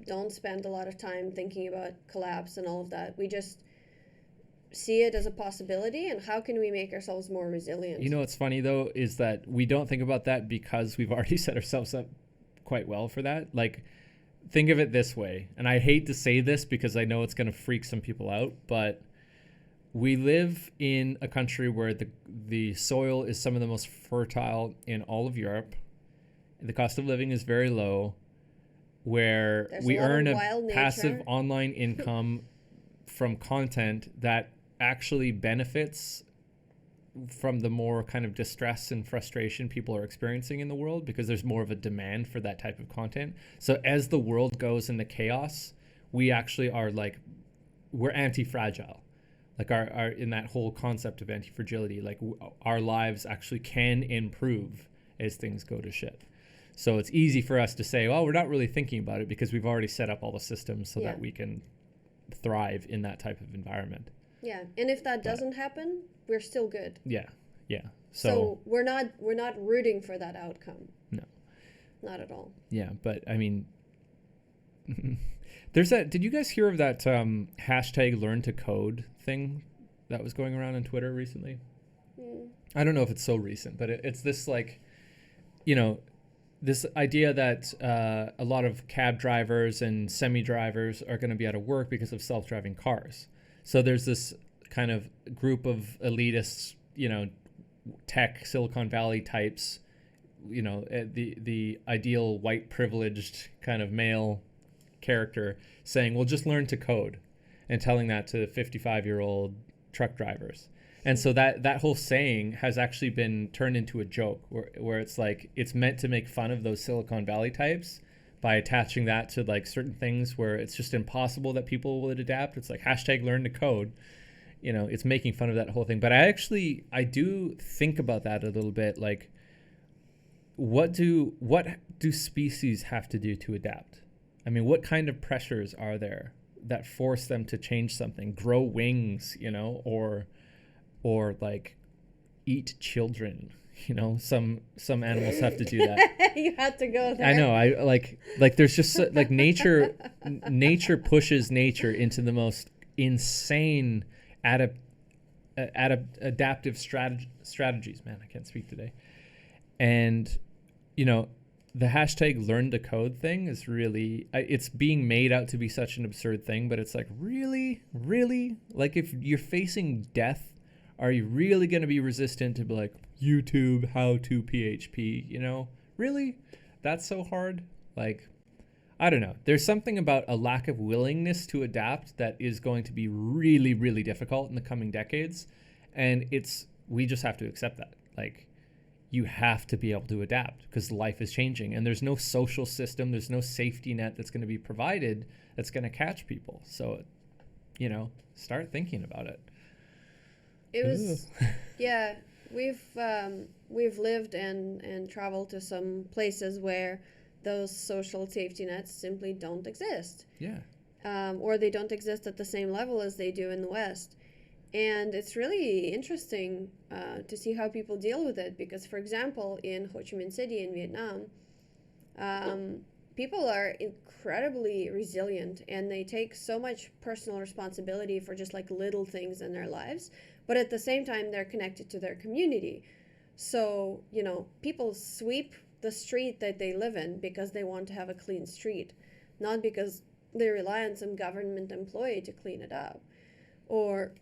don't spend a lot of time thinking about collapse and all of that. We just see it as a possibility, and how can we make ourselves more resilient? You know what's funny, though, is that we don't think about that because we've already set ourselves up quite well for that. Like, think of it this way, and I hate to say this because I know it's going to freak some people out, but we live in a country where the soil is some of the most fertile in all of Europe. The cost of living is very low, where we earn a passive online income from content that actually benefits from the more kind of distress and frustration people are experiencing in the world, because there's more of a demand for that type of content. So as the world goes into chaos, we actually are like, we're anti-fragile. Like our in that whole concept of anti-fragility, like our lives actually can improve as things go to shit. So it's easy for us to say, well, we're not really thinking about it because we've already set up all the systems so that we can thrive in that type of environment. Yeah, and if that doesn't happen, we're still good. Yeah. So we're not rooting for that outcome. No. Not at all. Yeah, but I mean, there's that. Did you guys hear of that hashtag learn to code thing that was going around on Twitter recently? I don't know if it's so recent, but it's this, like, you know, this idea that a lot of cab drivers and semi-drivers are going to be out of work because of self-driving cars. So there's this kind of group of elitists, you know, tech Silicon Valley types, you know, the ideal white privileged kind of male character saying, well, just learn to code, and telling that to 55-year-old truck drivers. And so that whole saying has actually been turned into a joke where it's like, it's meant to make fun of those Silicon Valley types by attaching that to like certain things where it's just impossible that people would adapt. It's like hashtag learn to code. You know, it's making fun of that whole thing. But I do think about that a little bit. Like, what do species have to do to adapt? I mean, what kind of pressures are there that force them to change something, grow wings, you know, or like eat children? You know, some animals have to do that. You had to go there. I know. I like there's just like nature pushes nature into the most insane adaptive strategies. Man, I can't speak today. And, you know, the hashtag learn to code thing is really, it's being made out to be such an absurd thing, but it's like, really? Like, if you're facing death, are you really going to be resistant to be like, YouTube, how to PHP, you know? Really? That's so hard? Like, I don't know. There's something about a lack of willingness to adapt that is going to be really, really difficult in the coming decades. And we just have to accept that. Like, you have to be able to adapt because life is changing, and there's no social system, there's no safety net that's going to be provided that's going to catch people. So, you know, start thinking about it. It was, yeah, we've lived and traveled to some places where those social safety nets simply don't exist. Yeah. Or they don't exist at the same level as they do in the West. And it's really interesting to see how people deal with it, because, for example, in Ho Chi Minh City in Vietnam, people are incredibly resilient, and they take so much personal responsibility for just like little things in their lives, but at the same time they're connected to their community. So, you know, people sweep the street that they live in because they want to have a clean street, not because they rely on some government employee to clean it up. Or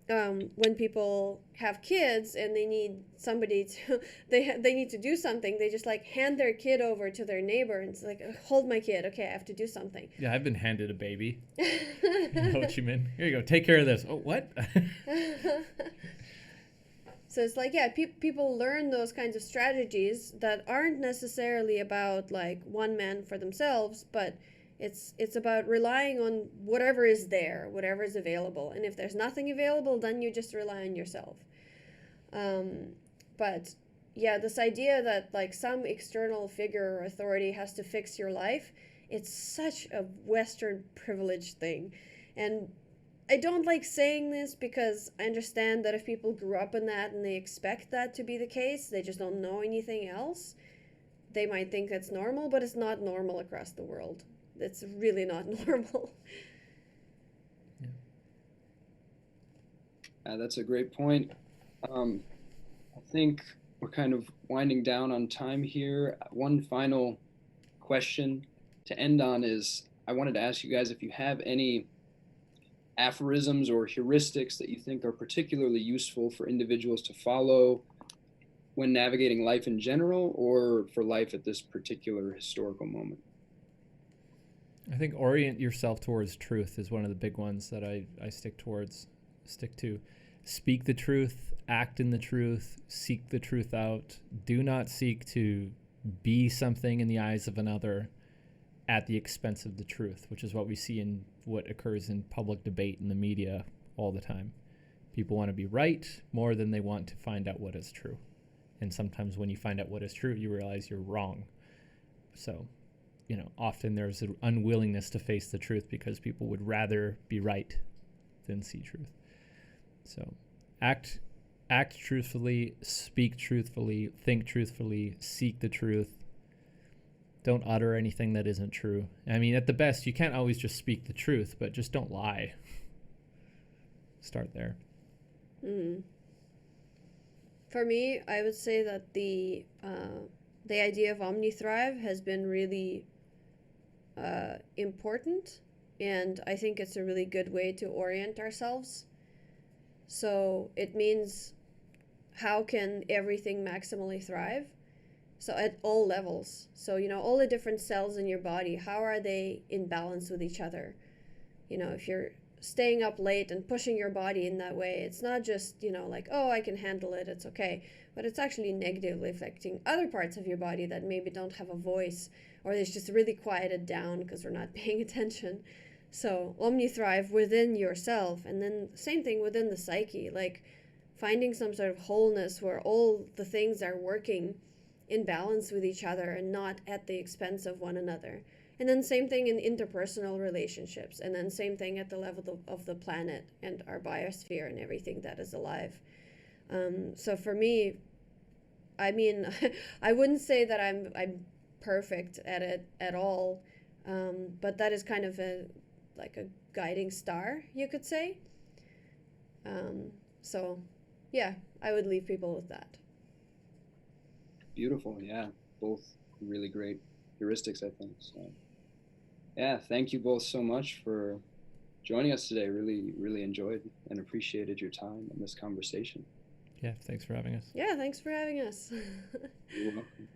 when people have kids and they need somebody to, they need to do something, they just like hand their kid over to their neighbor and it's like, hold my kid, okay, I have to do something. Yeah, I've been handed a baby in Ho Chi Minh. Here you go, take care of this. Oh, what? So it's like, yeah, people learn those kinds of strategies that aren't necessarily about like one man for themselves, but it's about relying on whatever is there, whatever is available. And if there's nothing available, then you just rely on yourself. But yeah, this idea that like some external figure or authority has to fix your life, it's such a Western privileged thing. And I don't like saying this because I understand that if people grew up in that and they expect that to be the case, they just don't know anything else, they might think that's normal, but it's not normal across the world. It's really not normal. Yeah. That's a great point. I think we're kind of winding down on time here. One final question to end on is, I wanted to ask you guys if you have any aphorisms or heuristics that you think are particularly useful for individuals to follow when navigating life in general, or for life at this particular historical moment. I think orient yourself towards truth is one of the big ones that I stick to. Speak the truth, act in the truth, seek the truth out. Do not seek to be something in the eyes of another at the expense of the truth, which is what we see in what occurs in public debate in the media all the time. People want to be right more than they want to find out what is true. And sometimes when you find out what is true, you realize you're wrong. So, often there's an unwillingness to face the truth because people would rather be right than see truth. So act truthfully, speak truthfully, think truthfully, seek the truth. Don't utter anything that isn't true. I mean, at the best, you can't always just speak the truth, but just don't lie. Start there. For me, I would say that the idea of omnithrive has been really important, and I think it's a really good way to orient ourselves. So it means, how can everything maximally thrive? So at all levels. So, all the different cells in your body, how are they in balance with each other? If you're staying up late and pushing your body in that way, it's not just, like, oh, I can handle it, it's okay. But it's actually negatively affecting other parts of your body that maybe don't have a voice, or it's just really quieted down because we're not paying attention. So omnithrive within yourself, and then same thing within the psyche, like finding some sort of wholeness where all the things are working in balance with each other and not at the expense of one another. And then same thing in interpersonal relationships, and then same thing at the level of the planet and our biosphere and everything that is alive. So for me, I mean, I wouldn't say that I'm perfect at it at all, but that is kind of a guiding star, you could say. So yeah, I would leave people with that. Beautiful. Yeah, both really great heuristics, I think. So yeah, thank you both so much for joining us today. Really enjoyed and appreciated your time in this conversation. Yeah, thanks for having us. Yeah, thanks for having us. You're welcome.